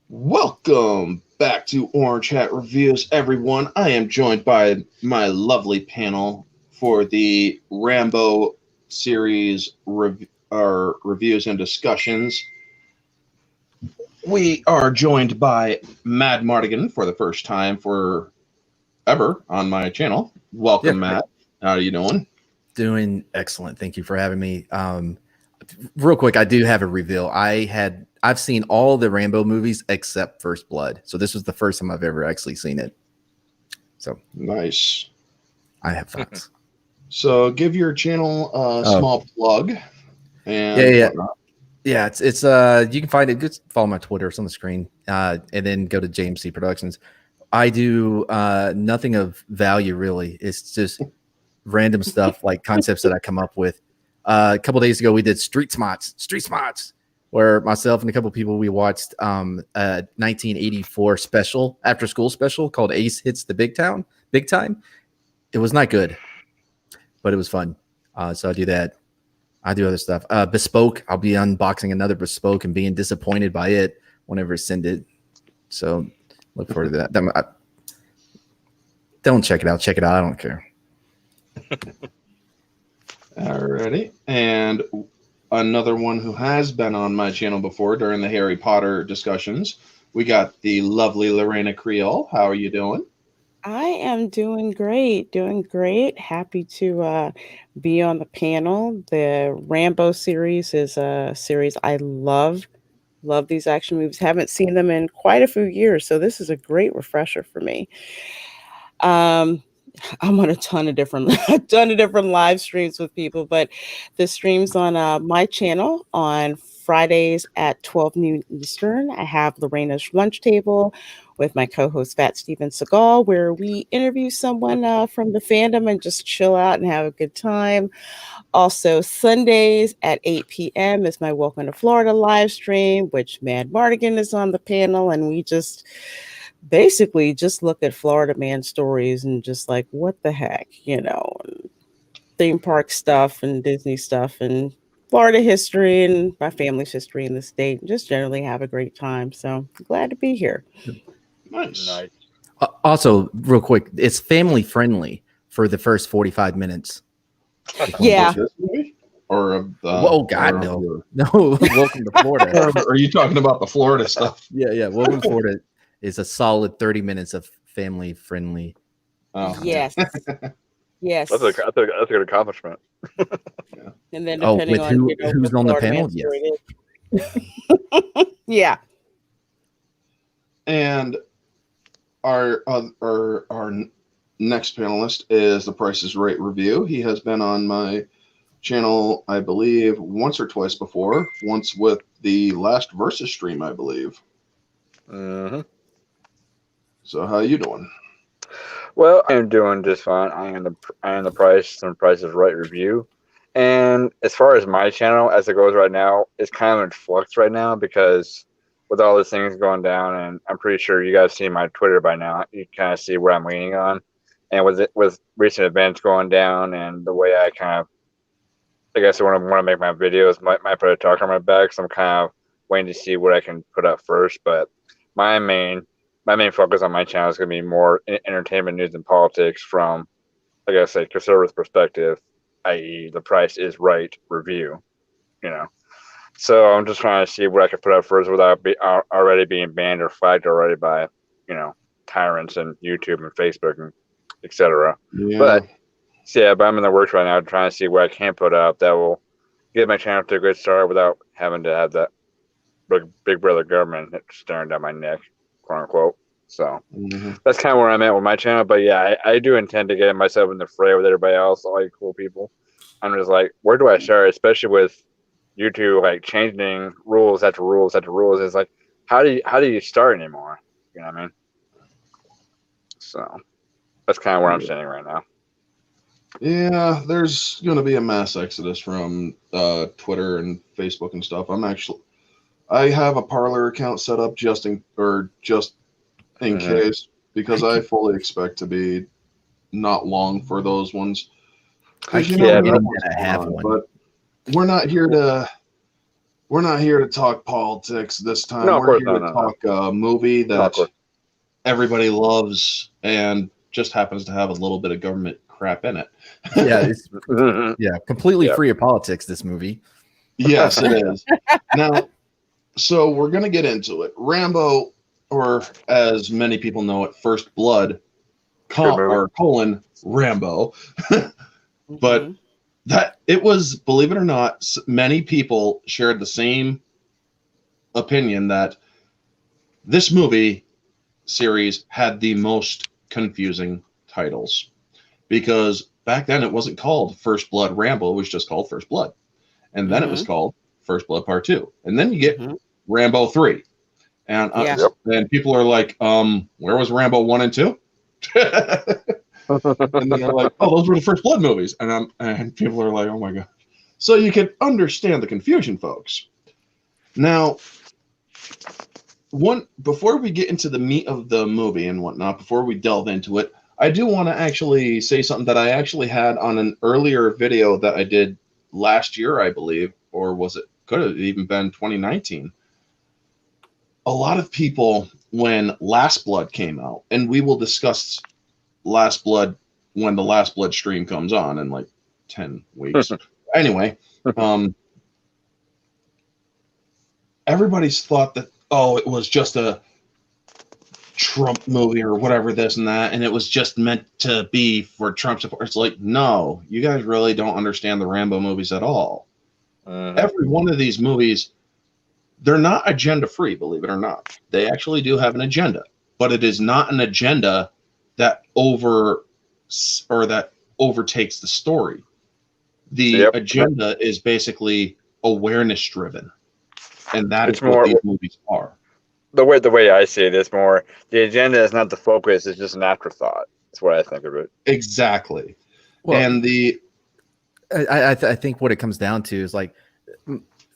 Welcome back to Orange Hat Reviews, everyone. I am joined by my lovely panel for the Rambo series reviews and discussions. We are joined by Matt Mardigan for the first time for ever on my channel. Welcome, Matt. How are you doing? Doing excellent. Thank you for having me. Real quick, I do have a reveal. I've seen all the Rambo movies except First Blood. So this was the first time I've ever actually seen it. So nice. I have thoughts. So give your channel a small plug. And yeah. It's you can find it. Just follow my Twitter. It's on the screen. And then go to JMC Productions. I do nothing of value really. It's just random stuff like concepts that I come up with. A couple days ago, we did Street Smarts, where myself and a couple people, we watched a 1984 special, after school special called Ace Hits the Big Time. It was not good, but it was fun. So I do that. I do other stuff. Bespoke, I'll be unboxing another Bespoke and being disappointed by it whenever it's sent it. So look forward to that. Don't check it out. Check it out. I don't care. Alrighty. And another one who has been on my channel before during the Harry Potter discussions, we got the lovely Lorena Creole. How are you doing? I am doing great. Happy to be on the panel. The Rambo series is a series I love. Love these action movies. Haven't seen them in quite a few years, so this is a great refresher for me. I'm on a ton of different live streams with people, but the streams on my channel on Fridays at 12 noon Eastern. I have Lorena's Lunch Table with my co-host Fat Steven Seagal, where we interview someone from the fandom and just chill out and have a good time. Also, Sundays at 8 p.m. is my Welcome to Florida live stream, which Mad Mardigan is on the panel, and we just basically just look at Florida man stories and just like, what the heck, theme park stuff and Disney stuff and Florida history and my family's history in the state, and just generally have a great time. So glad to be here. Nice. Also, real quick, it's family friendly for the first 45 minutes. Yeah. Or oh God, no. Welcome to Florida. Are you talking about the Florida stuff? Yeah. Welcome to Florida is a solid 30 minutes of family friendly. Yes. Yes. That's a good accomplishment. Yeah. And then depending on who's on the panel, yes. Yeah. And our next panelist is the Price is Right review. He has been on my channel, I believe, once or twice before. Once with the last Versus stream, I believe. Mm-hmm. So how you doing? Well, I am doing just fine. I am the Price is Right review. And as far as my channel, as it goes right now, it's kind of in flux right now because with all these things going down, and I'm pretty sure you guys see my Twitter by now, you kind of see where I'm leaning on. And with recent events going down and the way I kind of, I guess I want to make my videos, might put a target on my back, so I'm kind of waiting to see what I can put up first. But my main focus on my channel is going to be more entertainment, news, and politics from, I guess, a conservative perspective, i.e., the Price is Right review, So I'm just trying to see what I can put up first without already being banned or flagged already by, tyrants and YouTube and Facebook and etc. Yeah. But I'm in the works right now trying to see what I can put up that will get my channel to a good start without having to have that big brother government staring down my neck, quote unquote. So that's kind of where I'm at with my channel. But yeah, I do intend to get myself in the fray with everybody else, all you cool people. I'm just like, where do I start? Especially with YouTube like changing rules after rules after rules. It's like, how do you start anymore? You know what I mean? So that's kind of where I'm standing right now. Yeah, there's going to be a mass exodus from Twitter and Facebook and stuff. I have a Parler account set up just in case, because I fully expect to be not long for those ones. I can't have one. But we're not here to we're not here to talk politics this time. No, of We're course here not. to talk a movie No, of that course. everybody loves and just happens to have a little bit of government crap in it. Yeah, it's completely Yeah. free of politics, this movie. Yes, it is. Now, so we're going to get into it. Rambo, or as many people know it, First Blood, colon Rambo. But that it was, believe it or not, many people shared the same opinion that this movie series had the most confusing titles, because back then it wasn't called First Blood Rambo, it was just called First Blood, and then it was called First Blood Part 2, and then you get Rambo 3, and and people are like, where was Rambo 1 and 2? And they're like, oh, those were the First Blood movies, and people are like, oh my god. So you can understand the confusion, folks. Now, before we get into the meat of the movie and whatnot, before we delve into it, I do want to actually say something that I actually had on an earlier video that I did last year, I believe, or was it, could have even been 2019. A lot of people, when Last Blood came out, and we will discuss Last Blood when the Last Blood stream comes on in like 10 weeks. Anyway, everybody's thought that, oh, it was just a Trump movie or whatever, this and that, and it was just meant to be for Trump support. It's like, no, you guys really don't understand the Rambo movies at all. Every one of these movies, they're not agenda free, believe it or not. They actually do have an agenda, but it is not an agenda that overtakes the story. The agenda is basically awareness driven, and that is what these movies are. The way I see it is more, the agenda is not the focus; it's just an afterthought. That's what I think of it. Exactly. Well, and I think what it comes down to is, like,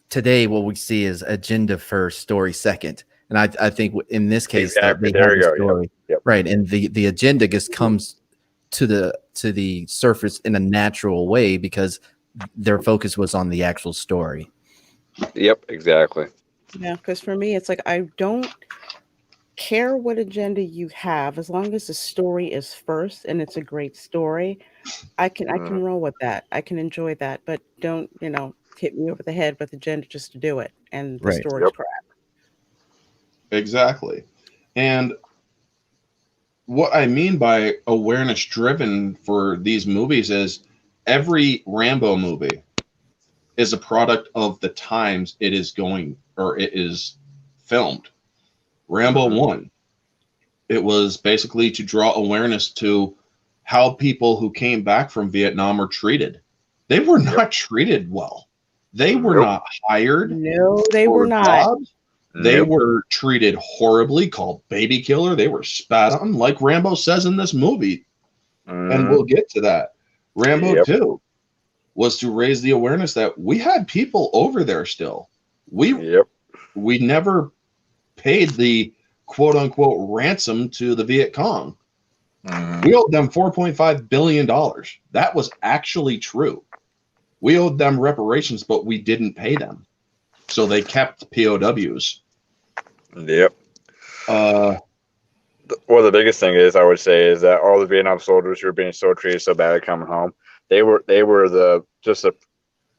today what we see is agenda first, story second, and I think in this case that they have the story right, and the agenda just comes to the surface in a natural way because their focus was on the actual story. Yep, exactly. Yeah, because for me, it's like, I don't care what agenda you have, as long as the story is first and it's a great story. I can roll with that. I can enjoy that, but don't hit me over the head with agenda just to do it, and the story's crap. Exactly. And what I mean by awareness driven for these movies is every Rambo movie is a product of the times it is going, or it is filmed. Rambo 1, it was basically to draw awareness to how people who came back from Vietnam were treated. They were not treated well. They were not hired. No, they were not. Jobs. They were treated horribly, called baby killer. They were spat on, like Rambo says in this movie. And we'll get to that. Rambo 2 was to raise the awareness that we had people over there still. We never paid the quote unquote ransom to the Viet Cong. We owed them $4.5 billion. That was actually true. We owed them reparations, but we didn't pay them. So they kept POWs. Well, the biggest thing is, I would say, is that all the Vietnam soldiers who were being so treated so bad coming home, they were I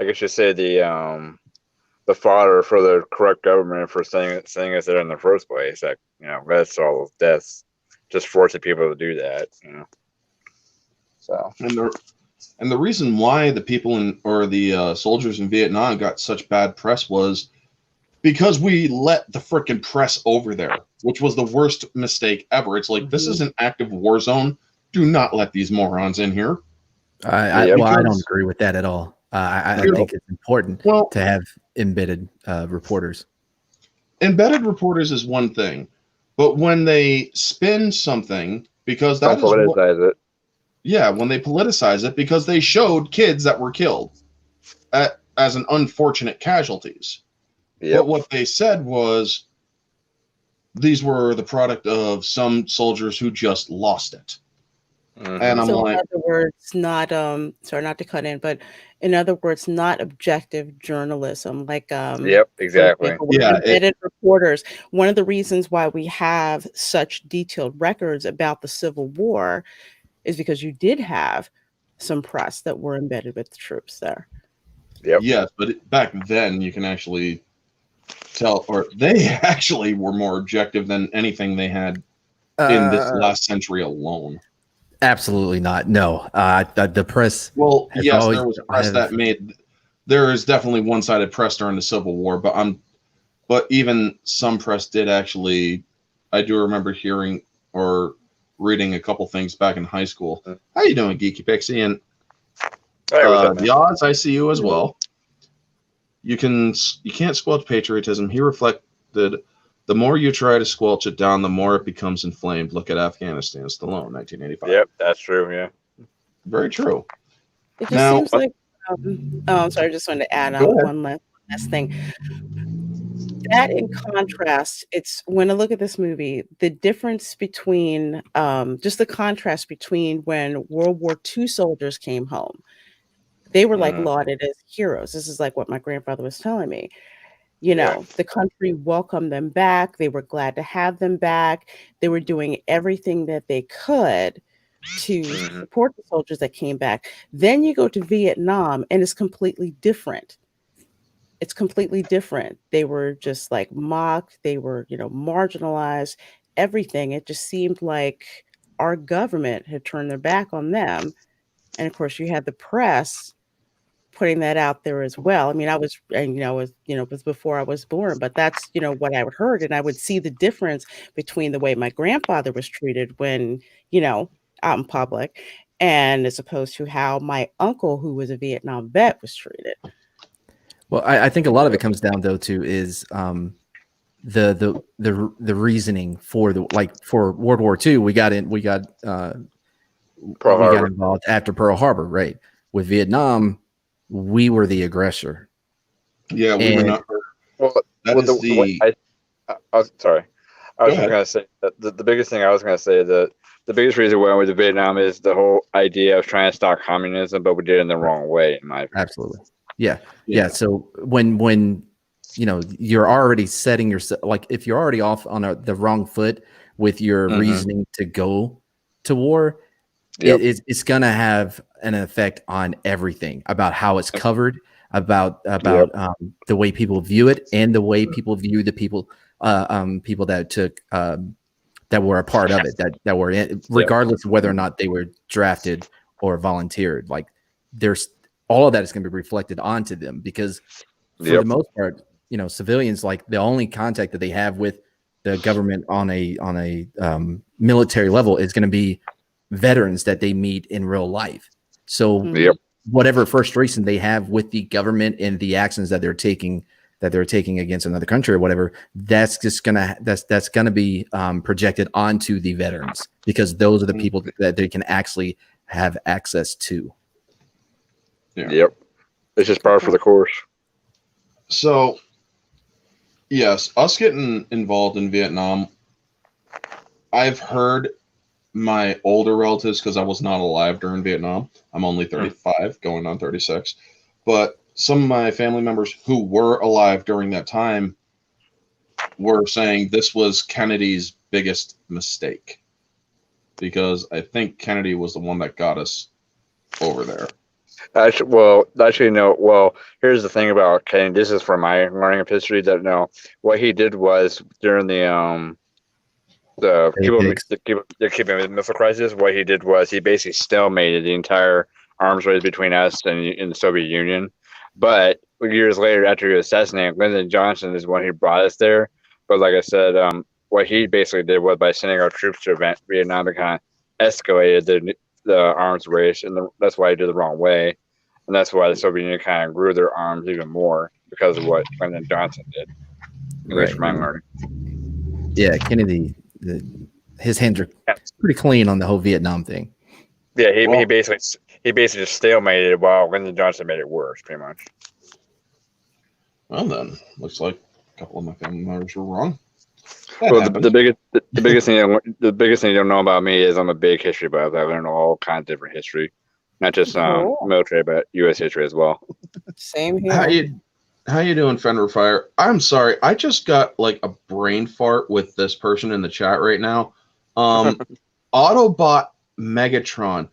guess you say the fodder for the corrupt government for saying us there in the first place. That that's all those deaths, just forcing people to do that. So and the reason why the people the soldiers in Vietnam got such bad press was because we let the frickin' press over there, which was the worst mistake ever. It's like, this is an active war zone. Do not let these morons in here. I don't agree with that at all. I think it's important to have embedded reporters. Embedded reporters is one thing, but when they spin something, because that is politicize it. Yeah, when they politicize it, because they showed kids that were killed as an unfortunate casualties. But what they said was these were the product of some soldiers who just lost it. And I'm So like, in other words, not sorry, not to cut in, but in other words, not objective journalism. Like Yep, for exactly. example, with embedded reporters, one of the reasons why we have such detailed records about the Civil War is because you did have some press that were embedded with the troops there. Yep. yes, but back then you can actually tell, or they actually were more objective than anything they had in this last century alone. Absolutely not. No, the press. Well, has yes, always there was press that made. There is definitely one-sided press during the Civil War, but even some press did actually. I do remember hearing or reading a couple things back in high school. How you doing, Geeky Pixie? And Hey, what's up, man? the odds, I see you as well. You can't squelch patriotism. He reflected, the more you try to squelch it down, the more it becomes inflamed. Look at Afghanistan, Stallone, 1985. Yep, that's true. Yeah, very true. It just Now, seems like oh, I'm sorry, I just wanted to add one last thing. That in contrast, it's when I look at this movie, the difference between just the contrast between when World War II soldiers came home, they were like lauded as heroes. This is like what my grandfather was telling me. You know, the country welcomed them back. They were glad to have them back. They were doing everything that they could to support the soldiers that came back. Then you go to Vietnam and it's completely different. It's completely different. They were just like mocked. They were, marginalized, everything. It just seemed like our government had turned their back on them. And of course, you had the press putting that out there as well. I mean, it was before I was born, but that's, what I would heard. And I would see the difference between the way my grandfather was treated when, out in public, and as opposed to how my uncle, who was a Vietnam vet, was treated. Well, I think a lot of it comes down though to is the reasoning for for World War II. We got involved after Pearl Harbor, right? With Vietnam, we were the aggressor. Yeah, we were not. Well, I was sorry. I was just going to say that the biggest thing I was going to say that the biggest reason we went with Vietnam is the whole idea of trying to stop communism, but we did it in the wrong way, in my opinion. Absolutely. Yeah. So when you're already setting yourself, like if you're already off on the wrong foot with your reasoning to go to war, it's going to have an effect on everything about how it's covered, about the way people view it, and the way people view the people that took that were a part of it, that were in, regardless of whether or not they were drafted or volunteered. Like there's all of that is going to be reflected onto them because for the most part, civilians, like the only contact that they have with the government on a military level is going to be veterans that they meet in real life. So whatever frustration they have with the government and the actions that they're taking against another country or whatever, that's gonna be projected onto the veterans because those are the people that they can actually have access to. Yep. It's just par for the course. So, yes, us getting involved in Vietnam, I've heard my older relatives, because I was not alive during Vietnam. I'm only 35, going on 36. But some of my family members who were alive during that time were saying this was Kennedy's biggest mistake. Because I think Kennedy was the one that got us over there. Actually, no. Well, here's the thing about Kennedy. This is from my learning of history. That no, what he did was during the Cuban Missile Crisis. What he did was he basically stalemated the entire arms race between us and the Soviet Union. But years later, after he was assassinated, Lyndon Johnson is when he brought us there. But like I said, what he basically did was by sending our troops to Vietnam, it kind of escalated the arms race, and that's why he did it the wrong way, and that's why the Soviet Union kind of grew their arms even more because of what Lyndon Johnson did. At least from my learning. Yeah, Kennedy, his hands are pretty clean on the whole Vietnam thing. Yeah, he basically just stalemated it while Lyndon Johnson made it worse, pretty much. Well then, looks like a couple of my family members were wrong. Well, the biggest thing you don't know about me is I'm a big history buff. I learned all kinds of different history, not just Cool. military, but U.S. history as well. Same How here. you doing, Fender Fire? I'm sorry, I just got like a brain fart with this person in the chat right now. Autobot Megatron.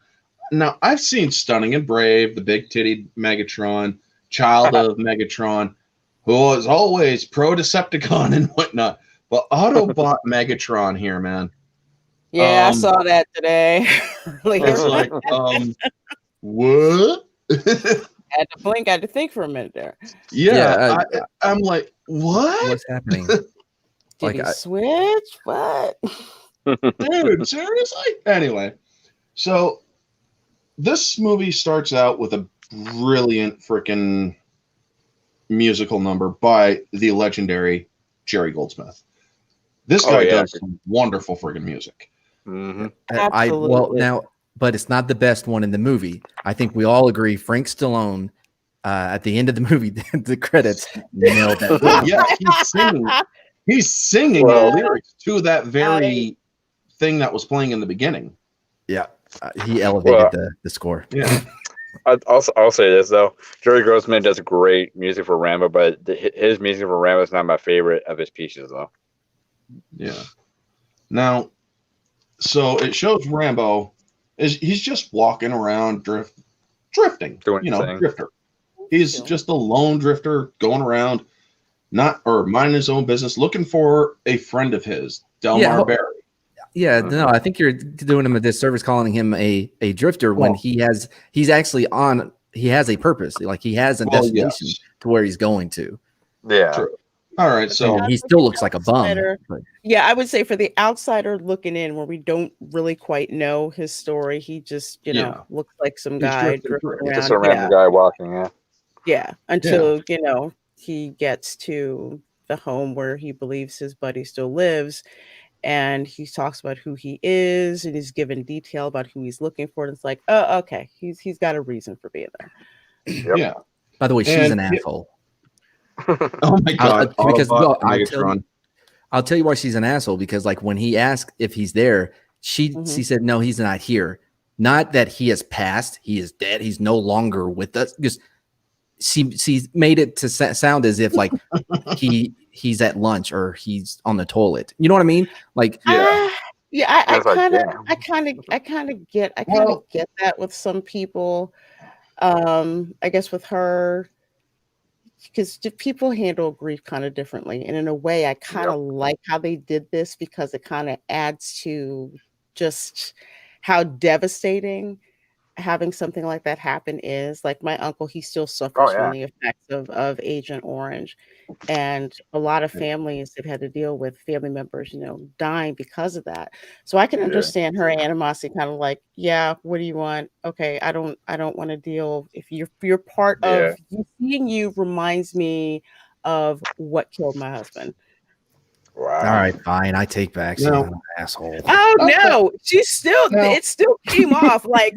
Now I've seen Stunning and Brave, the big titty Megatron, child of Megatron, who was always pro Decepticon and whatnot. But Autobot Megatron here, man. Yeah, I saw that today. It's like, what? I had to blink. I had to think for a minute there. Yeah, I'm like, what? What's happening? Did he switch? What? Dude, seriously? Anyway, so this movie starts out with a brilliant freaking musical number by the legendary Jerry Goldsmith. This guy does some wonderful freaking music. Mm-hmm. Absolutely. But it's not the best one in the movie. I think we all agree. Frank Stallone, at the end of the movie, the credits nailed that. Yeah, he's singing the lyrics to that very thing that was playing in the beginning. Yeah, he elevated the score. Yeah. I'll say this though, Jerry Grossman does great music for Rambo, but his music for Rambo is not my favorite of his pieces though. Yeah. Now, so it shows Rambo he's just walking around drifting, drifter. He's just a lone drifter going around, minding his own business, looking for a friend of his, Delmar Barry. Yeah, no, I think you're doing him a disservice calling him a drifter when he has a purpose, like he has a destination to where he's going to. Yeah. True. All right, so he still looks like a bum. Yeah, I would say for the outsider looking in, where we don't really quite know his story, he just looks like some guy drifting around. Just a random guy walking. Yeah, until he gets to the home where he believes his buddy still lives, and he talks about who he is, and he's given detail about who he's looking for. And it's like, oh, okay, he's got a reason for being there. Yep. Yeah. She's an asshole. Oh my god! I'll tell you why she's an asshole, because like when he asked if he's there, she said no, he's not here. Not that he has passed, he is dead, he's no longer with us. Because she made it to sound as if like he's at lunch or he's on the toilet. You know what I mean? Like I kind of get that with some people. I guess with her, because people handle grief kind of differently, and in a way I kind of like how they did this, because it kind of adds to just how devastating having something like that happen is. Like my uncle, he still suffers from the effects of Agent Orange, and a lot of families have had to deal with family members dying because of that. So I can understand her animosity, kind of like, what do you want? Okay, I don't want to deal. If you're part of seeing you reminds me of what killed my husband. Wow. All right, fine. I take back saying I'm an asshole. Oh no, she's still. No. It still came off like,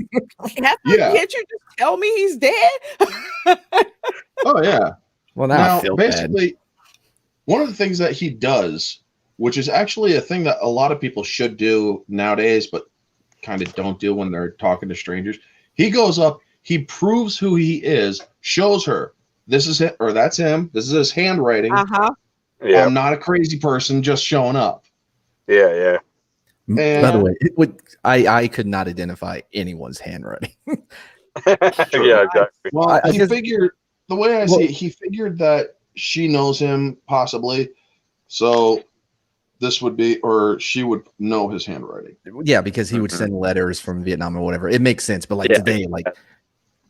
can't you just tell me he's dead? Oh yeah. Well, now I feel basically, one of the things that he does, which is actually a thing that a lot of people should do nowadays, but kind of don't do when they're talking to strangers. He goes up, he proves who he is, shows her this is it, or that's him. This is his handwriting. Yeah. I'm not a crazy person just showing up. Yeah. And, by the way, I could not identify anyone's handwriting. Yeah, exactly. Well, he figured, the way I see it, he figured that she knows him possibly, so this would be, or she would know his handwriting. Yeah, because he would send letters from Vietnam or whatever. It makes sense, but like today, like.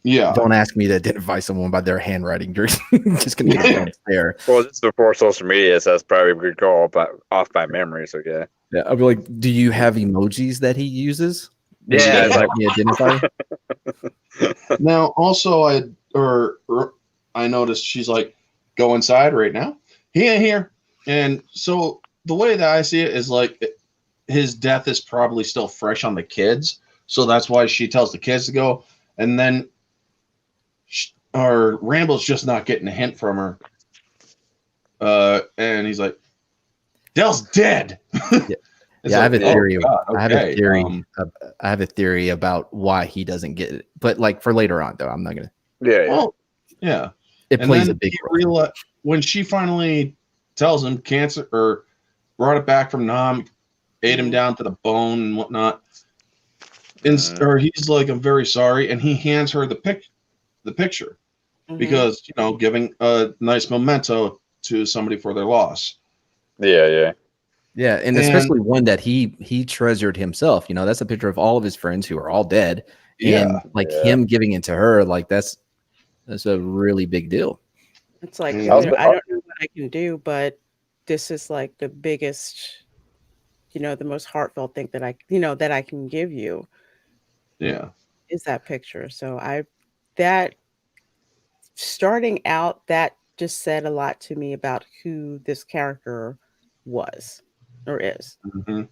Yeah. Don't ask me to identify someone by their handwriting. You're just gonna get there. Well, this is before social media, so that's probably a good call, but off by memory. So yeah. I'll be like, do you have emojis that he uses? Yeah, let me identify. Now, also, I noticed she's like, go inside right now. He ain't here, and so the way that I see it is like his death is probably still fresh on the kids, so that's why she tells the kids to go, and then. Or Rambo's just not getting a hint from her. And he's like, Dell's dead. Yeah, I have a theory. God, okay. I have a theory. I have a theory about why he doesn't get it, but like for later on, though, I'm not gonna. Yeah, Well, yeah. It plays a big role. When she finally tells him cancer or brought it back from Nam, ate him down to the bone and whatnot, or he's like, "I'm very sorry," and he hands her the picture because giving a nice memento to somebody for their loss. Yeah, and especially one that he treasured himself. That's a picture of all of his friends who are all dead, and him giving it to her, like that's a really big deal. It's like I don't know what I can do, but this is like the biggest, the most heartfelt thing that I can give you. Yeah, is that picture. So that starting out, that just said a lot to me about who this character was or is. Mm-hmm.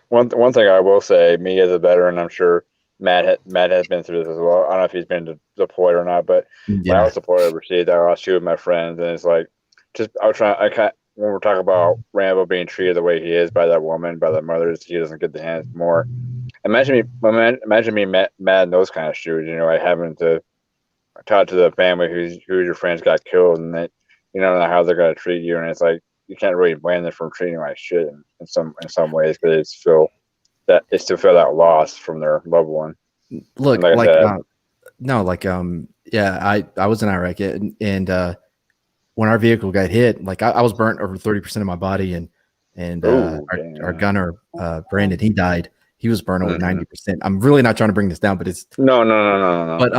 One thing I will say, me as a veteran, I'm sure Matt has been through this as well. I don't know if he's been deployed or not, but when I was deployed overseas, I lost two of my friends, and it's like, when we're talking about Rambo being treated the way he is by that woman, by that mother, he doesn't get the hands more. Imagine me mad in those kind of shoes, like having to talk to the family who your friends got killed, and that you don't know how they're gonna treat you, and it's like you can't really blame them for treating like shit in some ways, because it's still feel that loss from their loved one. Look, I was in Iraq, and when our vehicle got hit, like I was burnt over 30% of my body, and our gunner Brandon, he died. He was burnt over 90%. I'm really not trying to bring this down, but it's no. But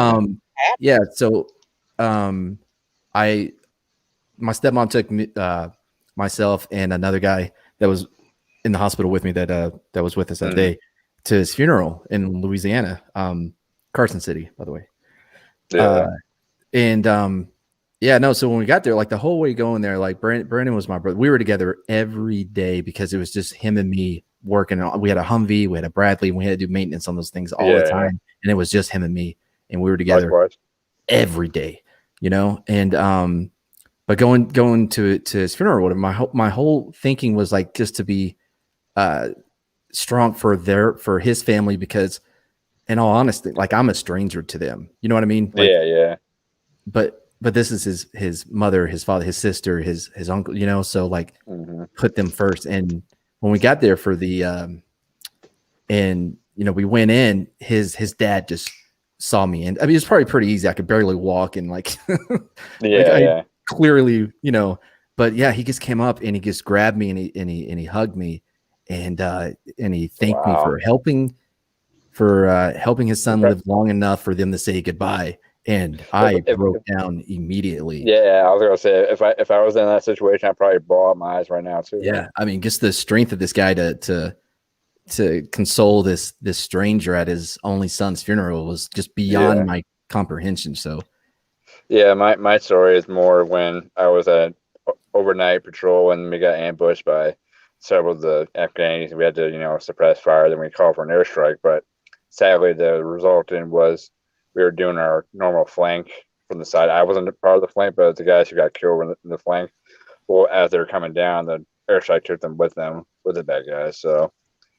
yeah, so my stepmom took myself and another guy that was in the hospital with me that was with us that day to his funeral in Louisiana, Carson City, by the way. So when we got there, like the whole way going there, like Brandon was my brother. We were together every day because it was just him and me working. We had a Humvee, we had a Bradley, and we had to do maintenance on those things all the time. And it was just him and me, and we were together every day, and but going to his funeral, my whole thinking was like just to be strong for his family, because in all honesty, like I'm a stranger to them. You know what I mean? Like, yeah. But this is his mother, his father, his sister, his uncle, so like put them first. And when we got there for the we went in, his dad just saw me, and I mean it's probably pretty easy. I could barely walk, and like I clearly, but yeah, he just came up and he just grabbed me and he hugged me, and he thanked me for helping his son live long enough for them to say goodbye. And I broke down immediately. Yeah, I was gonna say if I was in that situation, I'd probably bawl out my eyes right now too. Yeah, I mean, just the strength of this guy to console this stranger at his only son's funeral was just beyond my comprehension. So, yeah, my story is more when I was at overnight patrol and we got ambushed by several of the Afghans. We had to suppress fire. Then we called for an airstrike, but sadly the resultant was we were doing our normal flank from the side. I wasn't part of the flank, but the guys who got killed in the flank. Well, as they were coming down, the airstrike took them with the bad guys. So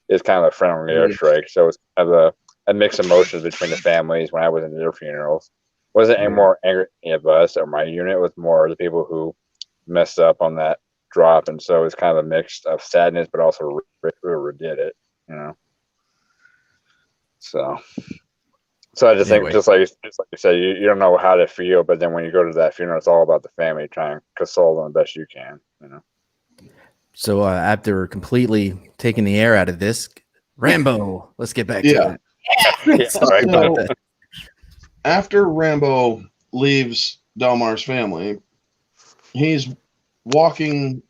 it's kind of a friendly airstrike. So it's kind of a mixed emotions between the families when I was in their funerals. Wasn't any more angry of us or my unit. It was more the people who messed up on that drop. And so it's kind of a mix of sadness, but also whoever did it, So I just think, just like you said, you don't know how to feel, but then when you go to that funeral, it's all about the family, trying to console them the best you can, So after completely taking the air out of this, Rambo, let's get back to it. So, after Rambo leaves Delmar's family, he's walking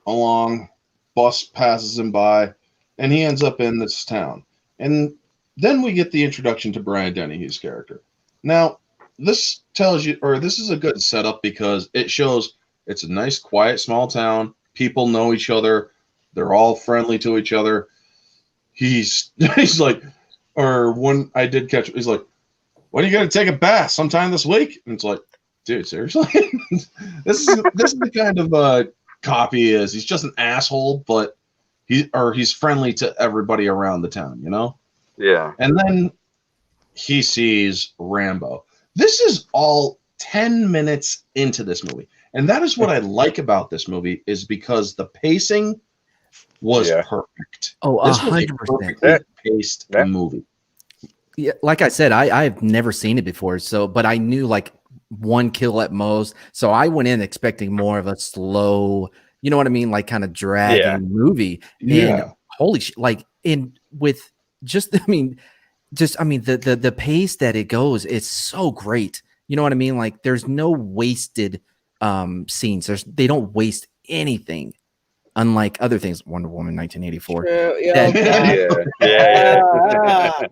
along, bus passes him by, and he ends up in this town. And then we get the introduction to Brian Dennehy's character. Now, this tells you, or this is a good setup because it shows it's a nice, quiet, small town. People know each other. They're all friendly to each other. He's like, or when I did catch, he's like, "When are you going to take a bath? Sometime this week?" And it's like, dude, seriously? This is the kind of cop he is. He's just an asshole, but he's friendly to everybody around the town, you know? Yeah. And then he sees Rambo. This is all 10 minutes into this movie. And that is what I like about this movie, is because the pacing was perfect. Oh, this was 100%. a perfectly paced movie. Yeah, like I said, I've never seen it before. So, but I knew like one kill at most. So I went in expecting more of a slow, you know what I mean? Like kind of dragging movie. And holy shit, like with just, I mean, the pace that it goes, it's so great. You know what I mean? Like there's no wasted scenes. They don't waste anything. Unlike other things, Wonder Woman 1984.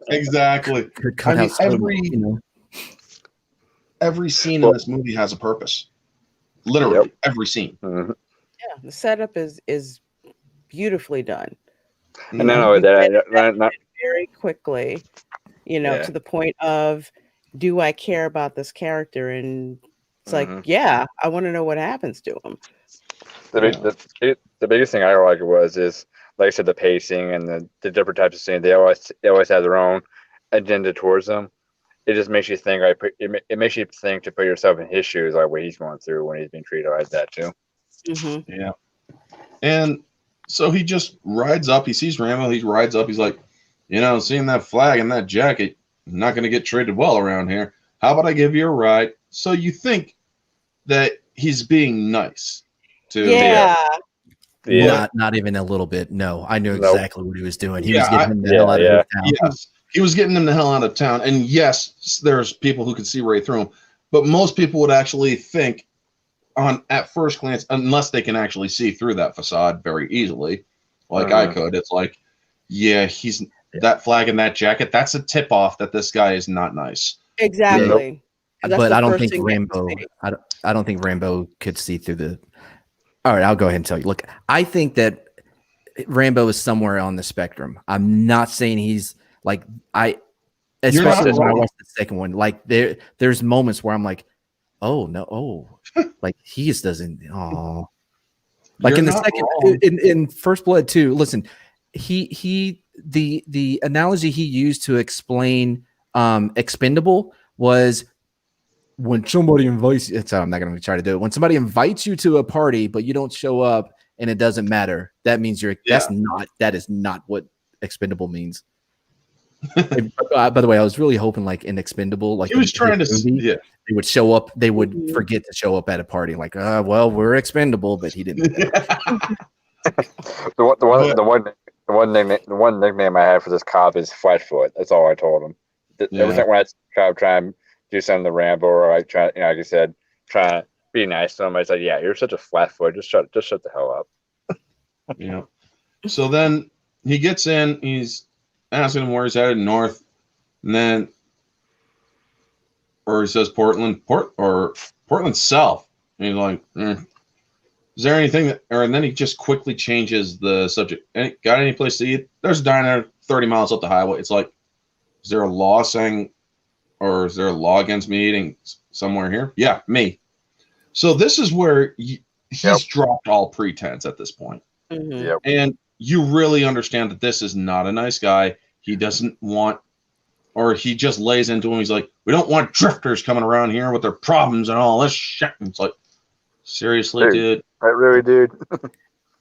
Exactly. I mean, every scene in this movie has a purpose. Literally, every scene. Yeah, the setup is beautifully done. And not only that, very quickly, you know, to the point of, do I care about this character? And it's like, yeah, I want to know what happens to him. The biggest thing I like is, like I said, the pacing and the different types of scenes. They always have their own agenda towards them. It just makes you think. It makes you think to put yourself in his shoes, like what he's going through when he's being treated like that too. Yeah. And so he just rides up. He sees Rambo. He rides up. He's like, you know, seeing that flag and that jacket, I'm not going to get treated well around here. How about I give you a ride? So you think that he's being nice to not even a little bit. No, I knew exactly what he was doing. He was getting him the hell out of town. Yes, he was getting him the hell out of town. And yes, there's people who could see right through him, but most people would actually think at first glance, unless they can actually see through that facade very easily, like I could, it's like, he's that flag and that jacket. That's a tip off that this guy is not nice. Exactly. But I don't think Rambo. I don't think Rambo could see through the. All right, I'll go ahead and tell you. Look, I think that Rambo is somewhere on the spectrum. I'm not saying he's like especially when I watched the second one. Like there's moments where I'm like, oh no, like he just doesn't. Oh, like in the second, in First Blood 2. Listen, the analogy he used to explain Expendable was, when somebody invites you, I'm not going to try to do it. When somebody invites you to a party, but you don't show up and it doesn't matter, that means that is not what expendable means. By the way, I was really hoping like in Expendable, like he was trying to, they would show up. They would forget to show up at a party. Like, well, we're expendable, but he didn't. The one nickname I had for this cop is Flatfoot. That's all I told him. Every time when I try and do something to Rambo, or I try, like you said, try to be nice to him, it's like, yeah, you're such a flatfoot. Just shut the hell up. Yeah. So then he gets in. He's asking him where he's headed, north, and then, or he says Portland south. And he's like, is there anything that, and then he just quickly changes the subject. Got any place to eat? There's a diner 30 miles up the highway. It's like, is there a law saying, or is there a law against me eating somewhere here? Yeah, me. So this is where he's dropped all pretense at this point. And you really understand that this is not a nice guy. He doesn't want, or he just lays into him. He's like, we don't want drifters coming around here with their problems and all this shit. And it's like, seriously, dude. I really, dude.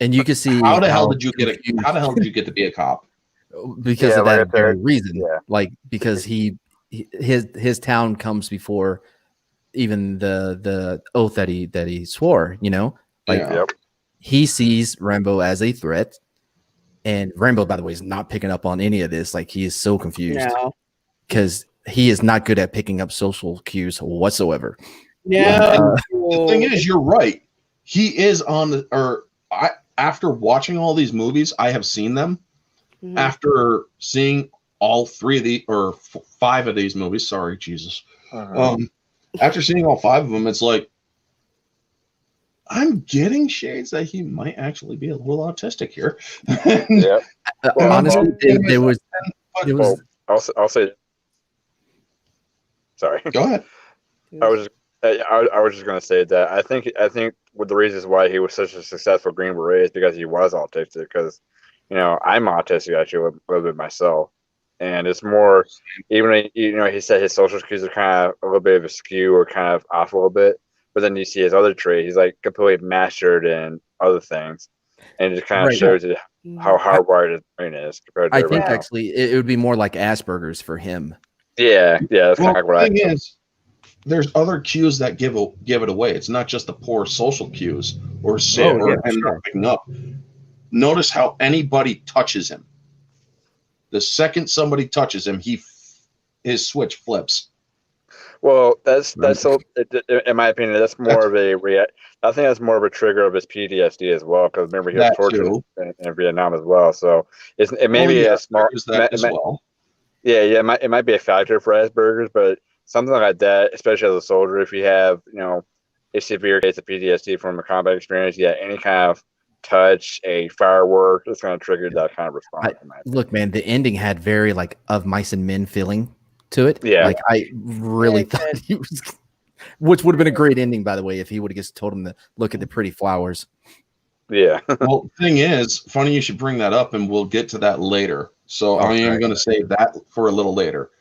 And you can see how the hell did you get to be a cop? Because of that very reason. Like, because his town comes before even the oath that he swore, you know, like he sees Rambo as a threat, and Rambo, by the way, is not picking up on any of this. Like, he is so confused because he is not good at picking up social cues whatsoever. The thing is, you're right. He is after watching all these movies, I have seen them. After seeing all 3 of the or 5 of these movies, sorry, Jesus. After seeing all 5 of them, it's like, I'm getting shades that he might actually be a little autistic here. Honestly, there was. I'll say. Sorry. Go ahead. I was I was just going to say that I think one of the reasons why he was such a successful Green Beret is because he was autistic. Because I'm autistic actually a little bit myself, and it's more even he said his social cues are kind of a little bit of a skew or kind of off a little bit, but then you see his other trait, he's like completely mastered in other things, and it just kind of shows you how hardwired his brain is compared to I think everyone else. actually it would be more like Asperger's for him. Yeah, that's kind of what I think. There's other cues that give it away. It's not just the poor social cues or him not picking up. Notice how anybody touches him. The second somebody touches him, his switch flips. Well, that's so. In my opinion, that's more of a I think that's more of a trigger of his PTSD as well. Because remember, he was tortured in Vietnam as well. So it may be a small. Yeah, it might be a factor for Asperger's, but something like that, especially as a soldier, if you have a severe case of PTSD from a combat experience, any kind of touch, a firework, it's going to trigger that kind of response. Look, man, the ending had very like Of Mice and Men feeling to it. Yeah, like I really thought he was, which would have been a great ending, by the way, if he would have just told him to look at the pretty flowers. Yeah. Well, thing is, funny you should bring that up, and we'll get to that later. So I am going to save that for a little later.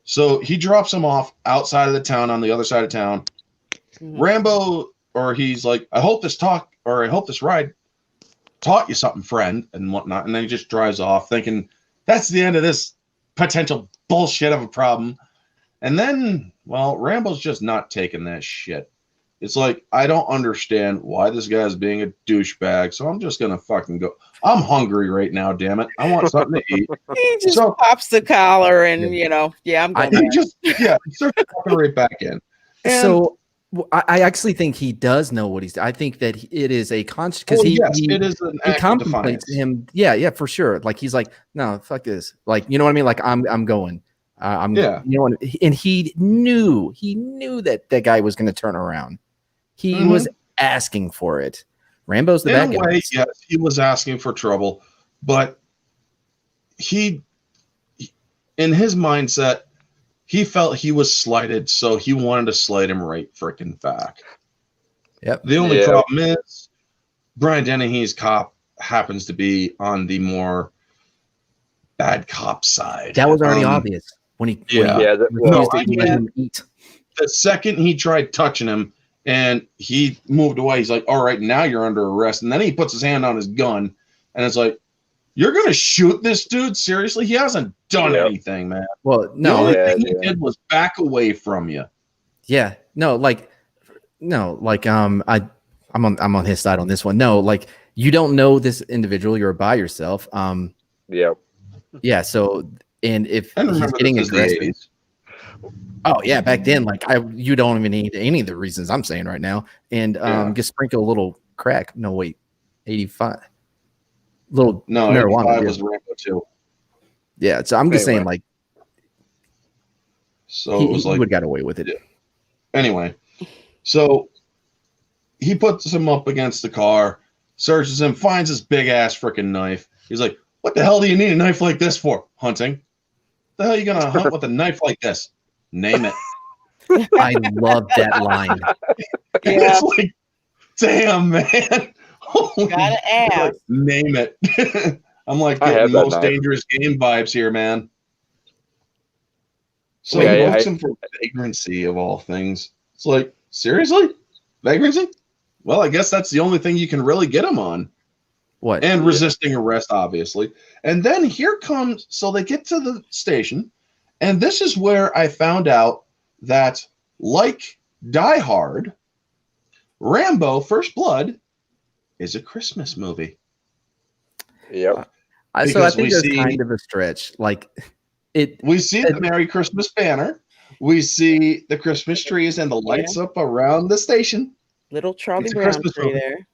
So he drops him off outside of the town, on the other side of town. Rambo, or he's like, I hope this ride taught you something, friend, and whatnot. And then he just drives off thinking that's the end of this potential bullshit of a problem. And then, well, Rambo's just not taking that shit. It's like, I don't understand why this guy's being a douchebag, so I'm just going to fucking go. I'm hungry right now, damn it. I want something to eat. He just pops the collar and, I'm going to starts walking right back in. And so I actually think he does know what he's. I think that it is a conscious because it is an he contemplates him. Yeah, for sure. Like he's like, no, fuck this. Like, you know what I mean? Like I'm going. And he knew that guy was going to turn around. He was asking for it. Rambo's the bad guy. Yes, he was asking for trouble, but in his mindset, he felt he was slighted, so he wanted to slight him right freaking back. Yep. The only problem is Brian Dennehy's cop happens to be on the more bad cop side. That was already obvious when he eat. The second he tried touching him and he moved away, he's like, all right, now you're under arrest. And then he puts his hand on his gun and it's like, you're going to shoot this dude? Seriously? He hasn't done anything, man. Well, no. The only thing he did was back away from you. Yeah. I'm on his side on this one. No, like you don't know this individual. You're by yourself. Yeah. So, and if he's getting aggressive. Oh yeah, back then, like you don't even need any of the reasons I'm saying right now, and just sprinkle a little crack. No wait, 85. Marijuana 85 was Rambo too. Yeah, so I'm just saying, like, so it was like he would have got away with it. Anyway, so he puts him up against the car, searches him, finds his big ass freaking knife. He's like, "What the hell do you need a knife like this for? Hunting? The hell are you gonna hunt with a knife like this? Name it." I love that line. It's like, damn, man. Gotta ask. Name it. I'm like getting Most Dangerous Game vibes here, man. So he looks him for vagrancy of all things. It's like, seriously? Vagrancy? Well, I guess that's the only thing you can really get him on. What? And resisting arrest, obviously. And then here comes, so they get to the station, and this is where I found out that, like Die Hard, Rambo First Blood is a Christmas movie. Yep. So I think it's kind of a stretch. Like we see the Merry Christmas banner. We see the Christmas trees and the lights up around the station. Little Charlie Brown tree there.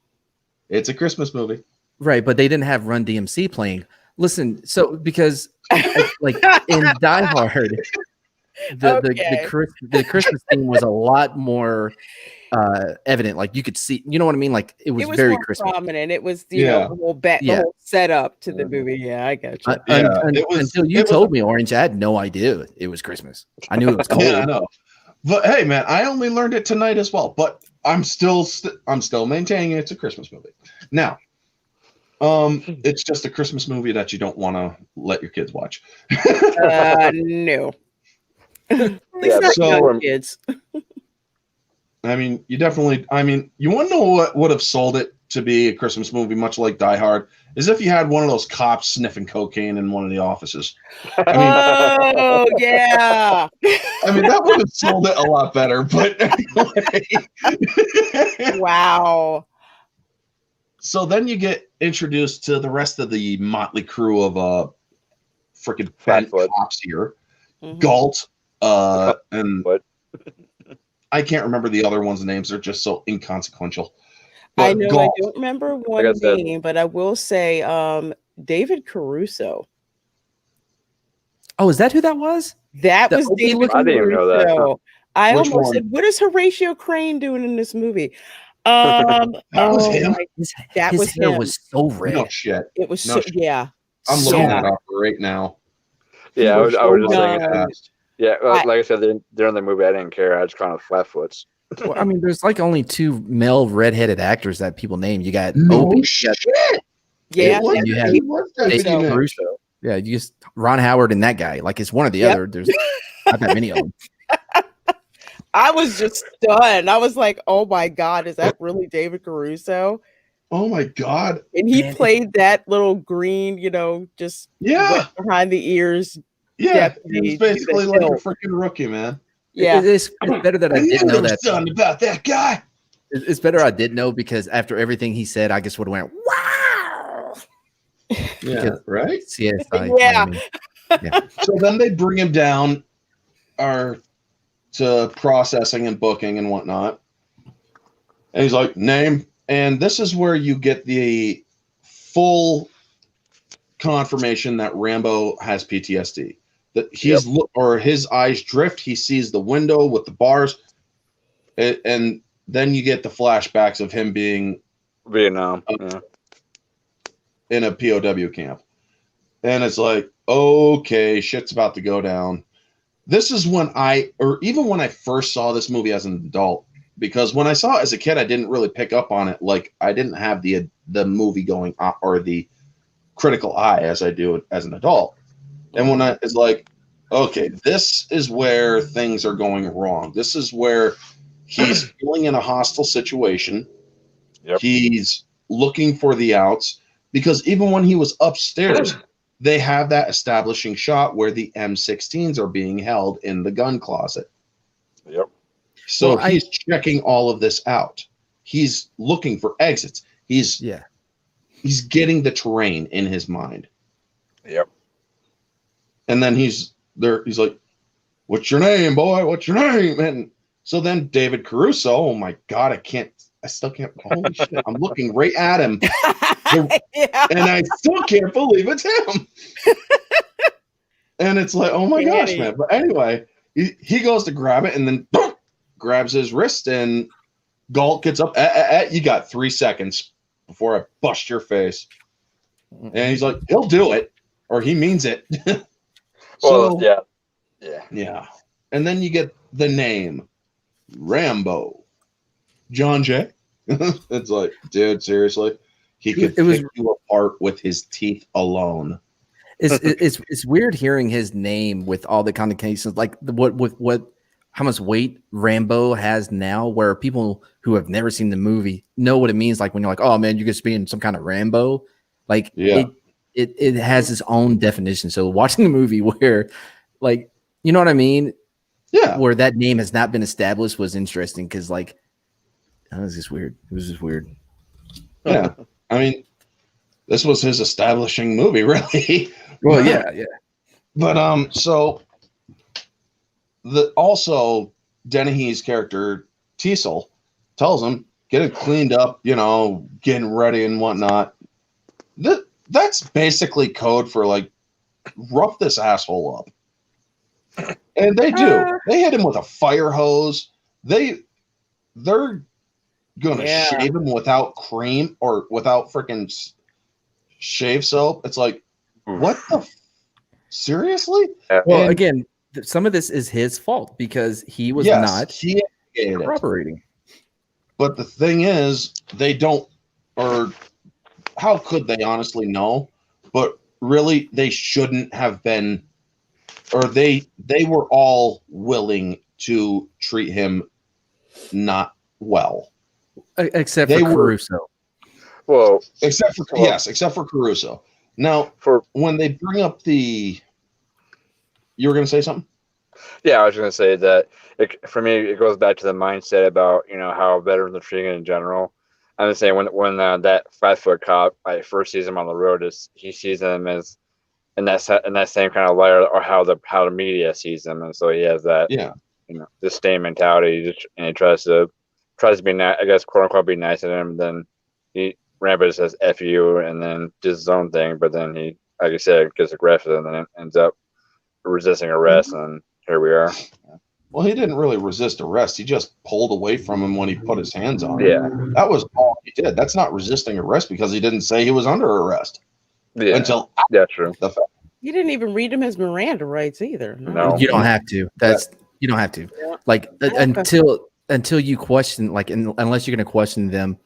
It's a Christmas movie. Right, but they didn't have Run DMC playing. Listen, so because like in Die Hard, the Christmas theme was a lot more evident. Like you could see, you know what I mean? Like it was very more Christmas prominent. It was the whole setup to the movie. Yeah, I got you. Until you told me, Orange, I had no idea it was Christmas. I knew it was cold. Yeah, I know. But hey, man, I only learned it tonight as well. But I'm still maintaining it's a Christmas movie. Now, it's just a Christmas movie that you don't want to let your kids watch. No. Yeah, Not so- young kids. I mean, you definitely. I mean, you want to know what would have sold it to be a Christmas movie, much like Die Hard, is if you had one of those cops sniffing cocaine in one of the offices. Oh yeah. I mean, that would have sold it a lot better. But anyway. Wow. So then you get introduced to the rest of the motley crew of freaking bent Flatfoot. cops here. Mhm. Galt, and What? I can't remember the other ones' names. They're just so inconsequential. I But know Galt, I don't remember I one said- name, but I will say David Caruso. Oh, is that who that was? That The was OP David looking- I didn't even know that. Caruso. I Which almost one? said, what is Horatio Crane doing in this movie? That was him? That his was hair him. was so red. no shit. It was No so, shit. yeah. I'm So looking Yeah. that up right now. Yeah, I was just young. saying. Yeah, like I said, during the movie, I didn't care. I just called them Flatfoots. Well, I mean, there's like only 2 male redheaded actors that people name. You got No Opie, you shit. Yeah. It was, and you had he was Deputy David Mitch. Caruso. Yeah, you just Ron Howard and that guy. Like it's one or the Yep. other. There's not that many of them. I was just stunned. I was like, oh my God, is that really David Caruso? Oh my god. And he Man, played that little green, just Yeah. wet behind the ears. Yeah. Deputy He was to the basically like a hilt. freaking rookie, man. Yeah. It's better that I knew didn't know there was that. something about that guy. It's better I did know because after everything he said, I just would have went wow. Yeah, Because- right? CSI. Yeah. Miami. So then they bring him down to processing and booking and whatnot. And he's like, name. And this is where you get the full confirmation that Rambo has PTSD. That he's or his eyes drift. He sees the window with the bars. And then you get the flashbacks of him being Vietnam. Yeah. in a POW camp. And it's like, okay, shit's about to go down. This is when even when I first saw this movie as an adult, because when I saw it as a kid, I didn't really pick up on it. Like I didn't have the movie going or the critical eye as I do as an adult. And when it's like, okay, this is where things are going wrong. This is where he's feeling in a hostile situation. Yep. He's looking for the outs because even when he was upstairs, they have that establishing shot where the M16s are being held in the gun closet. Yep. So Well, he's checking all of this out. He's looking for exits. He's getting the terrain in his mind. Yep. And then he's there. He's like, "What's your name, boy? What's your name?" And so then David Caruso. Oh my God, I still can't. Holy shit! I'm looking right at him, Yeah. and I still can't believe it's him. And it's like, oh my gosh, man. But anyway, he goes to grab it, and then boom, grabs his wrist, and Galt gets up. You got 3 seconds before I bust your face. And he's like, he'll do it, or he means it. Well, yeah. And then you get the name Rambo. John Jay. It's like, dude, seriously, he could pick you apart with his teeth alone. It's weird hearing his name with all the connotations, like how much weight Rambo has now, where people who have never seen the movie know what it means. Like when you're like, oh man, you're just being some kind of Rambo. Like it has its own definition. So watching the movie where, like, you know what I mean? Yeah. Where that name has not been established was interesting because, like, that was just weird. It was just weird. Yeah. I mean, this was his establishing movie, really. Well, yeah. But so also Dennehy's character Teasel tells him, get it cleaned up, getting ready and whatnot. That's basically code for like rough this asshole up. And they do. They hit him with a fire hose. They're gonna shave him without cream or without freaking shave soap. It's like, what the seriously? Well, And again, some of this is his fault because he was not he cooperating. But the thing is, they don't, or how could they honestly know? But really, they shouldn't have been, or they were all willing to treat him not well, except for Caruso. Well, except for Caruso. Now, when they bring up you were going to say something? Yeah, I was going to say that for me, it goes back to the mindset about how veterans are treated in general. I'm just saying when that 5-foot cop first sees him on the road, he sees him as in that same kind of light, or how the media sees him, and so he has that disdain mentality, and he tries to be nice, I guess, quote unquote, be nice to him. Then Rambo just says "F you" and then does his own thing, but then he, like you said, gets aggressive and then ends up resisting arrest, and here we are. Well, he didn't really resist arrest. He just pulled away from him when he put his hands on him. Yeah. That was all he did. That's not resisting arrest because he didn't say he was under arrest. Yeah. Until true. The fact. You didn't even read him his Miranda rights either. No. You don't have to. You don't have to. Yeah. Like until you question, like unless you're going to question them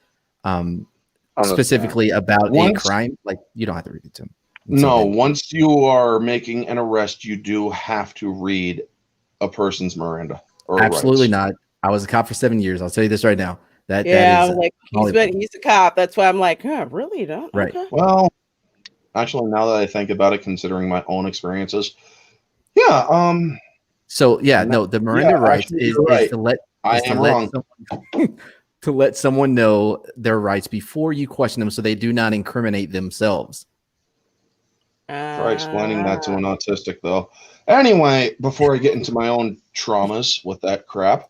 specifically about a crime, like you don't have to read it to them. Once you are making an arrest, you do have to read a person's Miranda. Absolutely not. I was a cop for 7 years. I'll tell you this right now. That is like he's a cop. That's why I'm like, really? You don't? Right. Okay. Well, actually, now that I think about it, considering my own experiences, the Miranda rights is to let someone know their rights before you question them, so they do not incriminate themselves. Try explaining that to an autistic, though. Anyway, before I get into my own traumas with that crap,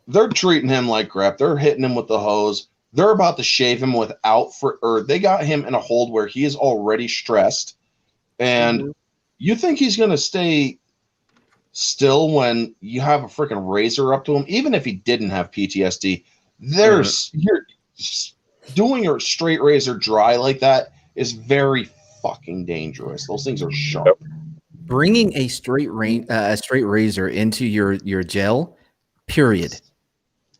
they're treating him like crap. They're hitting him with the hose. They're about to shave him they got him in a hold where he is already stressed. And you think he's going to stay still when you have a freaking razor up to him? Even if he didn't have PTSD, you're doing a straight razor dry like that is very fucking dangerous. Those things are sharp. Bringing a straight razor into your jail, period,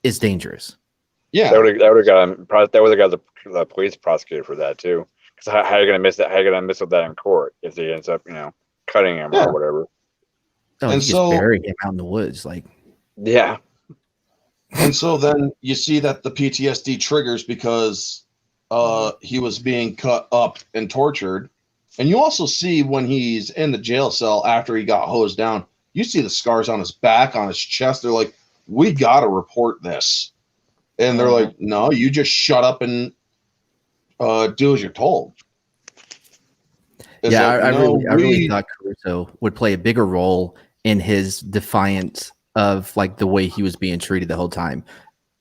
is dangerous. Yeah, that would have got the police prosecutor for that too. Because how are you gonna miss that? How are you gonna miss that in court if he ends up, cutting him or whatever? Oh, and so bury him out in the woods, like. Yeah. And so then you see that the PTSD triggers because he was being cut up and tortured. And you also see when he's in the jail cell after he got hosed down, you see the scars on his back, on his chest. They're like, we got to report this. And they're like, no, you just shut up and do as you're told. I really thought Caruso would play a bigger role in his defiance of like the way he was being treated the whole time.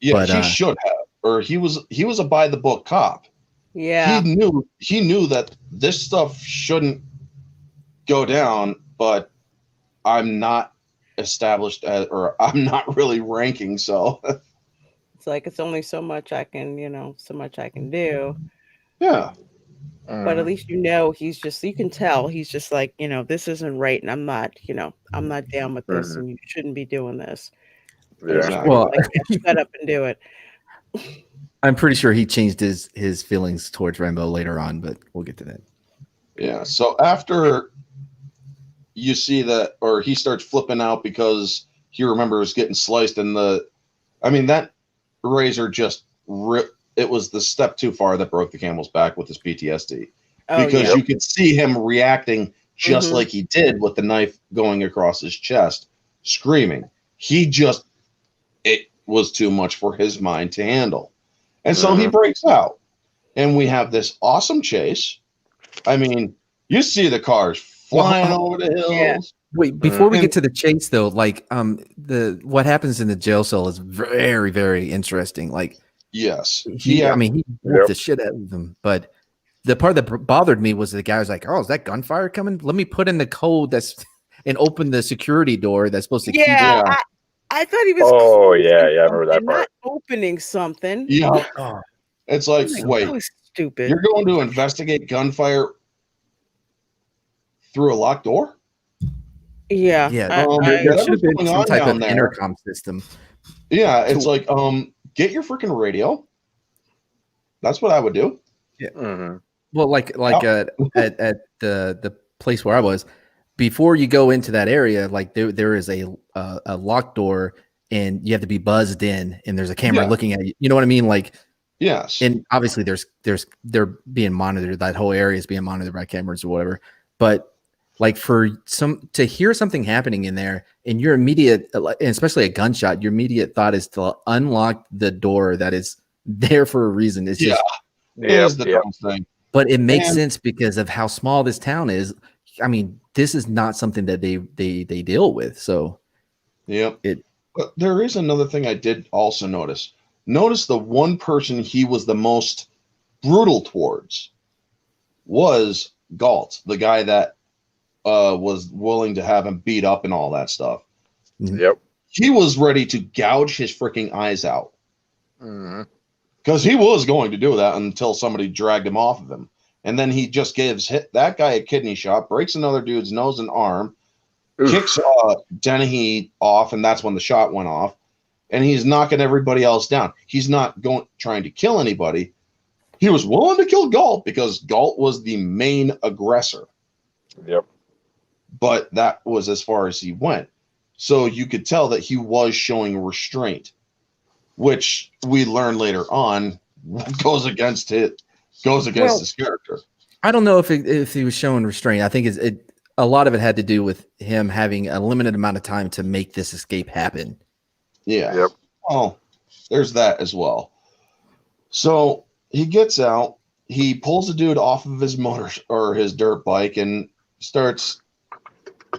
Yeah, but he should have. Or he was a by the book cop. Yeah. He knew that this stuff shouldn't go down, but I'm not established or I'm not really ranking, so it's like it's only so much I can, so much I can do. Yeah. But at least you can tell he's just like, this isn't right, and I'm not down with this, and you shouldn't be doing this. Yeah. Well, shut up and do it. I'm pretty sure he changed his feelings towards Rambo later on, but we'll get to that. Yeah. So after you see that, or he starts flipping out because he remembers getting sliced in that razor just ripped. It was the step too far that broke the camel's back with his PTSD, because you could see him reacting just like he did with the knife going across his chest, screaming. It was too much for his mind to handle. And so he breaks out, and we have this awesome chase. I mean, you see the cars flying over the hills. Yeah. Wait, before we get to the chase, though, like what happens in the jail cell is very, very interesting. Like, yes, he whooped the shit out of them. But the part that bothered me was the guy was like, "Oh, is that gunfire coming? Let me put in the code and open the security door that's supposed to keep." Yeah. I thought he was. Oh yeah, I remember that part. Not opening something. Yeah, it's like, wait, that was stupid. You're going to investigate gunfire through a locked door? Yeah. Yeah, there should Whatever's have been going some on type down of there. intercom system. Yeah, it's like, get your freaking radio. That's what I would do. Yeah. Mm-hmm. Well, like at the place where I was, before you go into that area, like there is a locked door, and you have to be buzzed in, and there's a camera looking at you. You know what I mean? Like, yes, and obviously they're being monitored. That whole area is being monitored by cameras or whatever. But like for some to hear something happening in there, and your immediate, and especially a gunshot, your immediate thought is to unlock the door that is there for a reason. It's just it is the dumbest thing. But it makes sense because of how small this town is. I mean, this is not something that they deal with. So, But there is another thing I did also notice. Notice the one person he was the most brutal towards was Galt, the guy that was willing to have him beat up and all that stuff. Yep. He was ready to gouge his freaking eyes out. Mm-hmm. Because he was going to do that until somebody dragged him off of him. And then he just gives that guy a kidney shot, breaks another dude's nose and arm, kicks Dennehy off, and that's when the shot went off. And he's knocking everybody else down. He's not trying to kill anybody. He was willing to kill Galt because Galt was the main aggressor. Yep. But that was as far as he went. So you could tell that he was showing restraint, which we learn later on goes against his character. I don't know if he was showing restraint. I think a lot of it had to do with him having a limited amount of time to make this escape happen. Yeah. Yep. Oh, there's that as well. So he gets out. He pulls the dude off of his motor or his dirt bike and starts.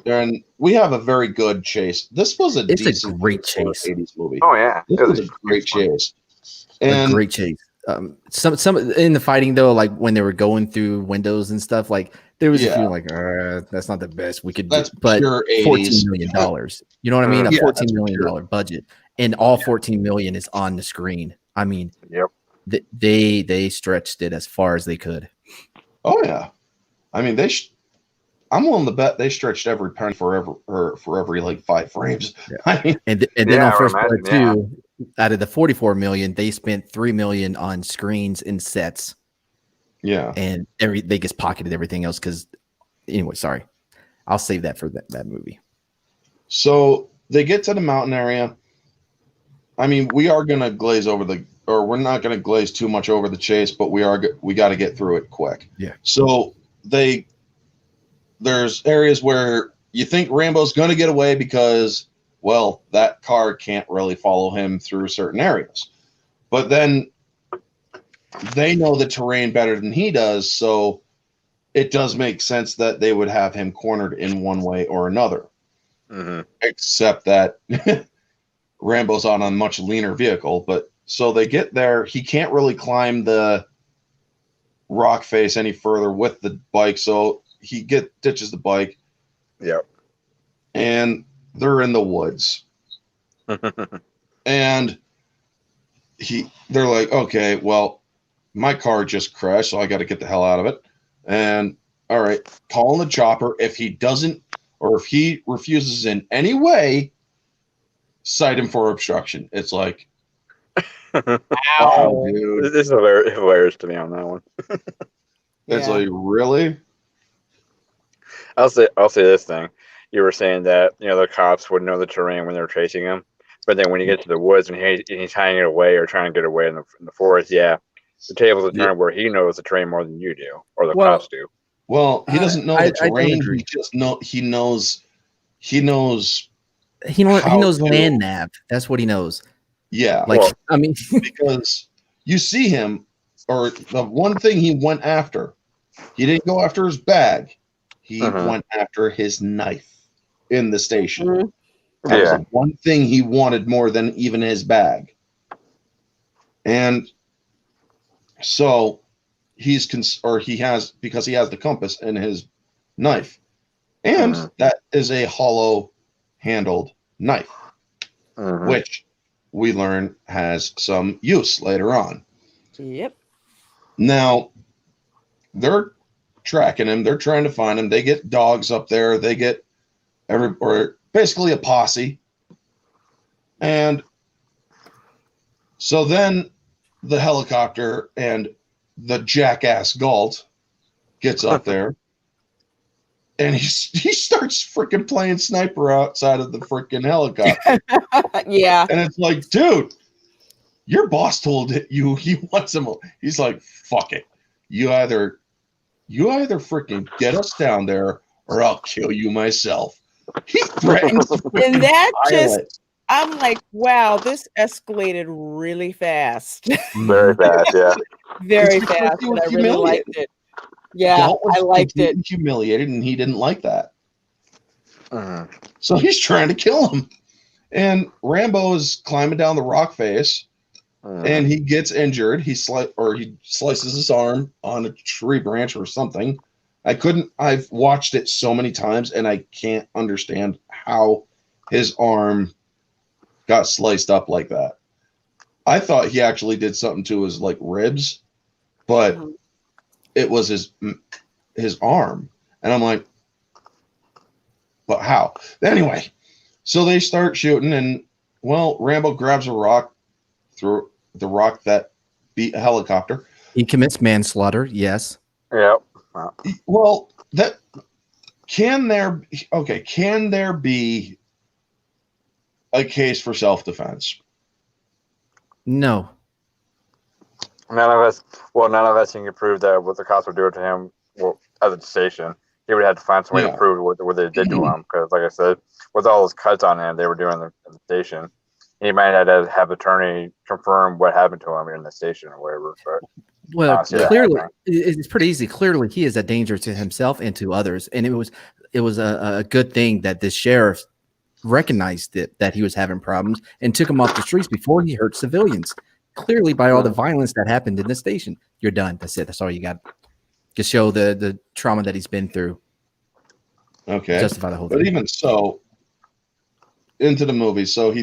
And we have a very good chase. This was a great chase. 80s movie. Oh yeah, this was a great chase. And a great chase. Some in the fighting though, like when they were going through windows and stuff, like there was a few like, that's not the best we could do. But $14 million. You know what I mean? A $14 million budget, and all 14 million is on the screen. I mean, they stretched it as far as they could. Oh yeah, I mean I'm willing to bet they stretched every penny for every like 5 frames. Yeah. I mean, and then on First Blood 2, out of the 44 million, they spent 3 million on screens and sets. Yeah, and they just pocketed everything else because, anyway, sorry, I'll save that for that movie. So they get to the mountain area. I mean, we are gonna glaze over we're not gonna glaze too much over the chase, but we got to get through it quick. Yeah. So there's areas where you think Rambo's going to get away because, well, that car can't really follow him through certain areas. But then they know the terrain better than he does, so it does make sense that they would have him cornered in one way or another. Mm-hmm. Except that Rambo's on a much leaner vehicle. But so they get there. He can't really climb the rock face any further with the bike, so he ditches the bike. Yep. And they're in the woods. And they're like, okay, well, my car just crashed, so I got to get the hell out of it. And all right, calling the chopper. If he doesn't, or if he refuses in any way, cite him for obstruction. It's like, wow, dude. This is hilarious to me on that one. It's like, really? I'll say this thing. You were saying that the cops would know the terrain when they're chasing him, but then when you get to the woods and he's hiding it away or trying to get away in the forest, the tables are turned where he knows the terrain more than you do, or the cops do. Well, he doesn't know the terrain. He just he knows land nav. That's what he knows. Yeah, I mean, because you see him, or the one thing he went after, he didn't go after his bag. He went after his knife in the station. That was the one thing he wanted more than even his bag. And so because he has the compass and his knife. And that is a hollow handled knife, which we learn has some use later on. Yep. Now, they're tracking him. They're trying to find him. They get dogs up there. They get or basically a posse. And so then the helicopter and the jackass Galt gets up there, and he starts freaking playing sniper outside of the freaking helicopter. Yeah. And it's like, dude, your boss told you he wants him. He's like, fuck it. You either freaking get us down there, or I'll kill you myself. He threatens to freaking And that pilot. just, I'm like, wow, this escalated really fast. Very fast, yeah. Very It's because fast. he And was I really liked humiliated. it. Yeah, Galt was I liked it. completely humiliated, and he didn't like that. Mhm. So he's trying to kill him. And Rambo is climbing down the rock face, and he gets injured. He slices his arm on a tree branch or something. I've watched it so many times, and I can't understand how his arm got sliced up like that. I thought he actually did something to his like ribs, but it was his arm. And I'm like, but how? Anyway, so they start shooting, and well, Rambo grabs a rock, through the rock that beat a helicopter. He commits manslaughter. Yes. Yep. Well, can there be a case for self-defense? No. None of us can prove that what the cops were doing to him at the station. He would have to find some way to prove what they did to him. Because, like I said, with all those cuts on him, they were doing at the station. He might have to have attorney confirm what happened to him in the station or whatever. But well, clearly, it's pretty easy. Clearly, he is a danger to himself and to others. And it was a good thing that the sheriff recognized that he was having problems and took him off the streets before he hurt civilians. Clearly, by all the violence that happened in the station, you're done. That's it. That's all you got to show the trauma that he's been through. Okay, justify the whole thing. But even so, into the movie, so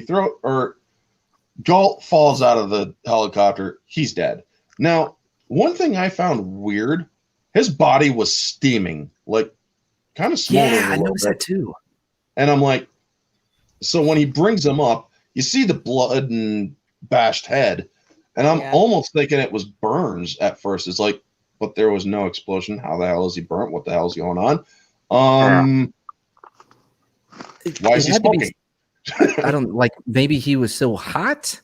Galt falls out of the helicopter. He's dead. Now, one thing I found weird, his body was steaming, like kind of smoldering. Yeah, I noticed that too. And I'm like, so when he brings him up, you see the blood and bashed head, and I'm almost thinking it was burns at first. It's like, but there was no explosion. How the hell is he burnt? What the hell is going on? Why is he smoking? I don't like. Maybe he was so hot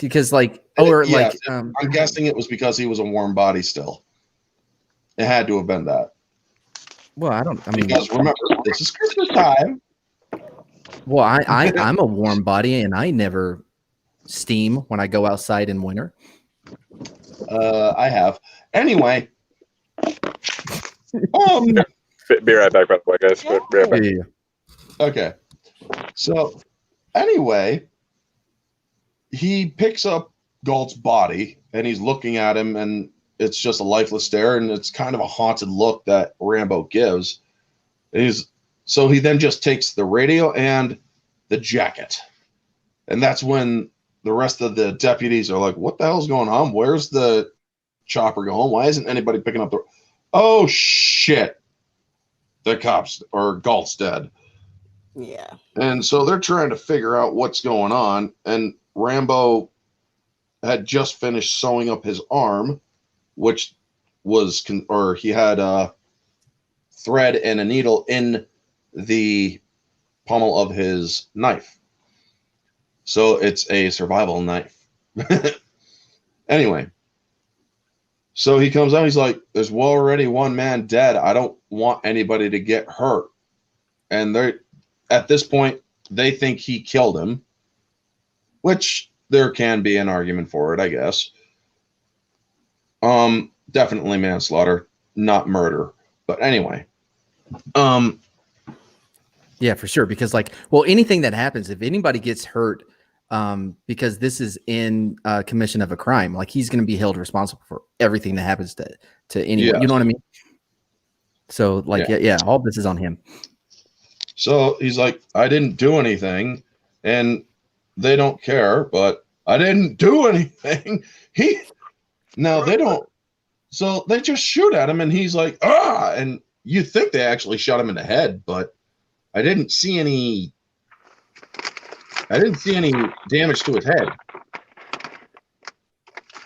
because, I'm guessing it was because he was a warm body still. It had to have been that. Well, I mean, because remember, this is Christmas time. Well, I'm a warm body, and I never steam when I go outside in winter. I have. Anyway. Be right back, by the way, guys. Be right back. Yeah. Okay. So, anyway, he picks up Galt's body, and he's looking at him, and it's just a lifeless stare, and it's kind of a haunted look that Rambo gives. So he then just takes the radio and the jacket. And that's when the rest of the deputies are like, what the hell's going on? Where's the chopper going? Why isn't anybody picking up the... Oh, shit. The cops, or Galt's dead. Yeah. And so they're trying to figure out what's going on. And Rambo had just finished sewing up his arm, which was, he had a thread and a needle in the pommel of his knife. So it's a survival knife. Anyway, so he comes out, he's like, there's already one man dead. I don't want anybody to get hurt. And at this point, they think he killed him, which there can be an argument for it, I guess. Definitely manslaughter, not murder. But anyway. Yeah, for sure. Because anything that happens, if anybody gets hurt, because this is in commission of a crime, he's going to be held responsible for everything that happens to anyone. Yes. You know what I mean? So all this is on him. So he's like, I didn't do anything, and they don't care, but I didn't do anything. They don't. So they just shoot at him, and he's like, ah, and you think they actually shot him in the head, but I didn't see any damage to his head.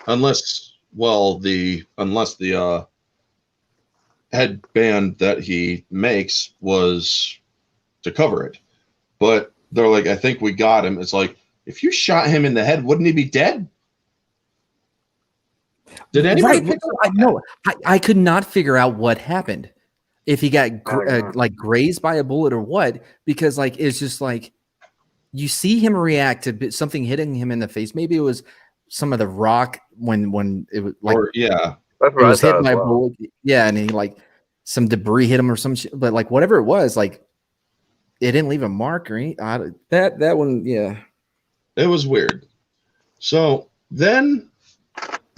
Unless the headband that he makes was to cover it. But they're like, I think we got him. It's like, if you shot him in the head, wouldn't he be dead? Did anybody pick up? No, I could not figure out what happened. If he got like grazed by a bullet or what, because like it's just like you see him react to something hitting him in the face. Maybe it was some of the rock when it was like, yeah, That's it what was I hit thought by as a well. bullet. Yeah, and he like some debris hit him or some shit. But like whatever it was, like it didn't leave a mark or any. That one, yeah, it was weird. So then,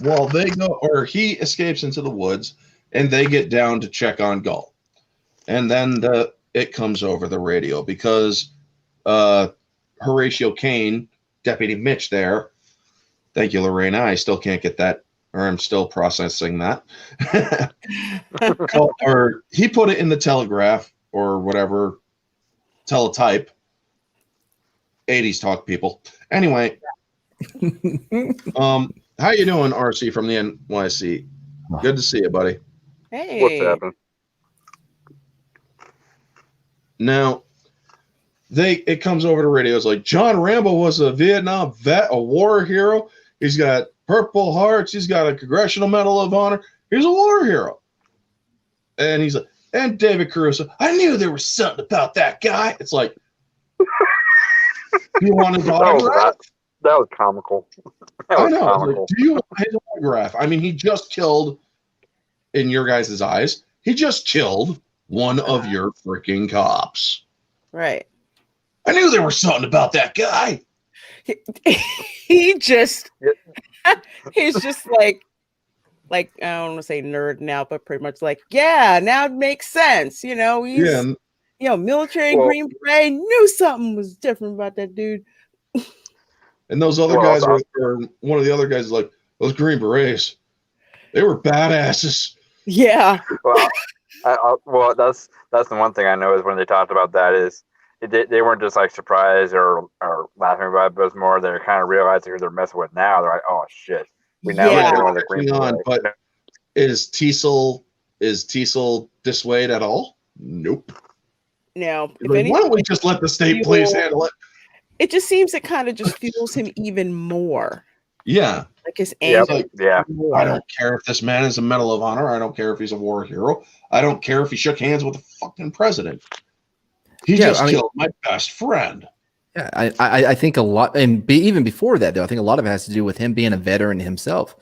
while they go, or he escapes into the woods, and they get down to check on Gull, and then it comes over the radio because Horatio Kane, Deputy Mitch there. Thank you, Lorena. I still can't get that, or I'm still processing that. Or he put it in the telegraph or whatever, teletype. 80s talk, people. Anyway, how you doing, RC from the NYC? Good to see you, buddy. Hey. What's happening? Now, it comes over to radio. It's like, John Rambo was a Vietnam vet, a war hero. He's got Purple Hearts. He's got a Congressional Medal of Honor. He's a war hero. And he's like, and David Caruso, I knew there was something about that guy. It's like, you want his autograph? That was comical. I know. Like, do you want his autograph? I mean, he just killed, in your guys' eyes, he just killed one of your freaking cops. Right. I knew there was something about that guy. He's just like I don't want to say nerd now, but pretty much like, yeah, now it makes sense. You know, he's military Green Beret, knew something was different about that dude. And those other guys or one of the other guys is like, those Green Berets, they were badasses. Yeah. Well, that's the one thing I know is when they talked about that is they weren't just like surprised or laughing about it, but it was more they're kind of realizing who they're messing with now. They're like, oh shit, we now know one of the Green Berets. But is Teasel dissuade at all? Nope. No. Like, why don't we just let the state police handle it? It just seems it kind of just fuels him even more. Yeah. Like his anger. Like, I don't care if this man is a Medal of Honor. I don't care if he's a war hero. I don't care if he shook hands with the fucking president. He just killed my best friend. Yeah, I think a lot, and even before that, though, I think a lot of it has to do with him being a veteran himself.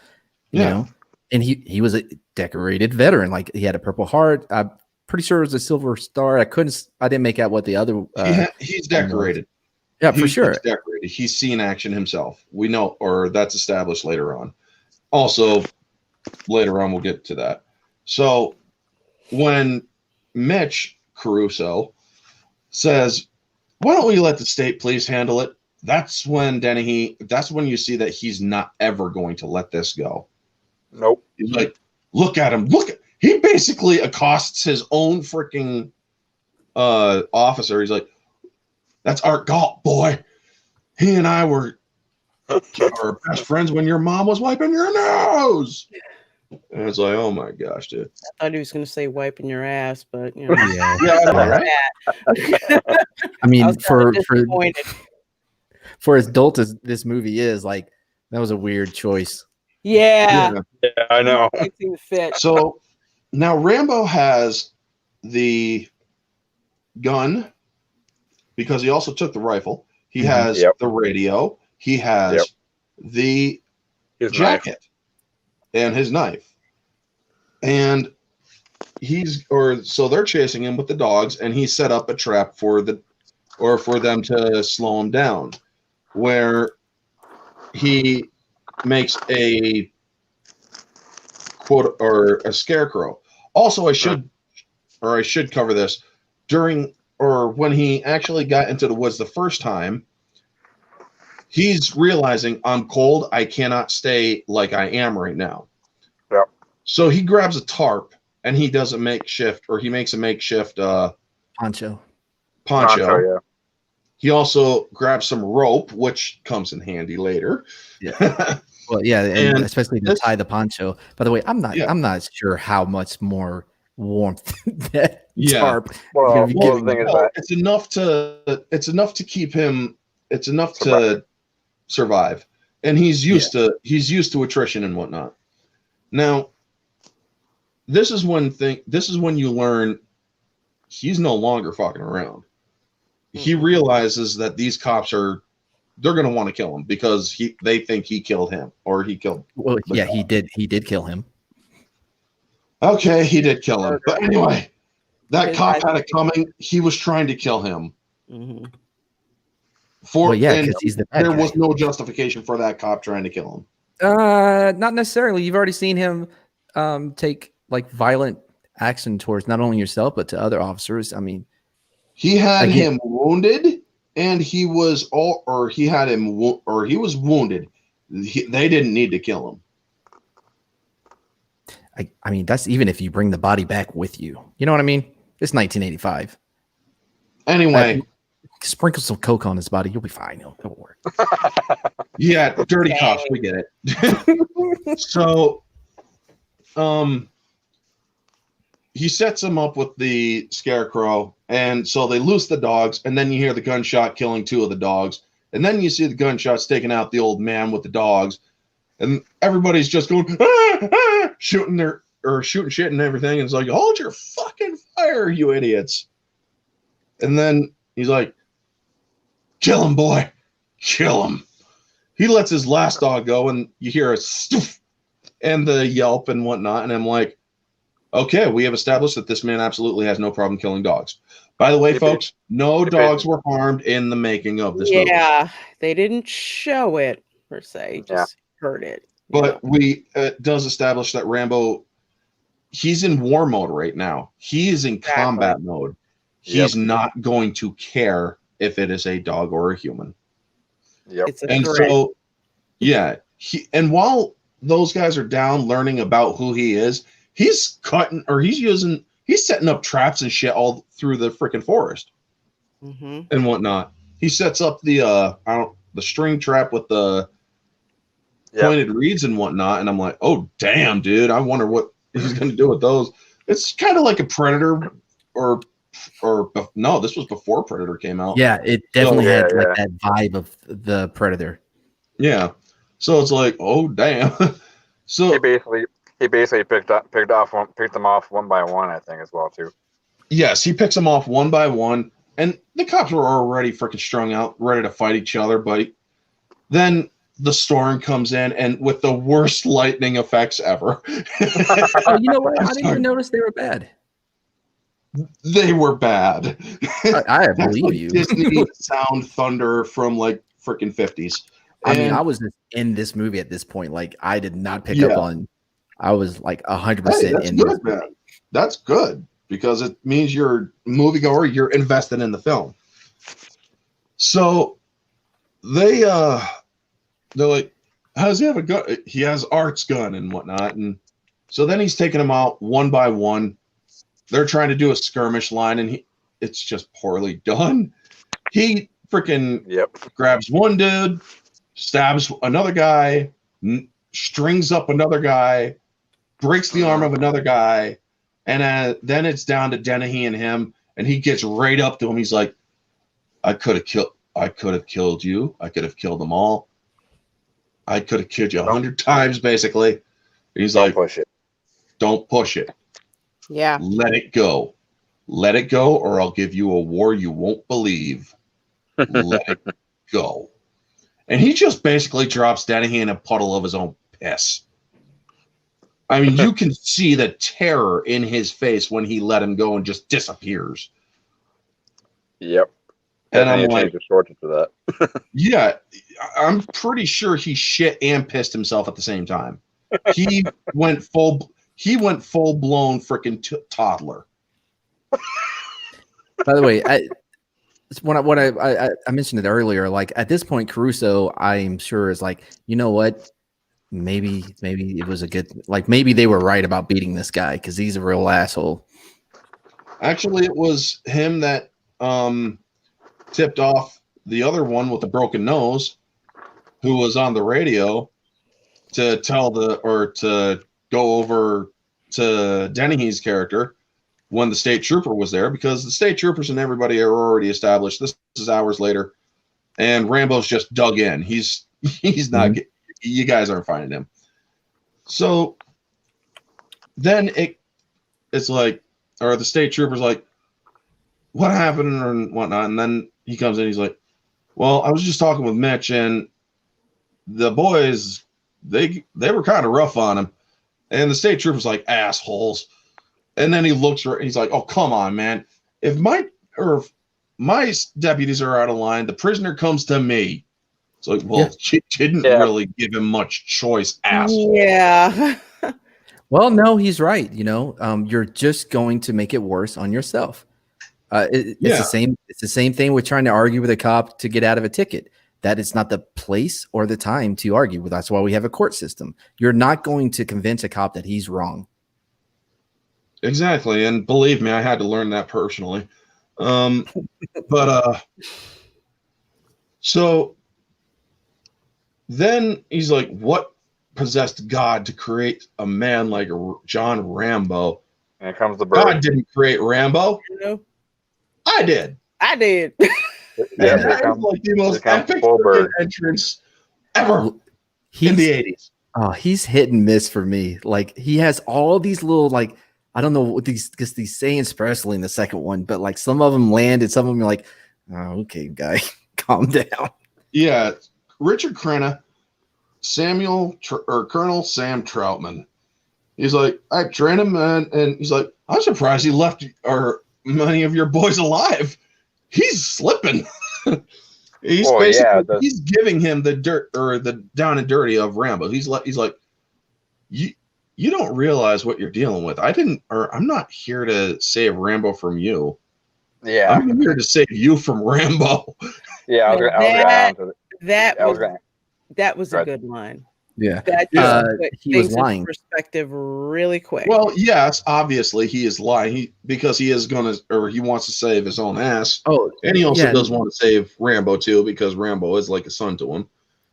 You know, and he was a decorated veteran. Like he had a Purple Heart. I'm pretty sure it was a Silver Star. I didn't make out what the other. He's decorated. Yeah, for sure. He's decorated. He's seen action himself. We know, or that's established later on. Also, later on, we'll get to that. So when Mitch Caruso says, why don't we let the state police handle it? That's when you see that he's not ever going to let this go. Nope. He's like, look at him. He basically accosts his own freaking officer. He's like, that's Art Galt, boy. He and I were our best friends when your mom was wiping your nose. And it's like, oh my gosh, dude. I thought he was going to say wiping your ass, but you know. Yeah, I know, right? I mean, for as adult as this movie is, like that was a weird choice. Yeah, I know. So now Rambo has the gun because he also took the rifle. He has the radio. He has the jacket and his knife. And so they're chasing him with the dogs, and he set up a trap for them to slow him down, where he makes a quote or a scarecrow. Also, I should cover this when he actually got into the woods the first time. He's realizing I'm cold. I cannot stay like I am right now. Yeah. So he grabs a tarp and he makes a makeshift Poncho. poncho. Yeah. He also grabs some rope, which comes in handy later. Yeah. Well, yeah, and especially to tie the poncho. By the way, I'm not sure how much more warmth that tarp is going to be giving. It's enough to keep him. It's enough to survive, and he's used to attrition and whatnot. Now, this is when you learn he's no longer fucking around. He realizes that these cops they're going to want to kill him because they think he killed him or he killed. Well, yeah, cop. He did kill him. Okay, he did kill him. But anyway, that cop had it coming. He was trying to kill him. Mm-hmm. Because he's the bad guy. Was no justification for that cop trying to kill him. Not necessarily. You've already seen him take like violent action towards not only yourself but to other officers. I mean, he had him wounded, and he was wounded. They didn't need to kill him. I mean, that's even if you bring the body back with you. You know what I mean? It's 1985. Anyway, sprinkle some coke on his body, you'll be fine. It'll work. Yeah, dirty cops. We get it. So, he sets him up with the scarecrow, and so they loose the dogs, and then you hear the gunshot killing 2 of the dogs, and then you see the gunshots taking out the old man with the dogs, and everybody's just going shooting shit and everything, and it's like, hold your fucking fire, you idiots. And then he's like, kill him, boy, kill him. He lets his last dog go, and you hear a stoof and the yelp and whatnot, and I'm like, okay, we have established that this man absolutely has no problem killing dogs. By the way, folks, no dogs were harmed in the making of this movie. Yeah, they didn't show it per se, just heard it. But it does establish that Rambo, he's in war mode right now. He is in combat mode. He's not going to care if it is a dog or a human. Yep. And so, and while those guys are down learning about who he is, he's setting up traps and shit all through the freaking forest and whatnot. He sets up the string trap with the pointed reeds and whatnot, and I'm like, oh damn, dude, I wonder what he's going to do with those. It's kind of like a Predator, or no, this was before Predator came out. Yeah, it definitely had like that vibe of the Predator. Yeah, so it's like, oh damn. So he basically picked them off one by one, I think, as well too. Yes, he picks them off one by one, and the cops were already freaking strung out, ready to fight each other. But then the storm comes in, and with the worst lightning effects ever. Oh, you know what? I didn't even notice they were bad. They were bad. I believe like you. Disney sound thunder from like freaking 50s. I mean, I was just in this movie at this point. Like, I did not pick up on. I was like 100% in this. Man. That's good because it means you're a moviegoer. You're invested in the film. So they're like, how does he have a gun? He has Art's gun and whatnot, and so then he's taking them out one by one. They're trying to do a skirmish line, and it's just poorly done. He freaking grabs one dude, stabs another guy, strings up another guy, breaks the arm of another guy, and then it's down to Dennehy and him, and he gets right up to him. He's like, I could have killed you. I could have killed them all. I could have killed you 100 times, basically. He's like, don't push it. Yeah. Let it go. Let it go, or I'll give you a war you won't believe. Let it go. And he just basically drops Dennehy in a puddle of his own piss. I mean, you can see the terror in his face when he let him go and just disappears. Yep. And I'm like, shorted for that. Yeah, I'm pretty sure he shit and pissed himself at the same time. He went full blown freaking toddler. By the way, I mentioned it earlier. Like at this point, Caruso, I'm sure is like, you know what? Maybe it was a good. Like maybe they were right about beating this guy because he's a real asshole. Actually, it was him that tipped off the other one with the broken nose, who was on the radio to to go over to Dennehy's character when the state trooper was there, because the state troopers and everybody are already established. This is hours later, and Rambo's just dug in. He's not. You guys aren't finding him. So then it's like, or the state trooper's like, what happened and whatnot, and then he comes in. He's like, well, I was just talking with Mitch, and the boys, they were kind of rough on him. And the state trooper's like, assholes. And then he looks, he's like, oh, come on, man. If my deputies are out of line, the prisoner comes to me. It's like, well, she didn't really give him much choice, asshole. Yeah. Well, no, he's right. You know, you're just going to make it worse on yourself. It's the same. It's the same thing with trying to argue with a cop to get out of a ticket. That is not the place or the time to argue with. That's why we have a court system. You're not going to convince a cop that he's wrong. Exactly. And believe me, I had to learn that personally. So then he's like, what possessed God to create a man like John Rambo? And it comes the bird. God didn't create Rambo. No. I did. Yeah, that was like the most epic entrance ever in the 80s. Oh, he's hit and miss for me. Like, he has all these little, like, I don't know what these sayings, especially in the second one, but like some of them landed, some of them you're like, oh, okay, guy, calm down. Yeah, Richard Crenna, Colonel Sam Troutman. He's like, I trained him, and he's like, I'm surprised he left many of your boys alive. He's slipping. He's he's giving him the dirt, or the down and dirty of Rambo. He's like, you don't realize what you're dealing with. I'm not here to save Rambo from you. Yeah, I'm here to save you from Rambo. Yeah, that was a good line. Yeah, he was lying. Perspective really quick. Well, yes, obviously he is lying. Because he is he wants to save his own ass. Oh, and he also does want to save Rambo too, because Rambo is like a son to him.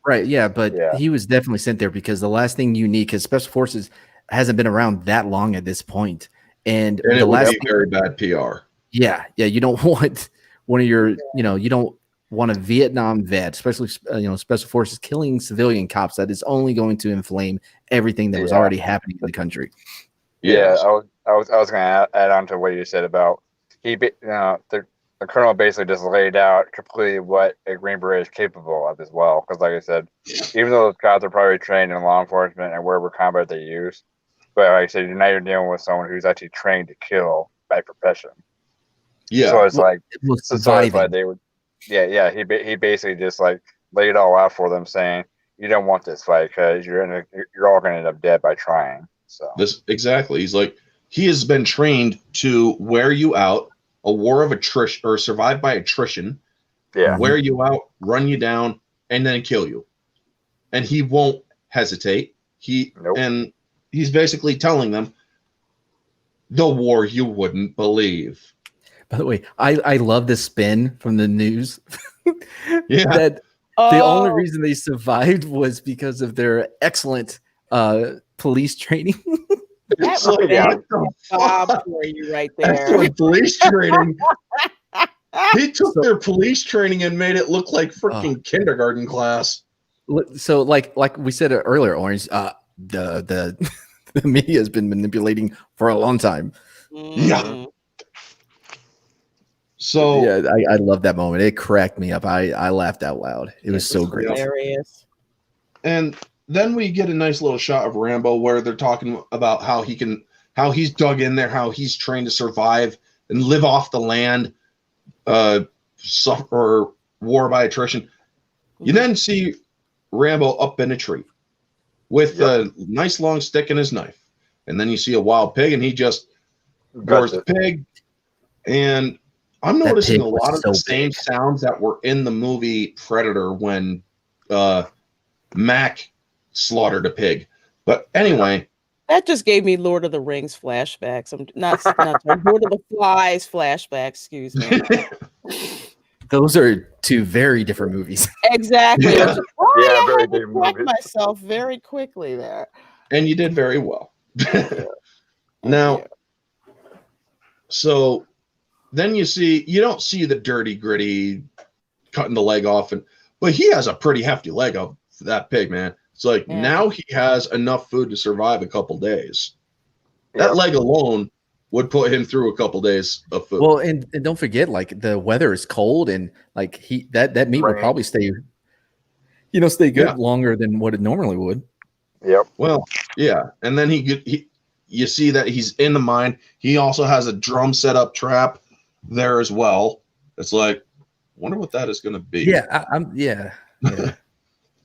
Right. Yeah, but he was definitely sent there because the last thing you need, because Special Forces hasn't been around that long at this point, and it would be very bad PR. Yeah, you don't want one of your, you don't want a Vietnam vet, especially Special Forces, killing civilian cops. That is only going to inflame everything that was already happening in the country. Yeah, I was going to add on to what you said about the colonel basically just laid out completely what a Green Beret is capable of as well. Because like I said, even though those cops are probably trained in law enforcement and wherever combat they use, but like I said, now you're dealing with someone who's actually trained to kill by profession. Yeah, so it's like they would. Yeah. He basically just like laid it all out for them, saying, "You don't want this fight because you're all going to end up dead by trying." So exactly. He's like, he has been trained to wear you out, a war of attrition, or survive by attrition. Yeah, wear you out, run you down, and then kill you. And he won't hesitate. And he's basically telling them the war you wouldn't believe. By the way, I love the spin from the news. That the only reason they survived was because of their excellent police training. That was Bob for you right there. Excellent police training. He took their police training and made it look like freaking kindergarten class. So, like we said earlier, Orange, the media has been manipulating for a long time. Yeah. So yeah, I love that moment. It cracked me up. I laughed out loud. It was so great. Hilarious. And then we get a nice little shot of Rambo where they're talking about how he's dug in there, how he's trained to survive and live off the land, suffer war by attrition. You then see Rambo up in a tree with a nice long stick and his knife. And then you see a wild pig and he just gores the pig. And I'm noticing a lot of the same sounds that were in the movie Predator when Mac slaughtered a pig. But anyway, that just gave me Lord of the Rings flashbacks. I'm not Lord of the Flies flashbacks. Excuse me. Those are two very different movies. Exactly. Yeah. I very had to different correct movies. myself very quickly there. And you did very well. Now, you. so then you don't see the dirty, gritty cutting the leg off, but he has a pretty hefty leg of that pig, man. It's like now he has enough food to survive a couple days. That leg alone would put him through a couple days of food. Well, and don't forget, like the weather is cold, and like that meat will probably stay good longer than what it normally would. Yep. Well, yeah, and then you see that he's in the mine. He also has a drum set up trap there as well. It's like, wonder what that is going to be. Yeah,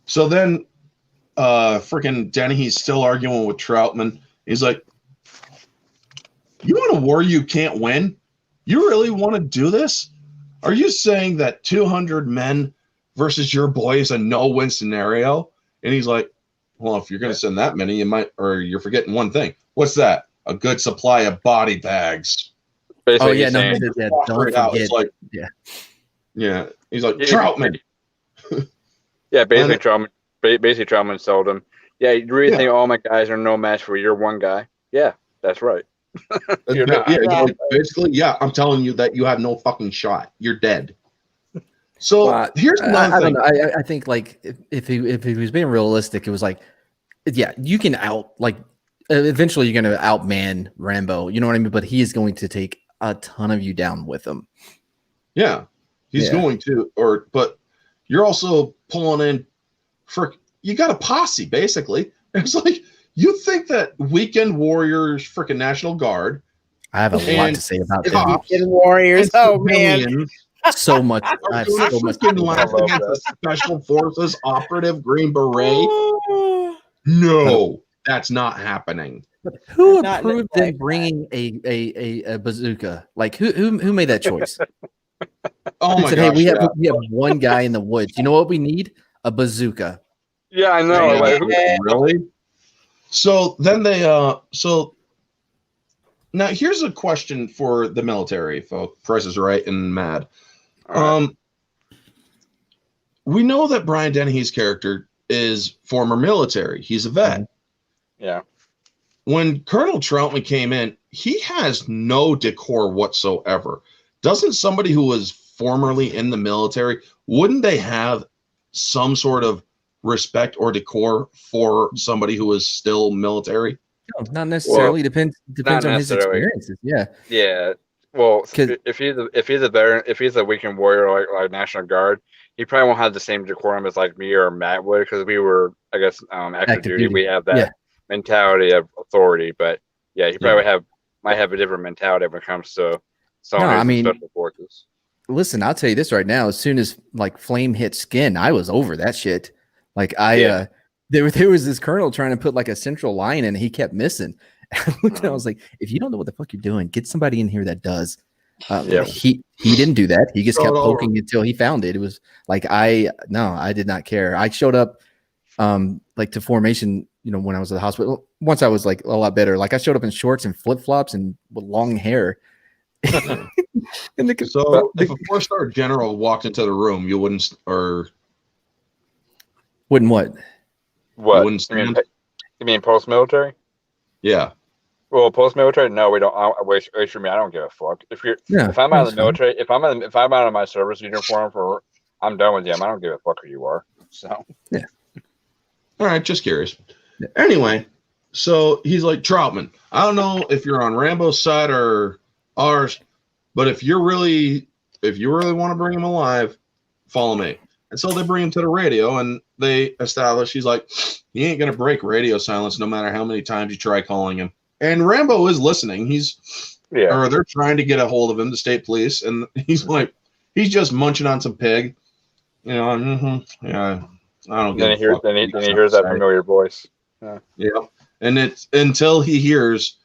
So then, freaking Dennehy's still arguing with Troutman. He's like, "You want a war you can't win? You really want to do this? Are you saying that 200 men versus your boy is a no-win scenario?" And he's like, "Well, if you're going to send that many, you might, or you're forgetting one thing. What's that? A good supply of body bags." Basically, don't forget. It's like, yeah. He's like, Yeah. "Troutman." Basically, Troutman sold him. Yeah, you really think all my guys are no match for your one guy? Yeah, that's right. You're not. Like, basically, I'm telling you that you have no fucking shot. You're dead. So here's another thing. I don't know. I think like if he was being realistic, it was like, you can eventually you're going to outman Rambo. You know what I mean? But he is going to take a ton of you down with him. Yeah, he's going to. But you're also pulling in you got a posse basically. It's like, you think that Weekend Warriors freaking National Guard. I have a lot to say about that. Weekend Warriors. Oh man. So much. I have so much. Laugh against a Special Forces operative Green Beret. No, that's not happening. But who approved them bringing a bazooka? Like who made that choice? Oh my said, gosh! Hey, we have one guy in the woods. You know what we need? A bazooka. Yeah, I know. Really? So then they now here's a question for the military folk. Price is Right and Mad. We know that Brian Dennehy's character is former military. He's a vet. Yeah. When Colonel Troutman came in, he has no decor whatsoever. Doesn't somebody who was formerly in the military, wouldn't they have some sort of respect or decor for somebody who is still military? No, not necessarily. Depends on his experiences. Yeah. Yeah. Well, if he's a veteran, if he's a weekend warrior like National Guard, he probably won't have the same decorum as like me or Matt would, because we were, I guess, active duty. We have that mentality of authority, but he probably might have a different mentality when it comes to special forces. Listen, I'll tell you this right now. As soon as like flame hit skin, I was over that shit. Like there was this colonel trying to put like a central line in, and he kept missing. I looked and I was like, if you don't know what the fuck you're doing, get somebody in here that does. He didn't do that. He just kept poking until he found it. It was like I did not care. I showed up like to formation, when I was at the hospital. Once I was like a lot better. Like I showed up in shorts and flip flops and with long hair. So if a 4-star general walked into the room, you wouldn't what? What? You wouldn't stand? You mean post-military? Yeah. Well, post-military, no, we don't. Wait for me. I don't give a fuck. If I'm out of the military, if I'm out of my service uniform I'm done with you. I don't give a fuck who you are. So yeah. All right, just curious. Yeah. Anyway, so he's like, Troutman, I don't know if you're on Rambo's side or ours, but if you really want to bring him alive, follow me. And so they bring him to the radio, and they establish he's like, he ain't gonna break radio silence no matter how many times you try calling him. And Rambo is listening. Or they're trying to get a hold of him, the state police, and he's like, he's just munching on some pig. I don't. Then he hears that familiar voice. Yeah, and it's until he hears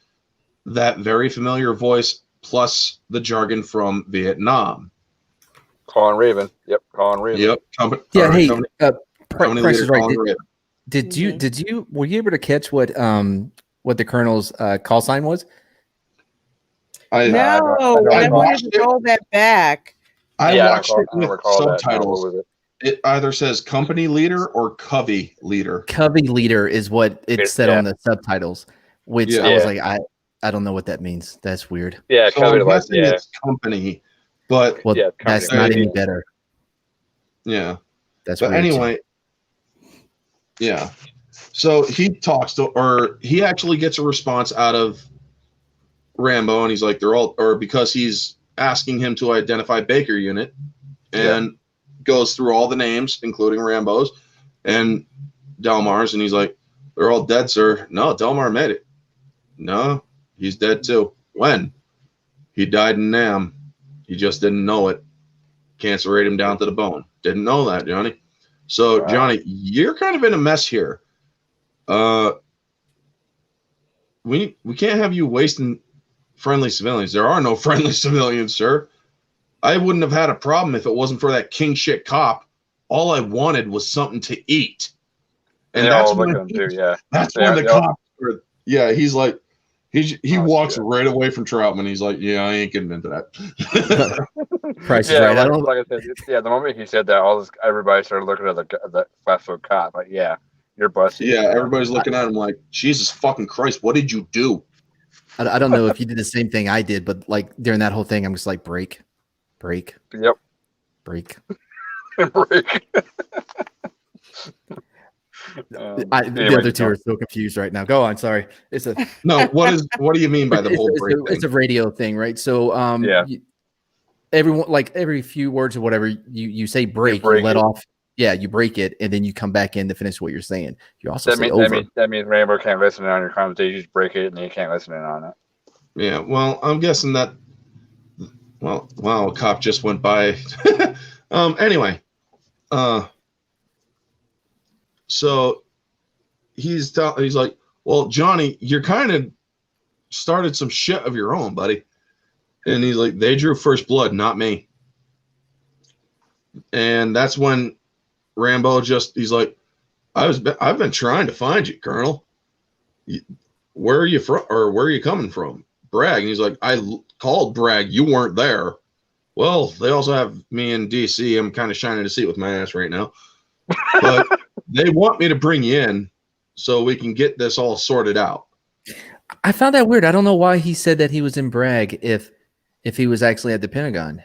that very familiar voice plus the jargon from Vietnam. Colin Raven. Yep, Colin Raven. Yep. Price is Right. Were you able to catch what the colonel's call sign was? I wanted to roll that back. I watched it I don't with recall that. No, subtitles. what was it? It either says company leader or Covey leader. Covey leader is what it said Yeah. on the subtitles, which Yeah. I was like, I don't know what that means. That's weird. Yeah, So I'm guessing yeah. it's company, but Well, Yeah, that's company not leader. any better. yeah. That's But weird. anyway, yeah. So he talks to, or he actually gets a response out of Rambo, and he's like, they're all, or because he's asking him to identify Baker Unit, and goes through all the names, including Rambo's and Delmar's, and he's like, they're all dead, sir. No, Delmar made it. No, he's dead too. When? He died in Nam. He just didn't know it. Cancer ate him down to the bone. Didn't know that, Johnny. So, Wow. Johnny, you're kind of in a mess here. We can't have you wasting friendly civilians. There are no friendly civilians, sir. I wouldn't have had a problem if it wasn't for that king shit cop. All I wanted was something to eat. And that's when that's when the cops were, he's like, he walks right away from Troutman. He's like, yeah, I ain't getting into that. Price is right. Like I said, the moment he said that, everybody started looking at the fast food cop. Like, yeah, you're busted. Yeah, everybody's looking at him like, Jesus fucking Christ, what did you do? I don't know if you did the same thing I did, but like during that whole thing, I'm just like, break. Yep. Break. Break. The other two are so confused right now. Go on. Sorry. It's a no. What do you mean by the whole break? It's a radio thing, right? So, everyone, like every few words or whatever you say break, you let off. Yeah, you break it, and then you come back in to finish what you're saying. You also say over. That means Rambo can't listen in on your conversation. You just break it, and then you can't listen in on it. Yeah. Well, I'm guessing that. Well, wow, a cop just went by. Anyway, so he's like, well, Johnny, you're kind of started some shit of your own, buddy. And he's like, they drew first blood, not me. And that's when Rambo he's like, I've been trying to find you, Colonel. Where are you from, or where are you coming from? Bragg. And he's like, I called Bragg. You weren't there. Well, they also have me in DC. I'm kind of shining a seat with my ass right now. But they want me to bring you in so we can get this all sorted out. I found that weird. I don't know why he said that he was in Bragg if he was actually at the Pentagon.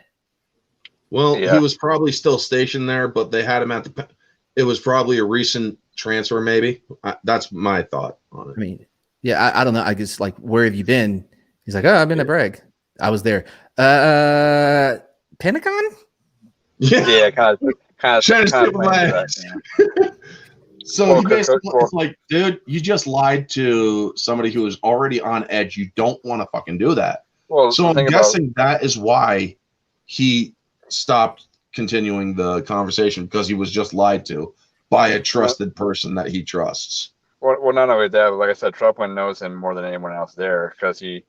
Well, he was probably still stationed there, but they had him at the. It was probably a recent transfer, maybe. That's my thought on it. I mean, yeah, I don't know. I guess, like, where have you been? He's like, oh, I've been to Bragg. I was there. Pentagon? Yeah, kind of. So he basically it's like, dude, you just lied to somebody who is already on edge. You don't want to fucking do that. Well, so I'm guessing that is why he stopped continuing the conversation, because he was just lied to by a trusted person that he trusts. Well, not only that, but like I said, Troutman knows him more than anyone else there, because he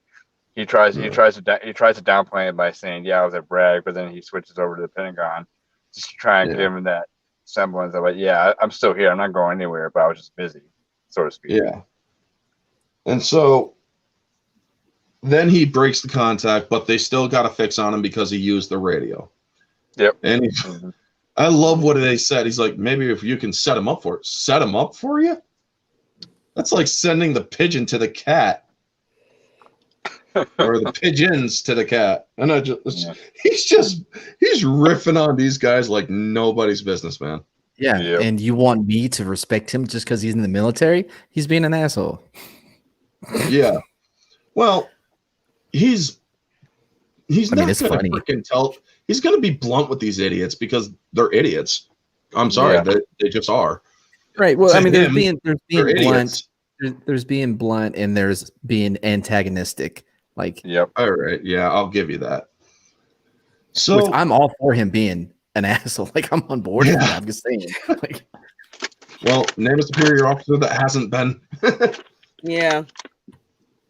tries to downplay it by saying, yeah, I was at Bragg, but then he switches over to the Pentagon just to try and give him that semblance of, like, yeah, I'm still here, I'm not going anywhere, but I was just busy, so to speak. Yeah. And so then he breaks the contact, but they still got a fix on him because he used the radio. Yep. And I love what they said. He's like, maybe if you can set him up for it. Set him up for you? That's like sending the pigeon to the cat. Or the pigeons to the cat. And he's riffing on these guys like nobody's business, man. Yeah. Yep. And you want me to respect him just because he's in the military? He's being an asshole. Yeah. Well, he's not it's funny. He's going to be blunt with these idiots because they're idiots. I'm sorry, they just are. Right. Well, there's being blunt. There's being blunt, and there's being antagonistic. Like, yep. All right. Yeah, I'll give you that. So I'm all for him being an asshole. Like, I'm on board. Yeah. I'm just saying. Like, well, name a superior officer that hasn't been. Yeah.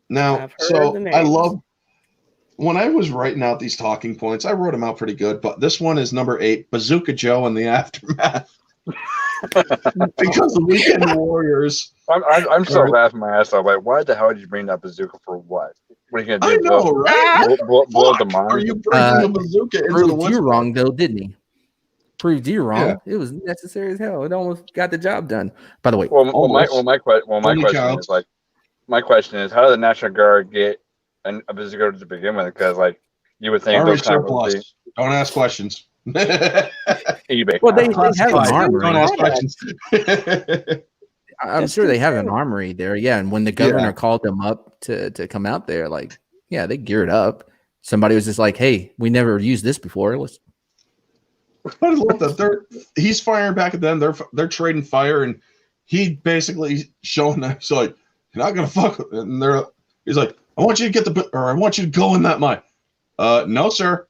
Now, so I love when I was writing out these talking points. I wrote them out pretty good, but this one is number 8: Bazooka Joe and the aftermath. Because the Weekend Warriors. I'm still laughing my ass off. Like, why the hell did you bring that bazooka for what? What are you I gonna do? know, right? Blow the Fuck mine? are you bringing a bazooka into the Proved woods? you wrong though, didn't he? Proved you wrong. Yeah. It was necessary as hell. It almost got the job done. By the way, My Only question counts. is like, my question is, how did the National Guard get a bazooka to begin with? Because like, you would think Army those kind of would be surplus. Don't ask questions. eBay. well, they have an Classified. armory. Don't ask questions. I'm sure they have an armory there. Yeah, and when the governor called them up to come out there, like, yeah, they geared up. Somebody was just like, "Hey, we never used this before. Let's." I love that he's firing back at them. They're trading fire, and he basically showing them. So like, you're not gonna fuck with it. And he's like, I want you to I want you to go in that mine. No, sir.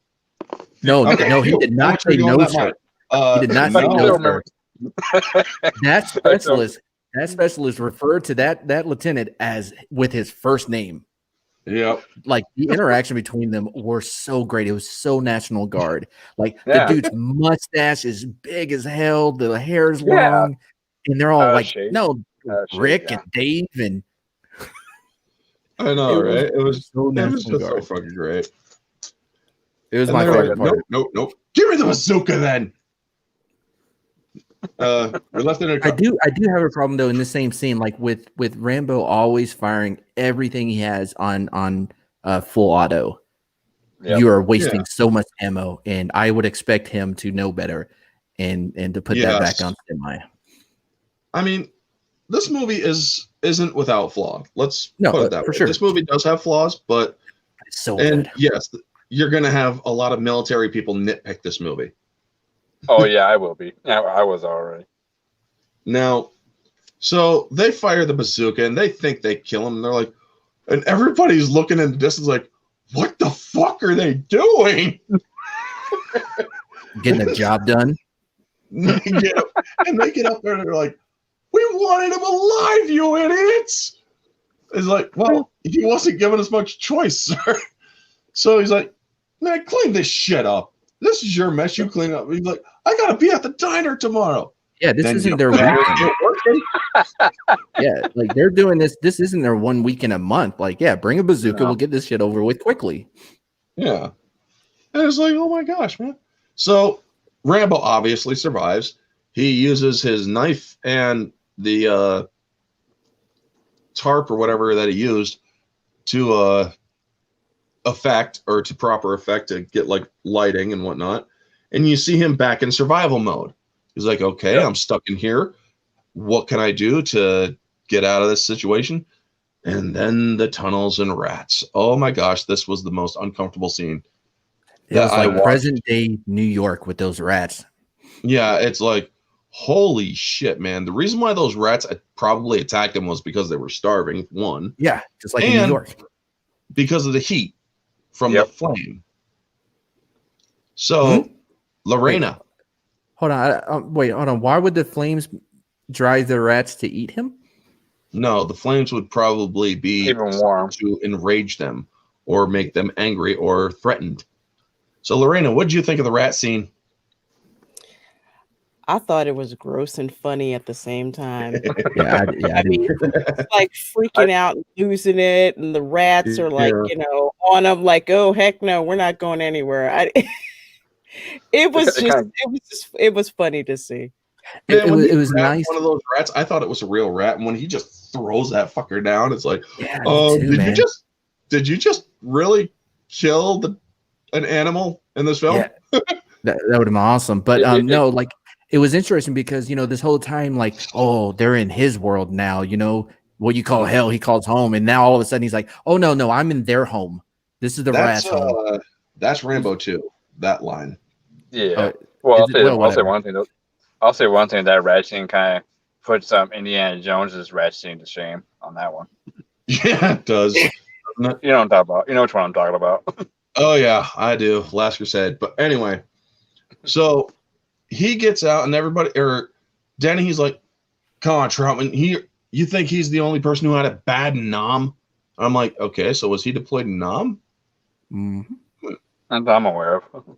No, Okay, no, he did not say no, sir. He did not say no, sir. That specialist referred to that lieutenant as with his first name. Yep. Like the interaction between them were so great. It was so National Guard. Like the dude's mustache is big as hell. The hair is long, and they're all like, "No, Rick and Dave." And I know, right? It was just National so fucking great. It was my favorite part. Nope. Give me the bazooka then. We're left in a. I do have a problem though in the same scene, like with Rambo always firing everything he has on full auto. Yep. You are wasting so much ammo, and I would expect him to know better and to put that back on semi. I mean, this movie isn't without flaw. Let's put it that way. Sure. This movie does have flaws, but it's so good. Yes, you're gonna have a lot of military people nitpick this movie. Oh yeah, I will be. Yeah, I was already. Now, so they fire the bazooka and they think they kill him. And they're like, and everybody's looking in the distance like, what the fuck are they doing? Getting the job done. And they get up there and they're like, we wanted him alive, you idiots. It's like, well, he wasn't giving us much choice, sir. So he's like, man, clean this shit up. This is your mess. You clean up. He's like, I gotta be at the diner tomorrow. Yeah, this isn't their weekend. Yeah, like they're doing this. This isn't their 1 week in a month. Like, yeah, bring a bazooka. We'll get this shit over with quickly. Yeah. And it's like, oh my gosh, man. So Rambo obviously survives. He uses his knife and the tarp or whatever that he used to proper effect to get like lighting and whatnot. And you see him back in survival mode. He's like, okay, I'm stuck in here. What can I do to get out of this situation? And then the tunnels and rats. Oh my gosh, this was the most uncomfortable scene. It was like present day New York with those rats. Yeah, it's like, holy shit, man. The reason why those rats probably attacked him was because they were starving, one. Yeah, just like in New York. Because of the heat from the flame. So, Lorena. Hold on. Why would the flames drive the rats to eat him? No, the flames would probably be even warm to enrage them or make them angry or threatened. So, Lorena, what did you think of the rat scene? I thought it was gross and funny at the same time. I mean, like freaking out and losing it, and the rats are like, on them, like, oh heck no, we're not going anywhere. It was funny to see. Man, it was nice. One of those rats, I thought it was a real rat, and when he just throws that fucker down, it's like, did you just really kill an animal in this film? Yeah. that would have been awesome. But no, like it was interesting because this whole time, like, oh, they're in his world now. What you call hell, he calls home, and now all of a sudden he's like, oh no, I'm in their home. This is the rat's home. That's Rambo 2. That line. Yeah. I'll say one thing. That rat scene kind of puts Indiana Jones's rat scene to shame on that one. Yeah, it does. You know what I'm talking about. You know which one I'm talking about. Oh yeah, I do. Last Crusade. But anyway, so he gets out, and Dennehy's like, "Come on, Troutman. You think he's the only person who had a bad nom?" I'm like, okay, so was he deployed in Nam? Mm-hmm. I'm aware of.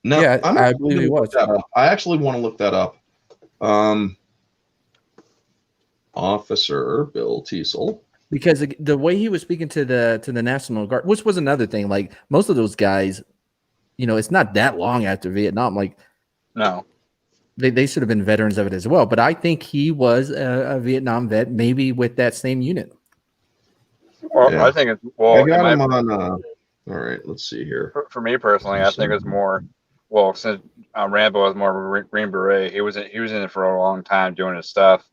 No, yeah, I believe he was. I actually want to look that up. Officer Bill Teasel. because the way he was speaking to the National Guard, which was another thing. Like most of those guys, it's not that long after Vietnam. Like, no, they should have been veterans of it as well. But I think he was a Vietnam vet, maybe with that same unit. Well, Yeah. I think it's I got him on. All right, let's see here. For me personally, I think it's more. Well, since Rambo was more of a Green Beret, he was in it for a long time doing his stuff.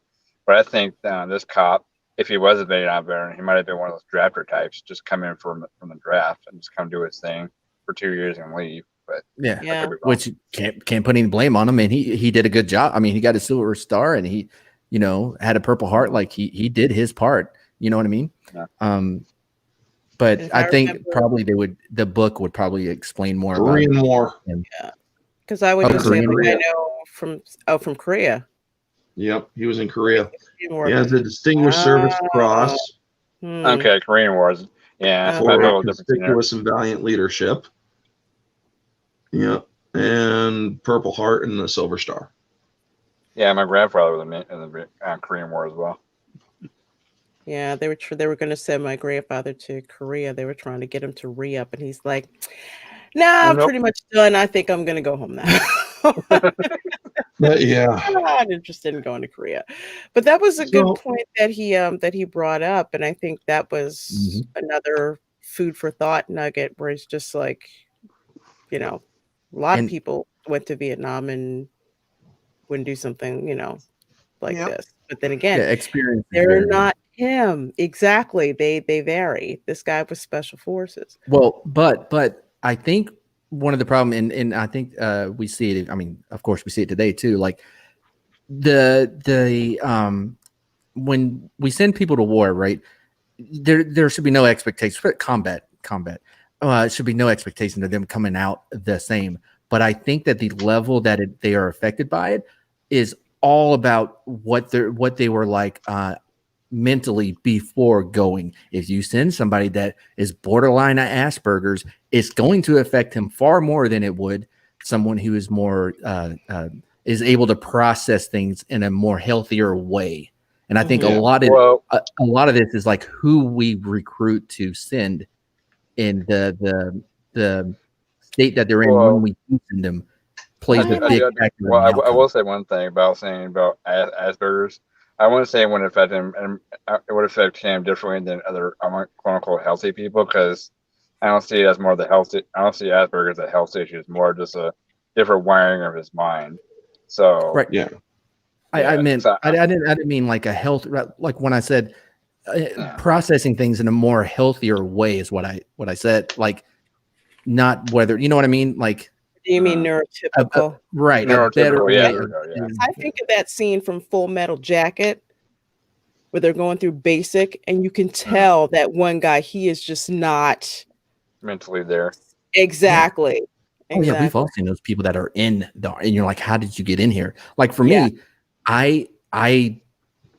But I think this cop, if he was a Vietnam veteran, he might have been one of those drafter types, just come in from the draft and just come do his thing for 2 years and leave. But Yeah. Which can't put any blame on him, and he did a good job. I mean, he got a silver star, and he, had a Purple Heart. Like he did his part. You know what I mean? Yeah. But I think probably the book would probably explain more Korean about War. Yeah, because I would just say Korean like, I know from Korea. Yep, he was in Korea. He War. has a Distinguished Service Cross Okay, Korean Wars. Yeah, for conspicuous and valiant leadership. Yep, and Purple Heart and the Silver Star. Yeah, my grandfather was in the Korean War as well. Yeah, they were going to send my grandfather to Korea. They were trying to get him to re-up, and he's like, "Nah, I'm pretty much done. I think I'm going to go home now." But yeah, I'm not interested in going to Korea. But that was a good point that he brought up, and I think that was another food for thought nugget, where it's just like, a lot of people went to Vietnam and wouldn't do something, like this. But then again, experience. They're not him. Exactly. They vary. This guy was special forces. Well, but I think one of the problem, and I think we see it. I mean, of course, we see it today too. Like the when we send people to war, right? There should be no expectations for combat. It should be no expectation of them coming out the same. But I think that the level that they are affected by it is all about what they were like mentally before going. If you send somebody that is borderline Asperger's, it's going to affect him far more than it would someone who is more is able to process things in a more healthier way. And I think a lot of this is like who we recruit to send in the state that they're in when we send them plays a big factor. Well, I will say one thing about saying about Asperger's. I wouldn't say it would affect him, and it would affect him differently than other quote unquote healthy people, because I don't see it as more of the healthy. I don't see Asperger's as a health issue. It's more just a different wiring of his mind. So right, yeah. I meant I didn't mean like a health, like when I said processing things in a more healthier way is what I said. Like not whether you know what I mean. Like do you mean neurotypical? Right, neurotypical. Yeah. I think of that scene from Full Metal Jacket where they're going through basic, and you can tell that one guy, he is just not mentally there. Exactly. Oh yeah, we've all seen those people that are in the, and you're like, how did you get in here? Like for me, I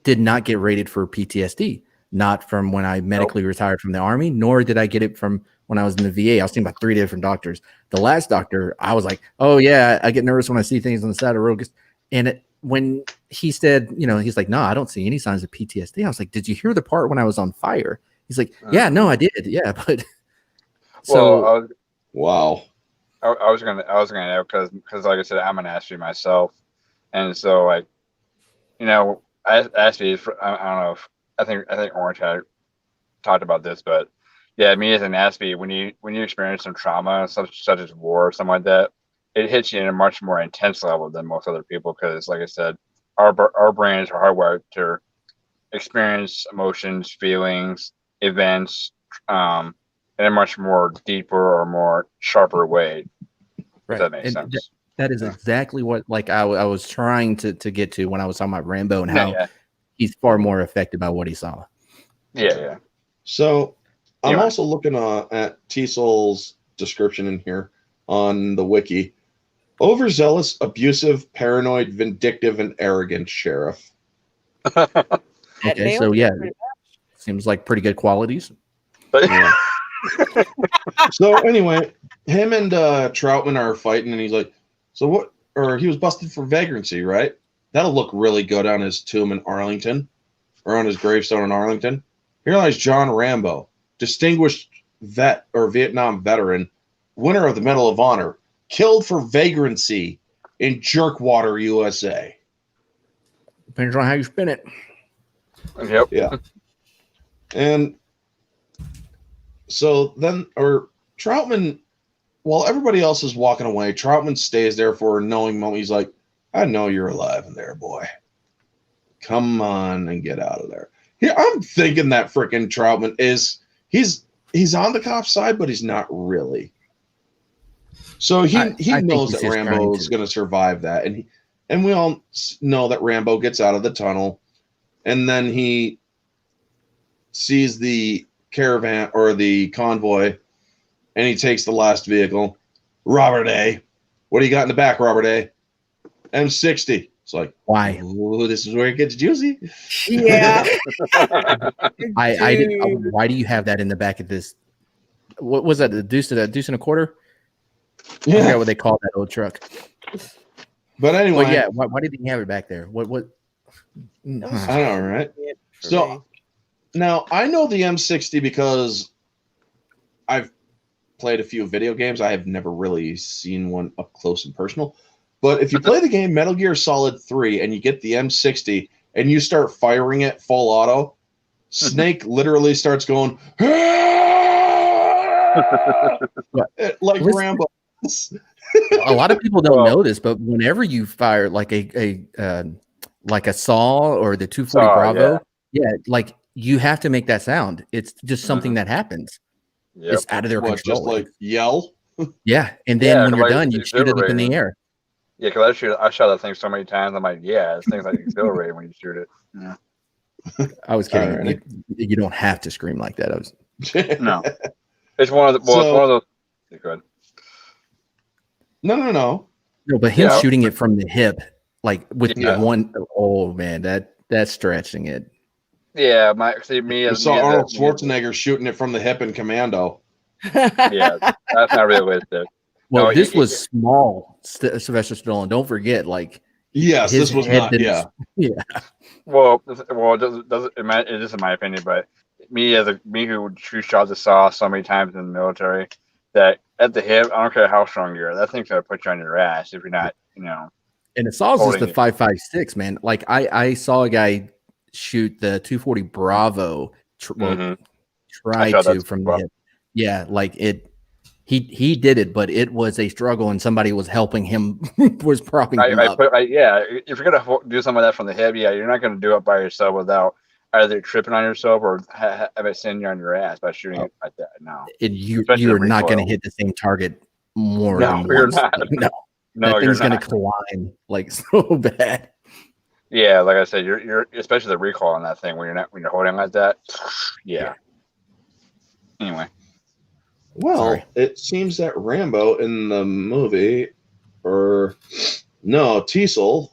did not get rated for PTSD, not from when I medically retired from the Army, nor did I get it from when I was in the VA. I was seen by 3 different doctors. The last doctor, I was like, oh yeah, I get nervous when I see things on the side of the road. And when he said, he's like, no, I don't see any signs of PTSD. I was like, did you hear the part when I was on fire? He's like, yeah, no, I did. Yeah, but so wow. I was gonna know because like I said, I'm an Ashby myself, and so like, Ashby is. I don't know if I think Orange had talked about this, but yeah, me as an Ashby, when you experience some trauma, such as war or something like that, it hits you in a much more intense level than most other people, because like I said, our brains are hardwired to experience emotions, feelings, events, in a much more deeper or more sharper way. If that makes sense. That is exactly what I was trying to get to when I was talking about Rambo and how he's far more affected by what he saw. Yeah. So I'm also looking at Tiesel's description in here on the wiki. Overzealous, abusive, paranoid, vindictive, and arrogant sheriff. Okay, so yeah, seems like pretty good qualities. Yeah. So anyway, him and Troutman are fighting, and he's like, so what? Or he was busted for vagrancy, right? That'll look really good on his tomb in Arlington, or on his gravestone in Arlington. Here lies John Rambo, distinguished vet or Vietnam veteran, winner of the Medal of Honor, killed for vagrancy in Jerkwater, USA. Depends on how you spin it. Yep. Yeah. And so then, Troutman, while everybody else is walking away, Troutman stays there for a knowing moment. He's like, I know you're alive in there, boy. Come on and get out of there. Yeah, I'm thinking that freaking Troutman he's on the cop's side, but he's not really. So he knows that Rambo is going to survive that, and we all know that Rambo gets out of the tunnel, and then he sees the caravan or the convoy, and he takes the last vehicle. Robert A. What do you got in the back, Robert A? M60. It's like, why? Oh, this is where it gets juicy. Yeah. I did. Why do you have that in the back of this? What was that? The deuce and a quarter? Yeah. I forgot what they call that old truck. But anyway, yeah. Why did he have it back there? What? I don't know, right? So now I know the M60 because I've played a few video games. I have never really seen one up close and personal. But if you play the game Metal Gear Solid 3 and you get the M60 and you start firing it full auto, Snake literally starts going like Rambo. A lot of people don't know this, but whenever you fire like a saw or the 240 Bravo, like you have to make that sound. It's just something that happens. Yep. It's out of their control. Just like yell. Yeah, and then when you're done, you shoot it up in the air. Yeah, because I shot that thing so many times. I'm like, yeah, this thing's like exhilarating when you shoot it. Yeah. I was kidding. Right. You don't have to scream like that. No. It's one of the. Well, it's one of those. Go ahead. No. No, but him shooting it from the hip, like with one. Oh man, that's stretching it. Yeah, you saw Arnold Schwarzenegger shooting it from the hip in Commando. Yeah, that's not realistic. Well, no, this was small, Sylvester Stallone. Don't forget, like, yes, this was not. Yeah. Well, it is in my opinion, but me who shot the saw so many times in the military, that at the hip, I don't care how strong you are, that thing's gonna put you on your ass if you're not, And the saw is the 5.56, man. Like I saw a guy shoot the 240 Bravo, try to from the hip. Yeah, like it. He did it, but it was a struggle, and somebody was helping him, was propping him up. If you're gonna do some of that from the hip, you're not gonna do it by yourself without either tripping on yourself or have it send you on your ass by shooting it like that. No, you're not gonna hit the same target more than once. You're not. No, that thing's gonna climb like so bad. Yeah, like I said, you're especially the recoil on that thing when you're holding like that. Yeah. Anyway. Well, it seems that Rambo in the movie, Teasel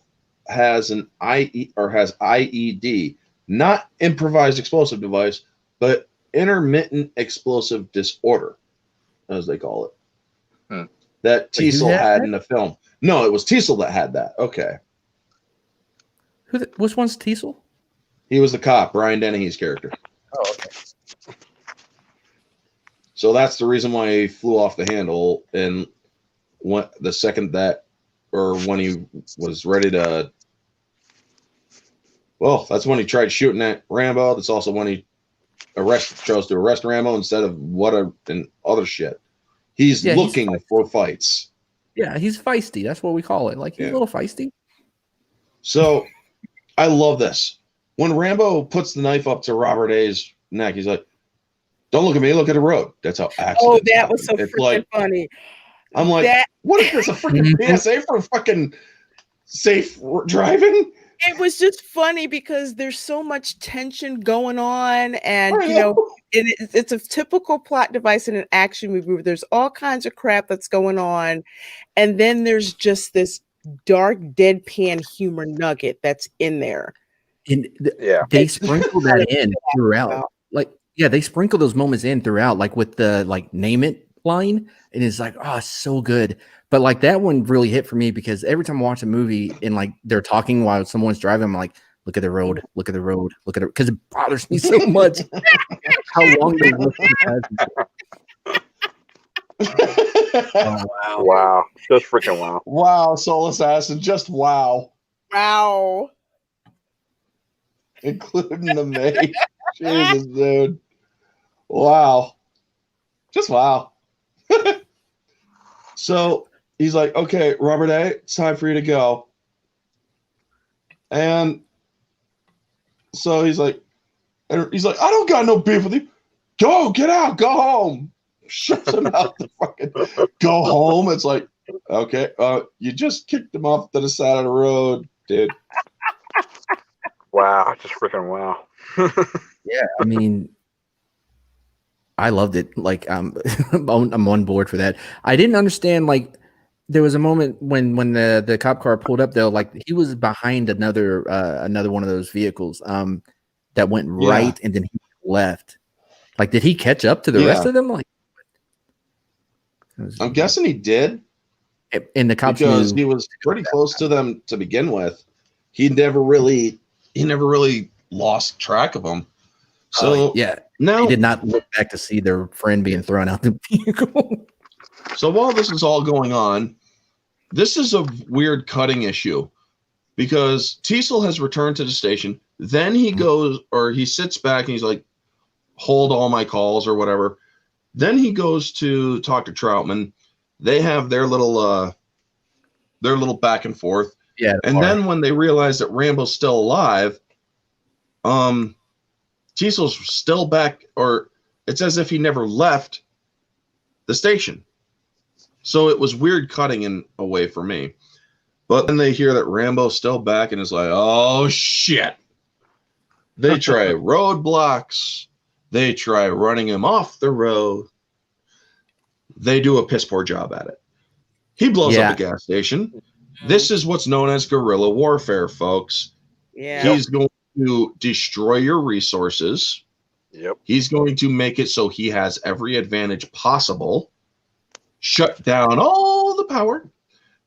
has an IED, not improvised explosive device, but intermittent explosive disorder, as they call it. That Teasel had in the film. No, it was Teasel that had that. Okay. Which one's Teasel? He was the cop, Brian Dennehy's character. Oh, okay. So that's the reason why he flew off the handle. And when he was ready to, that's when he tried shooting at Rambo. That's also when he chose to arrest Rambo instead of and other shit. He's looking for fights. Yeah, he's feisty. That's what we call it. Like he's a little feisty. So I love this. When Rambo puts the knife up to Robert A's neck, he's like, don't look at me, look at the road. That's how accidents that happen. was so freaking funny. I'm like, what is this, a freaking PSA for fucking safe driving? It was just funny because there's so much tension going on, and it's a typical plot device in an action movie where there's all kinds of crap that's going on, and then there's just this dark deadpan humor nugget that's in there. And they sprinkle that in throughout. They sprinkle those moments in throughout, like with the name it line, and it's like, oh, it's so good. But like that one really hit for me because every time I watch a movie and like they're talking while someone's driving, I'm like, Look at the road. Look at the road. Look at it, because it bothers me so much. How long the road has. Oh, wow. Wow. Just freaking wow. Wow, Soul Assassin, just wow. Wow. Including the mate. Jesus, dude. Wow. Just wow. So he's like, okay, Robert A., it's time for you to go. And so he's like, I don't got no beef with you. Go, get out, go home. Shuts him out the fucking go home. It's like, okay, you just kicked him off to the side of the road, dude. Wow, just freaking wow. Yeah, I mean, I loved it. Like, I'm on board for that. I didn't understand. Like, there was a moment when the cop car pulled up, though. Like, he was behind another one of those vehicles that went right, and then he left. Like, did he catch up to the rest of them? Like, I'm guessing he did. And the cops because he was pretty close to them to begin with. He never really lost track of them. So no, he did not look back to see their friend being thrown out the vehicle. So while this is all going on, this is a weird cutting issue because Teasel has returned to the station. Then he goes, or he sits back and he's like, hold all my calls or whatever. Then he goes to talk to Troutman. They have their little back and forth. Yeah. And then when they realize that Rambo's still alive, Teasel's still back, or it's as if he never left the station. So it was weird cutting in a way for me. But then they hear that Rambo's still back and is like, oh shit. They try roadblocks. They try running him off the road. They do a piss poor job at it. He blows up a gas station. This is what's known as guerrilla warfare, folks. Yeah. He's going to destroy your resources. Yep. He's going to make it so he has every advantage possible. Shut down all the power.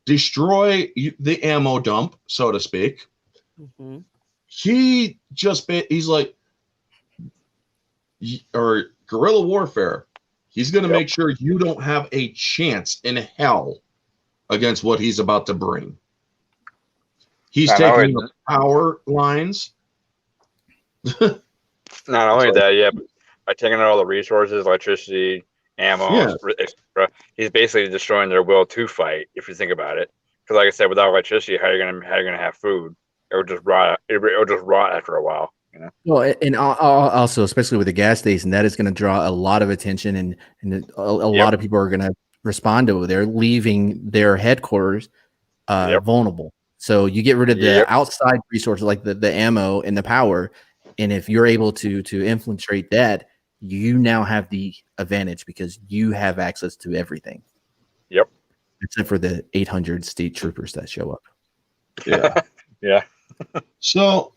Destroy the ammo dump, so to speak. Mm-hmm. He's like, or guerrilla warfare. He's going to make sure you don't have a chance in hell against what he's about to bring. He's taking the power lines. Not only that, but by taking out all the resources, electricity, ammo, etc., he's basically destroying their will to fight. If you think about it, because like I said, without electricity, how are you gonna have food? It would just rot. It would just rot after a while. You know? Well, and also, especially with the gas station, that is going to draw a lot of attention, and a lot of people are going to respond to it. They're leaving their headquarters vulnerable. So you get rid of the outside resources like the ammo and the power, and if you're able to infiltrate that, you now have the advantage because you have access to everything. Yep. Except for the 800 state troopers that show up. Yeah. Yeah. So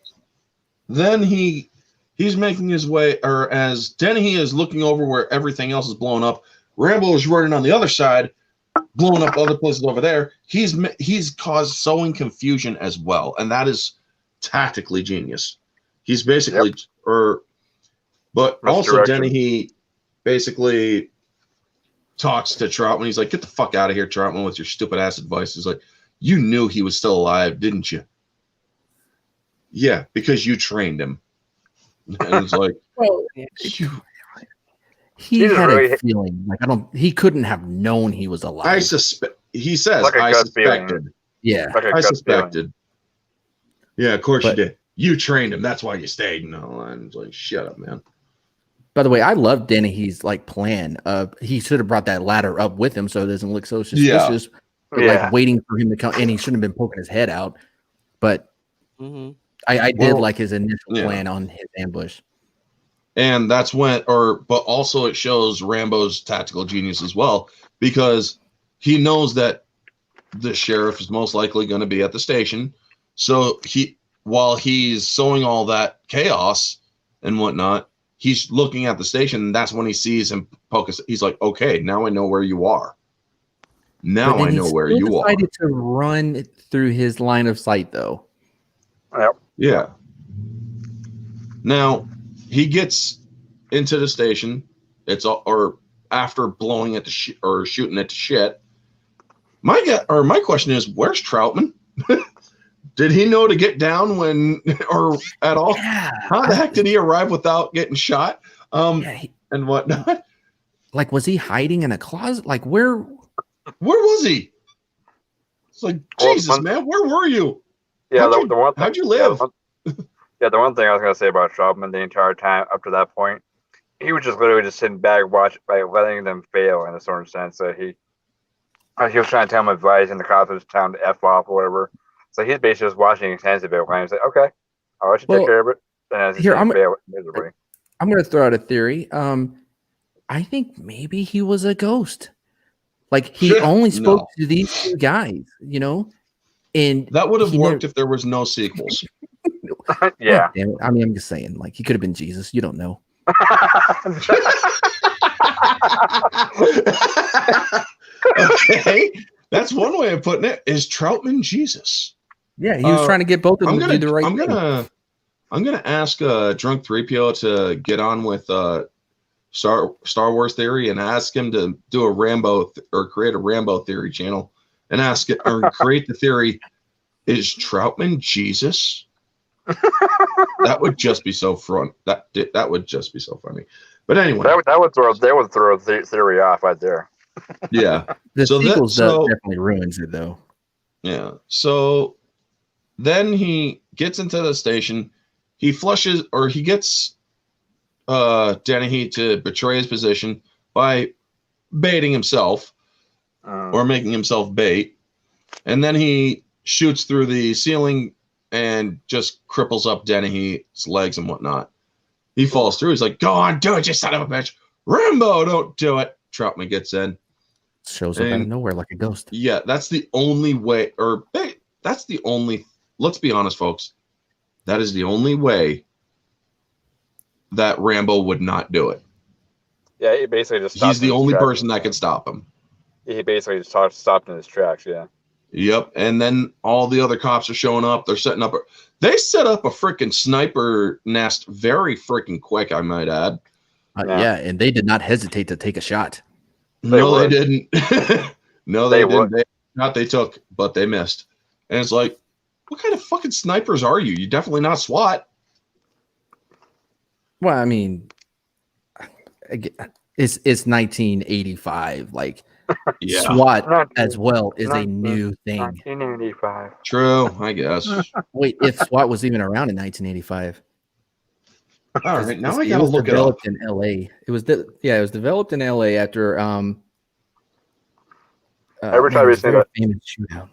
then he's making his way, or as Dennehy is looking over where everything else is blown up, Rambo is running on the other side, blowing up other places over there. He's caused sowing confusion as well, and that is tactically genius. He's basically, but also Dennehy basically talks to Troutman. He's like, "Get the fuck out of here, Troutman, with your stupid ass advice." He's like, "You knew he was still alive, didn't you?" Yeah, because you trained him. And it's like, well, he had a feeling like he couldn't have known he was alive. I suspect. He says, like I suspected. Feeling. Yeah, like I suspected. Feeling. Yeah, of course you did. You trained him. That's why you stayed. No, I'm like, shut up, man. By the way, I love Dennehy's plan. He should have brought that ladder up with him so it doesn't look so suspicious. Like waiting for him to come, and he shouldn't have been poking his head out. But I did like his initial plan on his ambush. And that's when, but also it shows Rambo's tactical genius as well, because he knows that the sheriff is most likely going to be at the station. So while he's sowing all that chaos and whatnot, he's looking at the station, and that's when he sees him poke us. He's like, okay, now I know where you are. Now I know where you are. He decided to run through his line of sight, though. Yep. Yeah. Now he gets into the station. Or after blowing it to or shooting it to shit. My question is, where's Troutman? Did he know to get down or at all? Yeah, How the heck did he arrive without getting shot? And whatnot? Like, was he hiding in a closet? Like, where was he? It's like, Jesus, man, where were you? Yeah, how'd you live? The one thing I was gonna say about Troutman the entire time up to that point, he was just literally just sitting back, letting them fail in a certain sense. So he was trying to tell him advice, and the cops was telling him to F off or whatever. So he's basically just watching extensive video and he's like, okay, I'll let you take care of it. And here, I'm going to throw out a theory. I think maybe he was a ghost. Like, he only spoke to these two guys, you know? And that would have worked if there was no sequels. Yeah. Damn it. I mean, I'm just saying, like, he could have been Jesus. You don't know. Okay. That's one way of putting it. Is Troutman Jesus? Yeah, he was trying to get both of them to do the right thing. I'm gonna ask Drunk 3PO to get on with Star Wars Theory and ask him to do a Rambo or create a Rambo Theory channel and ask it or create the theory: is Troutman Jesus? That would just be so fun. That would just be so funny. But anyway, that would throw theory off right there. Yeah, the sequels definitely ruins it though. Yeah, so then he gets into the station. He flushes, or he gets Dennehy to betray his position by baiting himself or making himself bait. And then he shoots through the ceiling and just cripples up Dennehy's legs and whatnot. He falls through. He's like, go on, do it, you son of a bitch. Rambo, don't do it. Troutman gets in. Shows up out of nowhere like a ghost. Yeah, that's the only way, let's be honest, folks. That is the only way that Rambo would not do it. Yeah, he basically just he's the only person that could stop him. He basically just stopped in his tracks, yeah. Yep, and then all the other cops are showing up. They're setting up they set up a freaking sniper nest very freaking quick, I might add. Yeah, and they did not hesitate to take a shot. They didn't. No, they didn't. They took, but they missed. And it's like, what kind of fucking snipers are you? You're definitely not SWAT. Well, I mean, it's 1985. Like, SWAT as well is a new thing. 1985. True, I guess. Wait, if SWAT was even around in 1985. All right, now I gotta look it up. In LA. It was developed in LA after every time you say that famous shootout.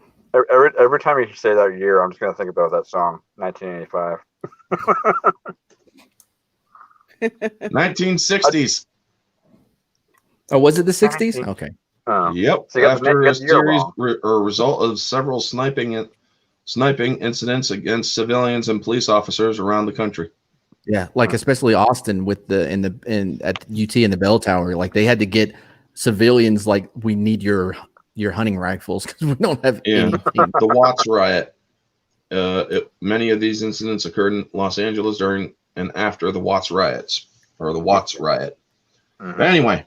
Every time you say that year, I'm just gonna think about that song, 1985. 1960s. Oh, was it the 60s? Okay. Yep. So after a series or result of several sniping incidents against civilians and police officers around the country. Yeah, like especially Austin with at UT in the bell tower, like they had to get civilians. Like, we need your hunting rifles because we don't have anything. The Watts riot. Many of these incidents occurred in Los Angeles during and after the Watts riots or the Watts riot. But anyway,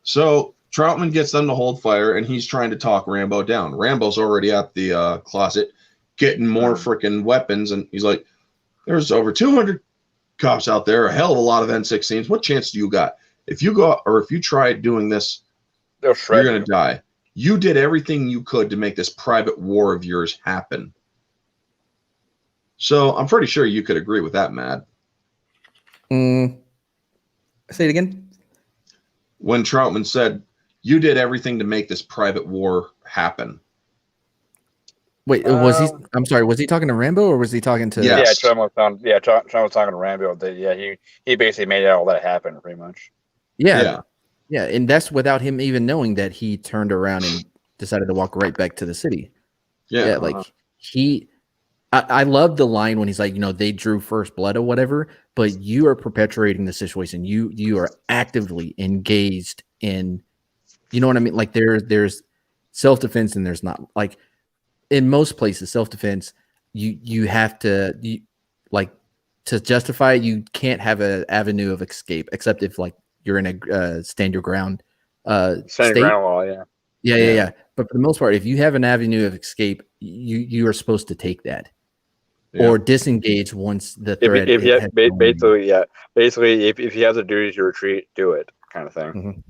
so Troutman gets them to hold fire, and he's trying to talk Rambo down. Rambo's already at the closet getting more freaking weapons, and he's like, "There's over 200 cops out there, a hell of a lot of N16s. What chance do you got? If you go or if you try doing this, you're gonna die. You did everything you could to make this private war of yours happen." So I'm pretty sure you could agree with that, Matt. Say it again. When Troutman said, "You did everything to make this private war happen." Wait, was he? I'm sorry. Was he talking to Rambo or was he talking to? Yes. Trump was talking to Rambo. He basically made all that happen, pretty much. Yeah, and that's without him even knowing that he turned around and decided to walk right back to the city. Yeah, like I love the line when he's like, they drew first blood or whatever, but you are perpetuating the situation. You are actively engaged in, you know what I mean? Like there's self-defense and there's not. Like in most places, self-defense, you have to like to justify it, you can't have an avenue of escape except if like you're in a stand your ground state. Ground law, yeah. Yeah. But for the most part, if you have an avenue of escape, you are supposed to take that or disengage once the threat. Basically, if you have the duties to retreat, do it, kind of thing. Mm-hmm.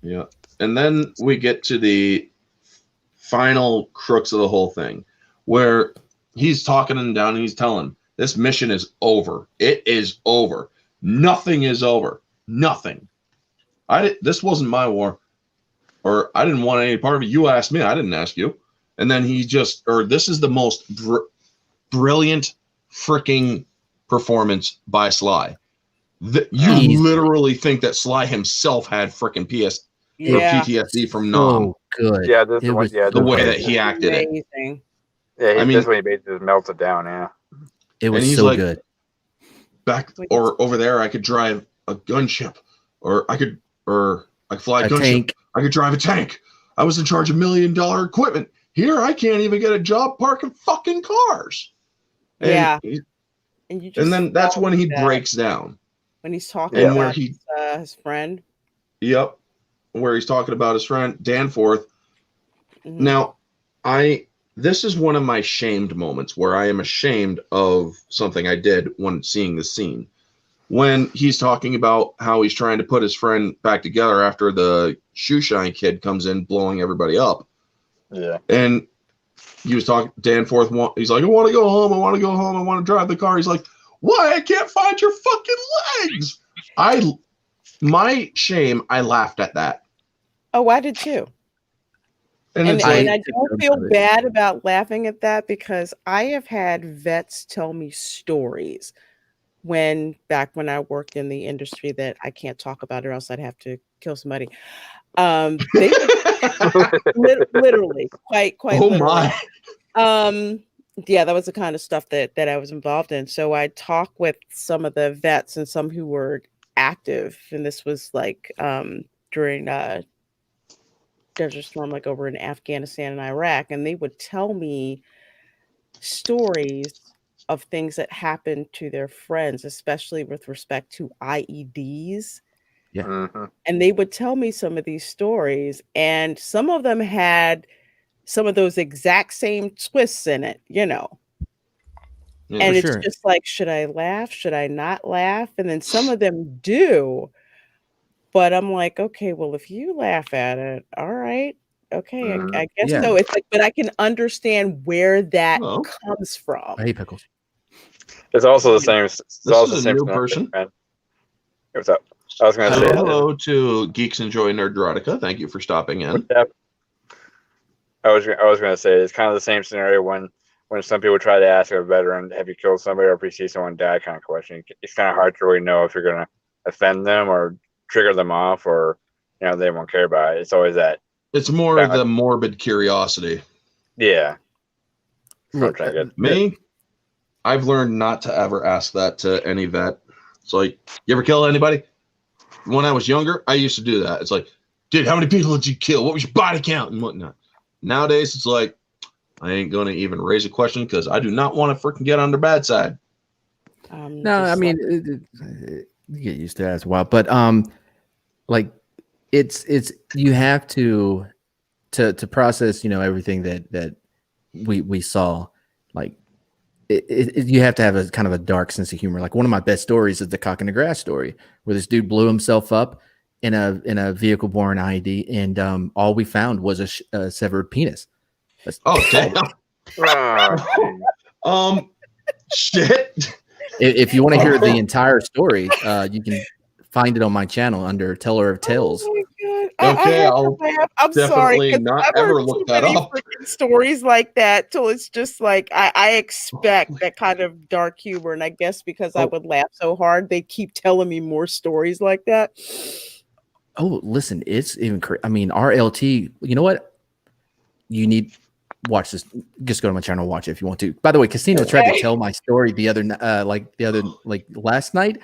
Yeah, and then we get to the final crux of the whole thing, where he's talking him down and he's telling him, this mission is over. It is over. Nothing is over. Nothing. This wasn't my war, or I didn't want any part of it. You asked me. I didn't ask you. And then this is the most brilliant freaking performance by Sly. You literally think that Sly himself had freaking PTSD from Nam. Oh, good. Yeah, the way that he acted it. Yeah, this way he basically just melted down. Yeah, it was so good. Over there, I could drive a gunship, or I could fly a gunship. Tank. I could drive a tank. I was in charge of $1 million equipment. Here, I can't even get a job parking fucking cars. And then that's when he breaks down. When he's talking about his friend. Yep. Where he's talking about his friend, Danforth. Mm-hmm. Now, this is one of my shamed moments where I am ashamed of something I did when seeing the scene. When he's talking about how he's trying to put his friend back together after the shoeshine kid comes in blowing everybody up. Yeah. And he was talking, Danforth, he's like, I want to go home. I want to go home. I want to drive the car. He's like, why? I can't find your fucking legs. My shame, I laughed at that. Oh, I did too. And I don't feel bad about laughing at that because I have had vets tell me stories back when I worked in the industry that I can't talk about or else I'd have to kill somebody. They literally, quite literally. My. Yeah, that was the kind of stuff that I was involved in. So I talked with some of the vets and some who were active, and this was like during Desert Storm, like over in Afghanistan and Iraq, and they would tell me stories of things that happened to their friends, especially with respect to IEDs. Yeah. Mm-hmm. And they would tell me some of these stories, and some of them had some of those exact same twists in it, and it's just like, should I laugh? Should I not laugh? And then some of them do, but I'm like, okay, well, if you laugh at it, all right. Okay, I guess so. It's like, but I can understand where that comes from. I hate pickles. It's also the same. This is a new person. What's up? I was going to say hello to Geeks Enjoy Nerderotica. Thank you for stopping in. I was going to say it's kind of the same scenario when some people try to ask a veteran, "Have you killed somebody?" or if you see someone die, kind of question. It's kind of hard to really know if you're going to offend them or trigger them off, or they won't care about it. It's always that. It's more of the morbid curiosity. Yeah. Me, I've learned not to ever ask that to any vet. It's like, you ever kill anybody? When I was younger, I used to do that. It's like, dude, how many people did you kill? What was your body count and whatnot? Nowadays, it's like, I ain't going to even raise a question because I do not want to freaking get on their bad side. No, I mean, you get used to that as well. But like, it's you have to process, everything that we saw. Like, you have to have a kind of a dark sense of humor. Like, one of my best stories is the cock in the grass story, where this dude blew himself up in a vehicle-borne IED, and all we found was a severed penis. Damn. Shit. If you want to hear the entire story, you can find it on my channel under Teller of Tales. Oh my God. Okay, I'm sorry. Not ever look that up. Stories like that, till it's just like I expect that kind of dark humor, and I guess because I would laugh so hard, they keep telling me more stories like that. Oh, listen, it's even. I mean, RLT. You know what? You need watch this. Just go to my channel, watch it if you want to. By the way, Casino tried to tell my story the other last night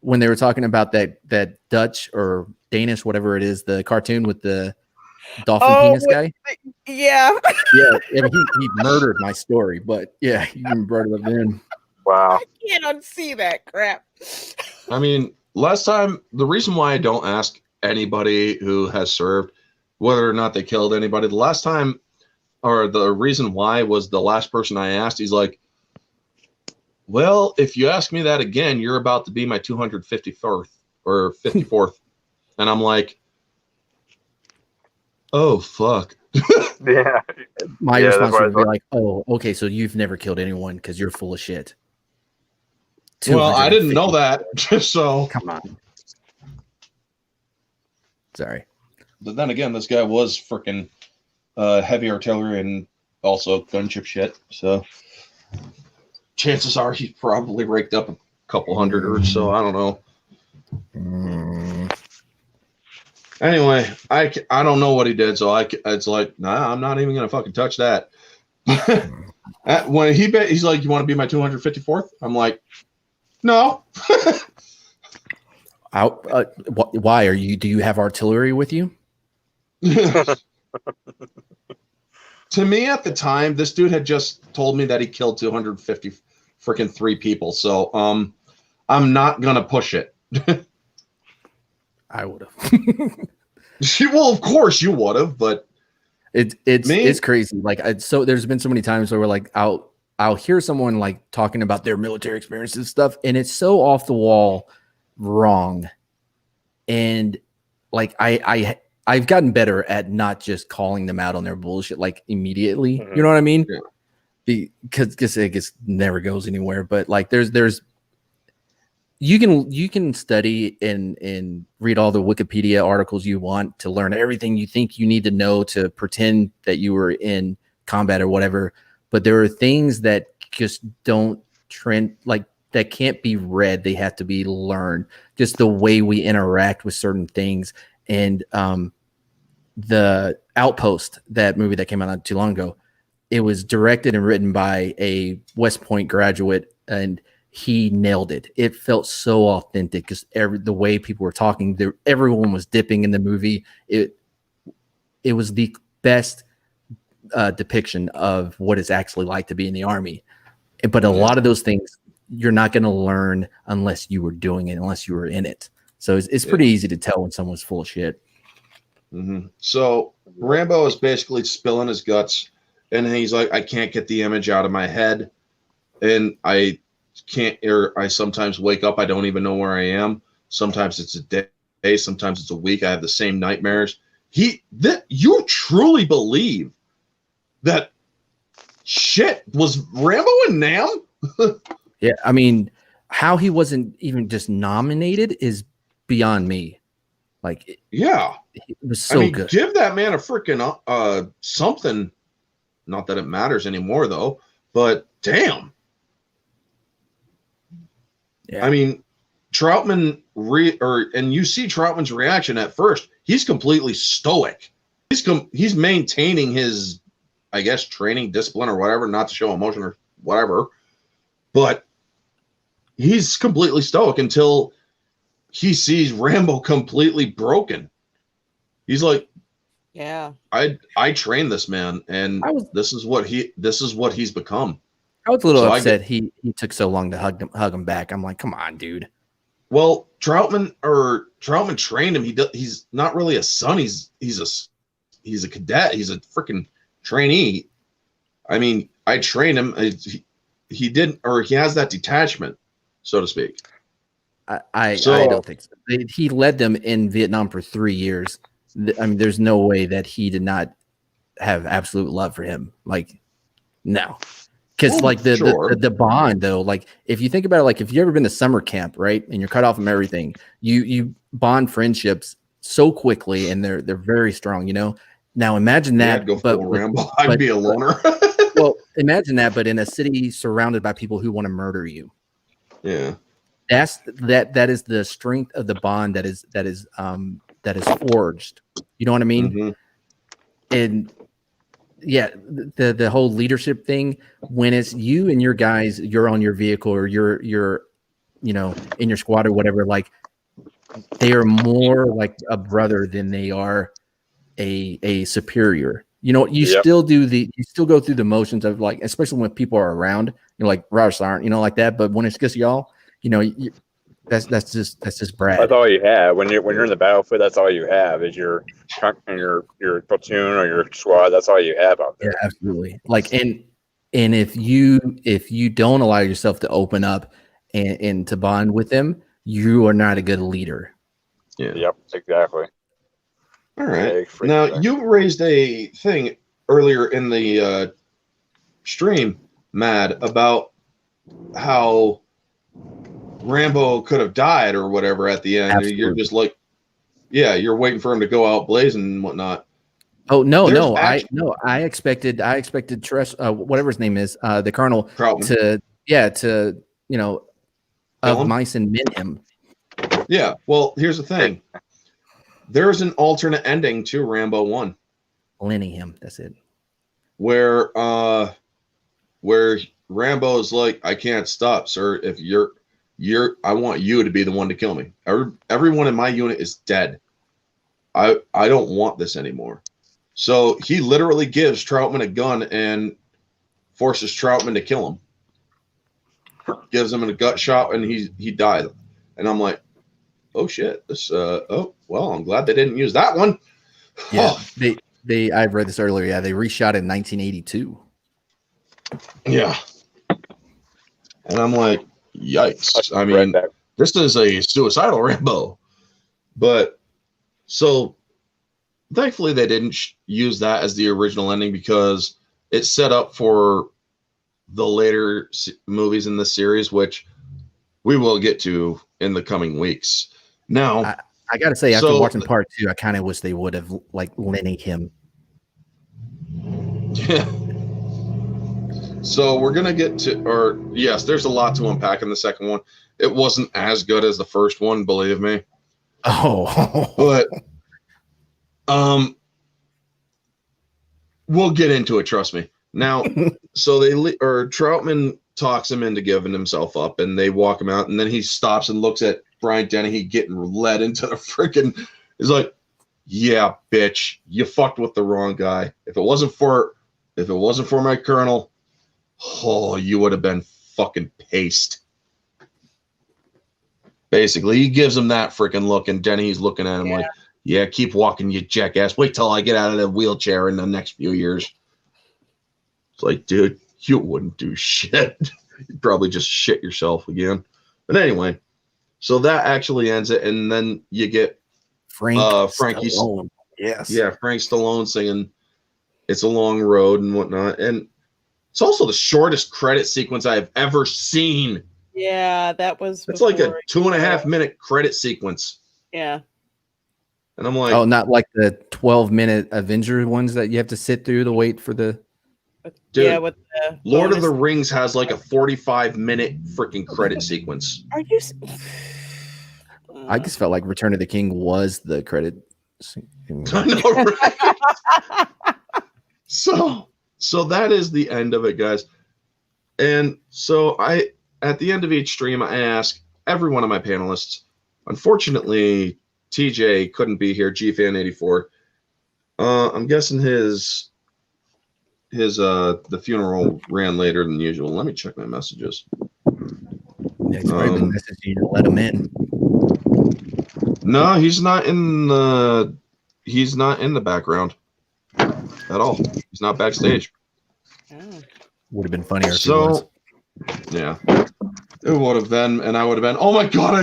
when they were talking about that Dutch or Danish, whatever it is, the cartoon with the dolphin penis guy. Yeah. Yeah. He murdered my story, but yeah, you brought it up then. Wow. I can't unsee that crap. I mean, last time, the reason why I don't ask anybody who has served whether or not they killed anybody, the last time, or the reason why was the last person I asked, he's like, well, if you ask me that again, you're about to be my 254th or 54th. And I'm like, oh, fuck. Yeah. My Yeah, response that's would be why- like, "Oh, okay, so you've never killed anyone because you're full of shit." Well, I didn't know 250. that. So, Come on. Sorry. but then again, this guy was freaking heavy artillery and also gunship shit. So, chances are he probably raked up a couple hundred or so. I don't know. Anyway, I don't know what he did, so it's like, nah, I'm not even gonna fucking touch that. When he's like, you want to be my 254th? I'm like, no. Why are you? Do you have artillery with you? To me, at the time, this dude had just told me that he killed 250 freaking 3 people. So, I'm not gonna push it. I would have. Well, of course you would have, but it's crazy. Like, so there's been so many times where we're like, I'll hear someone like talking about their military experiences and stuff, and it's so off the wall wrong. And like I've gotten better at not just calling them out on their bullshit like immediately. Mhm. You know what I mean? Yeah. Because it just never goes anywhere. But like there's you can study and read all the Wikipedia articles you want to learn everything you think you need to know to pretend that you were in combat or whatever. But there are things that just don't trend, like that can't be read. They have to be learned. Just the way we interact with certain things. And the Outpost, that movie that came out not too long ago, it was directed and written by a West Point graduate, and he nailed it. It felt so authentic because the way people were talking, everyone was dipping in the movie. It was the best depiction of what it's actually like to be in the Army. But a lot of those things you're not going to learn unless you were doing it, unless you were in it. So it's pretty easy to tell when someone's full of shit. Mm-hmm. So Rambo is basically spilling his guts, and he's like, I can't get the image out of my head, and I can't, or I sometimes wake up, I don't even know where I am. Sometimes it's a day, sometimes it's a week. I have the same nightmares. You truly believe that shit was Rambo and Nam? Yeah, I mean, how he wasn't even just nominated is beyond me. Like, yeah, it was so good. Give that man a freaking something. Not that it matters anymore, though. But damn. Yeah. I mean, Troutman and you see Troutman's reaction at first. He's completely stoic. He's maintaining his, I guess, training discipline or whatever, not to show emotion or whatever. But he's completely stoic until he sees Rambo completely broken. He's like, Yeah. I trained this man, and this is what he's become. I was a little upset he took so long to hug him back. I'm like, come on, dude. Well, Troutman trained him. He's not really a son. He's a cadet. He's a freaking trainee. I mean, I trained him. He didn't, or he has that detachment, so to speak. I don't think so. He led them in Vietnam for 3 years. I mean, there's no way that he did not have absolute love for him. Like, no. Because like the bond though, like if you think about it, like if you've ever been to summer camp, right, and you're cut off from everything, you bond friendships so quickly, and they're very strong. You know. Now imagine that. I'd go full Rambo. I'd be a loner. Well, imagine that, but in a city surrounded by people who want to murder you. Yeah. That is the strength of the bond that is forged. You know what I mean? Mm-hmm. And yeah, the whole leadership thing, when it's you and your guys, you're on your vehicle or you're in your squad or whatever, like they are more like a brother than they are a superior. You still go through the motions of like, especially when people are around, like Rush aren't, like that. But when it's just y'all, that's just Brad. That's all you have when you're in the battlefield. That's all you have is your platoon or your squad. That's all you have out there. Yeah, absolutely. Like, and if you don't allow yourself to open up and to bond with them, you are not a good leader. Yeah. Yep. Exactly. All right. Now you raised a thing earlier in the stream, Mad, about how Rambo could have died or whatever at the end. Absolutely. You're just like, yeah, you're waiting for him to go out blazing and whatnot. Oh no! I expected Tress, whatever his name is, the Colonel, Troutman. to of mice and men him. Yeah. Well, here's the thing. There's an alternate ending to Rambo 1. Lenny him. That's it. Where Rambo is like, I can't stop, sir. If I want you to be the one to kill me. Everyone in my unit is dead. I don't want this anymore. So he literally gives Troutman a gun and forces Troutman to kill him. Gives him a gut shot and he died. And I'm like, oh shit. This I'm glad they didn't use that one. Yeah. I've read this earlier. Yeah, they reshot in 1982. Yeah. And I'm like, yikes. I mean, this is a suicidal Rambo. But so thankfully they didn't use that as the original ending because it's set up for the later movies in the series, which we will get to in the coming weeks. Now, I got to say, after watching part 2, I kind of wish they would have like Lenny him. Yeah. So we're going to get to, yes, there's a lot to unpack in the second one. It wasn't as good as the first one, believe me. Oh. But we'll get into it, trust me. Now, so Troutman talks him into giving himself up, and they walk him out, and then he stops and looks at Brian Dennehy getting led into the freaking. He's like, "Yeah, bitch, you fucked with the wrong guy. If it wasn't for my colonel, you would have been fucking paste." Basically, he gives him that freaking look, and Dennehy's looking at him like, "Yeah, keep walking, you jackass. Wait till I get out of the wheelchair in the next few years." It's like, dude, you wouldn't do shit. You'd probably just shit yourself again. But anyway, so that actually ends it, and then you get Frankie Stallone. Yes. Yeah, Frank Stallone singing "It's a Long Road" and whatnot. And it's also the shortest credit sequence I've ever seen. Yeah, that was. It's like a 2.5 minute credit sequence. Yeah. And I'm like, oh, not like the 12-minute Avenger ones that you have to sit through to wait for the. Dude, yeah, with the Lord of the Rings has like a 45-minute freaking credit sequence. Are you? I just felt like Return of the King was the credit. I know, right? So that is the end of it, guys. And so at the end of each stream, I ask every one of my panelists. Unfortunately, TJ couldn't be here. GFan84. I'm guessing the funeral ran later than usual. Let me check my messages. Yeah, he's probably been messaging you to let him in. No, he's not in the background at all. He's not backstage. Would have been funnier if he was. Yeah. It would have been, and I would have been, oh my god,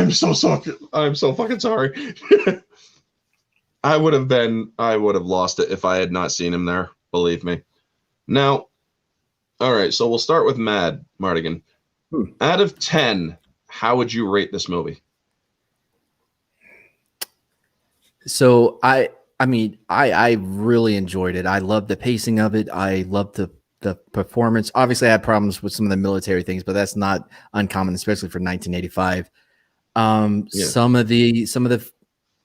I'm so fucking sorry. I would have lost it if I had not seen him there, believe me. Now, all right, so we'll start with Mad Mardigan. Out of 10, how would you rate this movie? So I mean, I really enjoyed it. I loved the pacing of it. I loved the performance. Obviously, I had problems with some of the military things, but that's not uncommon, especially for 1985. Some of the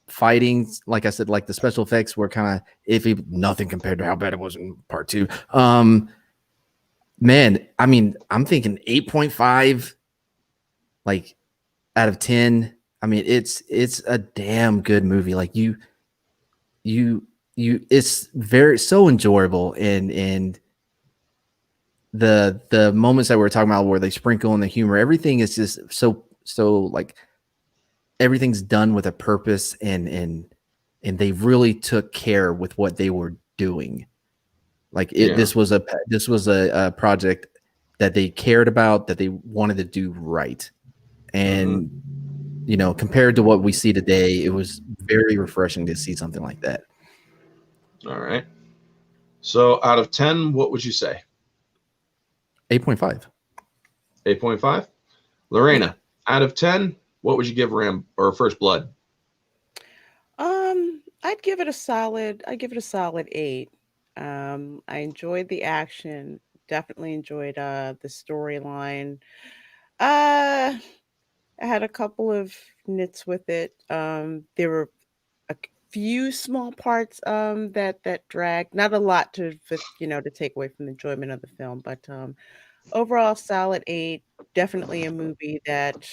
fighting, like I said, like the special effects were kind of iffy, nothing compared to how bad it was in part 2. Man, I mean, I'm thinking 8.5, like out of 10. I mean, it's a damn good movie. Like you it's very so enjoyable, and the moments that we're talking about where they sprinkle in the humor, everything is just so like everything's done with a purpose, and they really took care with what they were doing. Like this was a project that they cared about, that they wanted to do right. And compared to what we see today, it was very refreshing to see something like that. All right. So out of 10, what would you say? 8.5. 8.5. Lorena, out of 10, what would you give First Blood? I'd give it a solid 8. I enjoyed the action, definitely enjoyed the storyline. I had a couple of nits with it. There were a few small parts that dragged, not a lot to take away from the enjoyment of the film, but overall solid 8. Definitely a movie that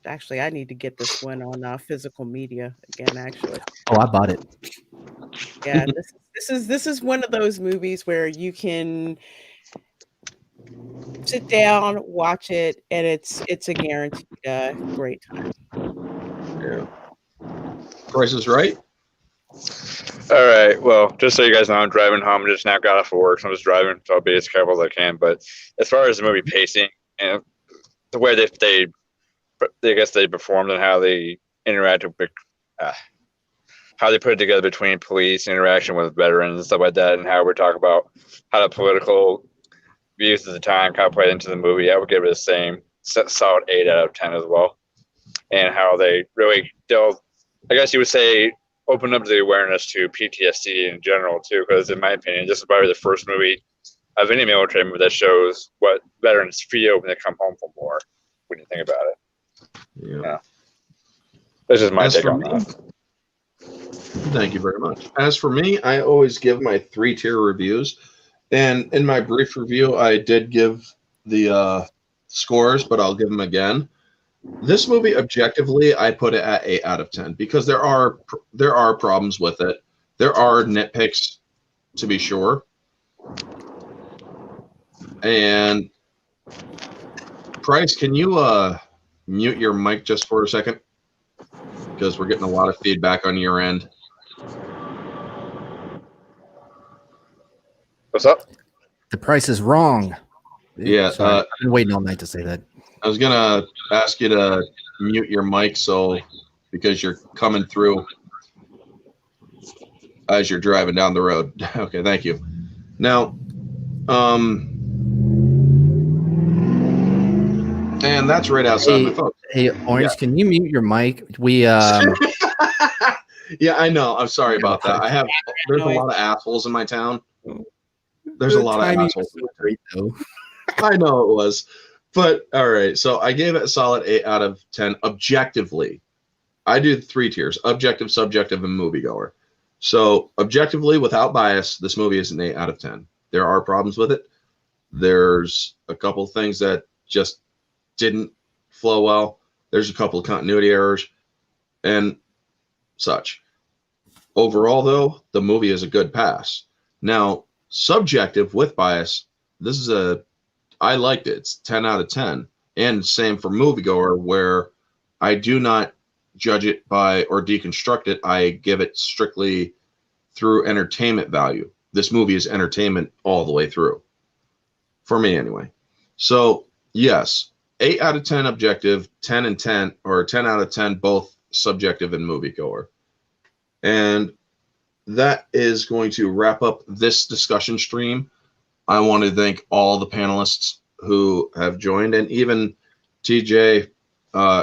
actually I need to get this one on physical media again, actually. Oh, I bought it. Yeah, this is one of those movies where you can sit down, watch it, and it's a guaranteed great time. Yeah. Price is Right. All right. Well, just so you guys know, I'm driving home. I just now got off of work, so I'm just driving. So I'll be as careful as I can. But as far as the movie pacing and the way they I guess they performed and how they interacted with, how they put it together between police interaction with veterans and stuff like that, and how we're talking about how the political views at the time kind of played into the movie, I would give it the same solid 8 out of 10 as well. And how they really delved, I guess you would say, opened up the awareness to PTSD in general too, because in my opinion, this is probably the first movie of any military movie that shows what veterans feel when they come home from war. When you think about it, yeah. This is my take on that. Thank you very much. As for me, I always give my 3-tier reviews, and in my brief review, I did give the scores, but I'll give them again. This movie, objectively, I put it at 8 out of 10 because there are problems with it. There are nitpicks, to be sure. And Price, can you mute your mic just for a second? Because we're getting a lot of feedback on your end. What's up? The price is wrong. Yeah. Sorry, I've been waiting all night to say that. I was gonna ask you to mute your mic because you're coming through as you're driving down the road. Okay, thank you. Now, and that's right outside my phone. Hey, Orange, Can you mute your mic? We Yeah, I know. I'm sorry about that. There's a lot of assholes in my town. There's a lot of assholes. I know it was. But all right, so I gave it a solid 8 out of 10 objectively. I do 3 tiers: objective, subjective, and moviegoer. So objectively, without bias, this movie is an 8 out of 10. There are problems with it. There's a couple things that just didn't flow well. There's a couple of continuity errors and such. Overall, though, the movie is a good pass. Now, subjective with bias, I liked it. It's 10 out of 10. And same for moviegoer, where I do not judge it by or deconstruct it. I give it strictly through entertainment value. This movie is entertainment all the way through. For me, anyway. So, yes, 8 out of 10 objective, 10 and 10, or 10 out of 10 both subjective and moviegoer. And that is going to wrap up this discussion stream. I want to thank all the panelists who have joined, and even TJ,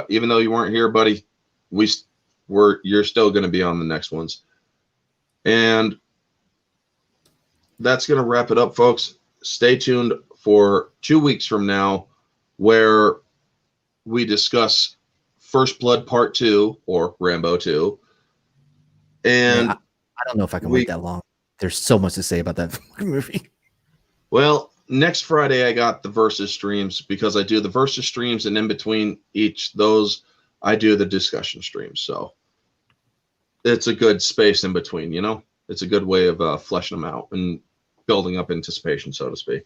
even though you weren't here, buddy, you're still going to be on the next ones. And that's going to wrap it up, folks. Stay tuned for 2 weeks from now, where we discuss First Blood Part 2, or Rambo 2. And I don't know if I can wait that long. There's so much to say about that movie. Well, next Friday I got the versus streams, because I do the versus streams, and in between those I do the discussion streams. So it's a good space in between, it's a good way of fleshing them out and building up anticipation, so to speak.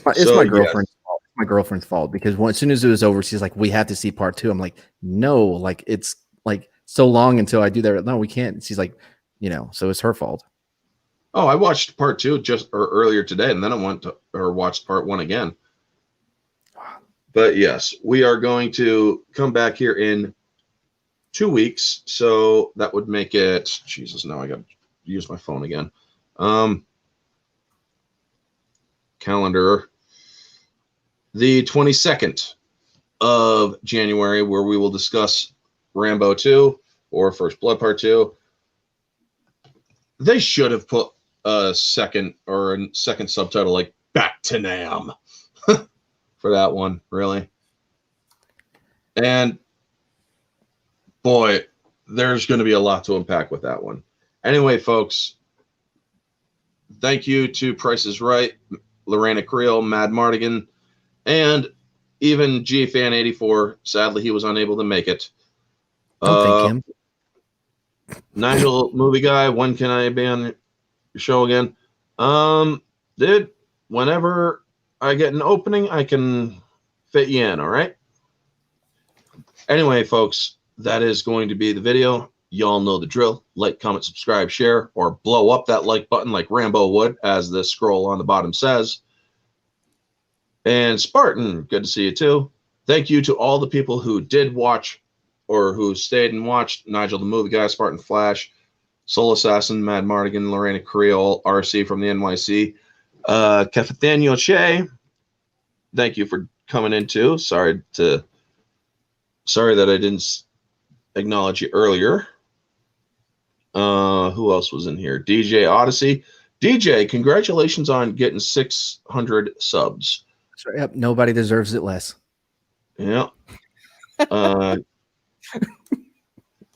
It's my girlfriend's fault. It's my girlfriend's fault because as soon as it was over, she's like, "We have to see part 2." I'm like, "No, like it's like so long until I do that. No, we can't." She's like, so it's her fault. Oh, I watched part 2 earlier today, and then I watched part 1 again. But yes, we are going to come back here in 2 weeks, so that would make it. Jesus, now I got to use my phone again. Calendar. The 22nd of January, where we will discuss Rambo 2 or First Blood Part 2. They should have put a second subtitle like Back to Nam for that one, really. And boy, there's going to be a lot to unpack with that one. Anyway, folks, thank you to Price is Right, Lorena Creel, Mad Mardigan, and even GFan84. Sadly, he was unable to make it. Don't thank him. Nigel, movie guy, when can I be on your show again? Dude, whenever I get an opening, I can fit you in, all right? Anyway, folks, that is going to be the video. Y'all know the drill. Like, comment, subscribe, share, or blow up that like button like Rambo would, as the scroll on the bottom says. And Spartan, good to see you too. Thank you to all the people who did watch or who stayed and watched. Nigel the Movie Guy, Spartan Flash, Soul Assassin, Mad Mardigan, Lorena Creole, RC from the NYC, Nathaniel Che. Thank you for coming in too. Sorry that I didn't acknowledge you earlier. Who else was in here? DJ Odyssey. DJ, congratulations on getting 600 subs. Yep, nobody deserves it less. Yeah.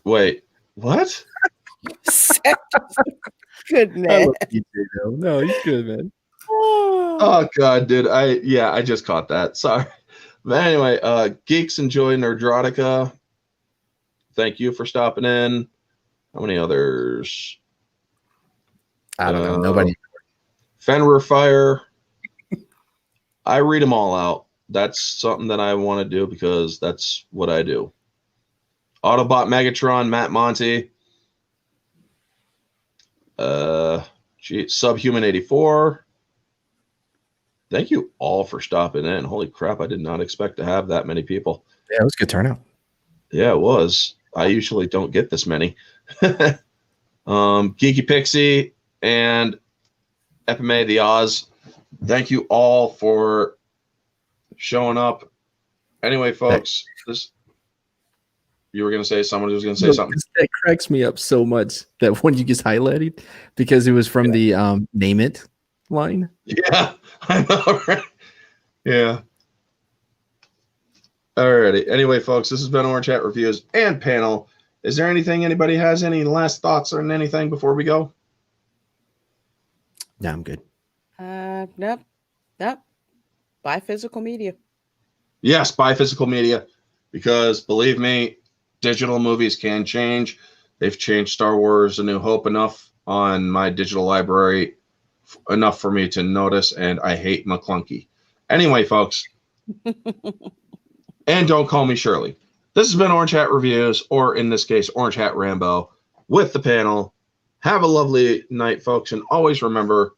Wait, what? Goodness. No, he's good, man. Oh God, dude. I just caught that. Sorry. But anyway, Geeks Enjoy Nerdrotica. Thank you for stopping in. How many others? I don't know. Nobody. Fenrir Fire. I read them all out. That's something that I want to do because that's what I do. Autobot Megatron, Matt Monty. Subhuman 84. Thank you all for stopping in. Holy crap, I did not expect to have that many people. Yeah, it was a good turnout. Yeah, it was. I usually don't get this many. Geeky Pixie and Epime the Oz. Thank you all for showing up. Anyway, folks, you were going to say someone was going to say something. That cracks me up so much, that one you just highlighted, because it was from the Name It line. Yeah, I know, right? Yeah. Alrighty. Anyway, folks, this has been Orange Hat Reviews and Panel. Is there anything anybody has any last thoughts on anything before we go? No, I'm good. Nope. Buy physical media. Yes, buy physical media, because believe me, digital movies can change. They've changed Star Wars: A New Hope enough on my digital library, enough for me to notice, and I hate McClunky. Anyway, folks, and don't call me Shirley. This has been Orange Hat Reviews, or in this case, Orange Hat Rambo, with the panel. Have a lovely night, folks, and always remember,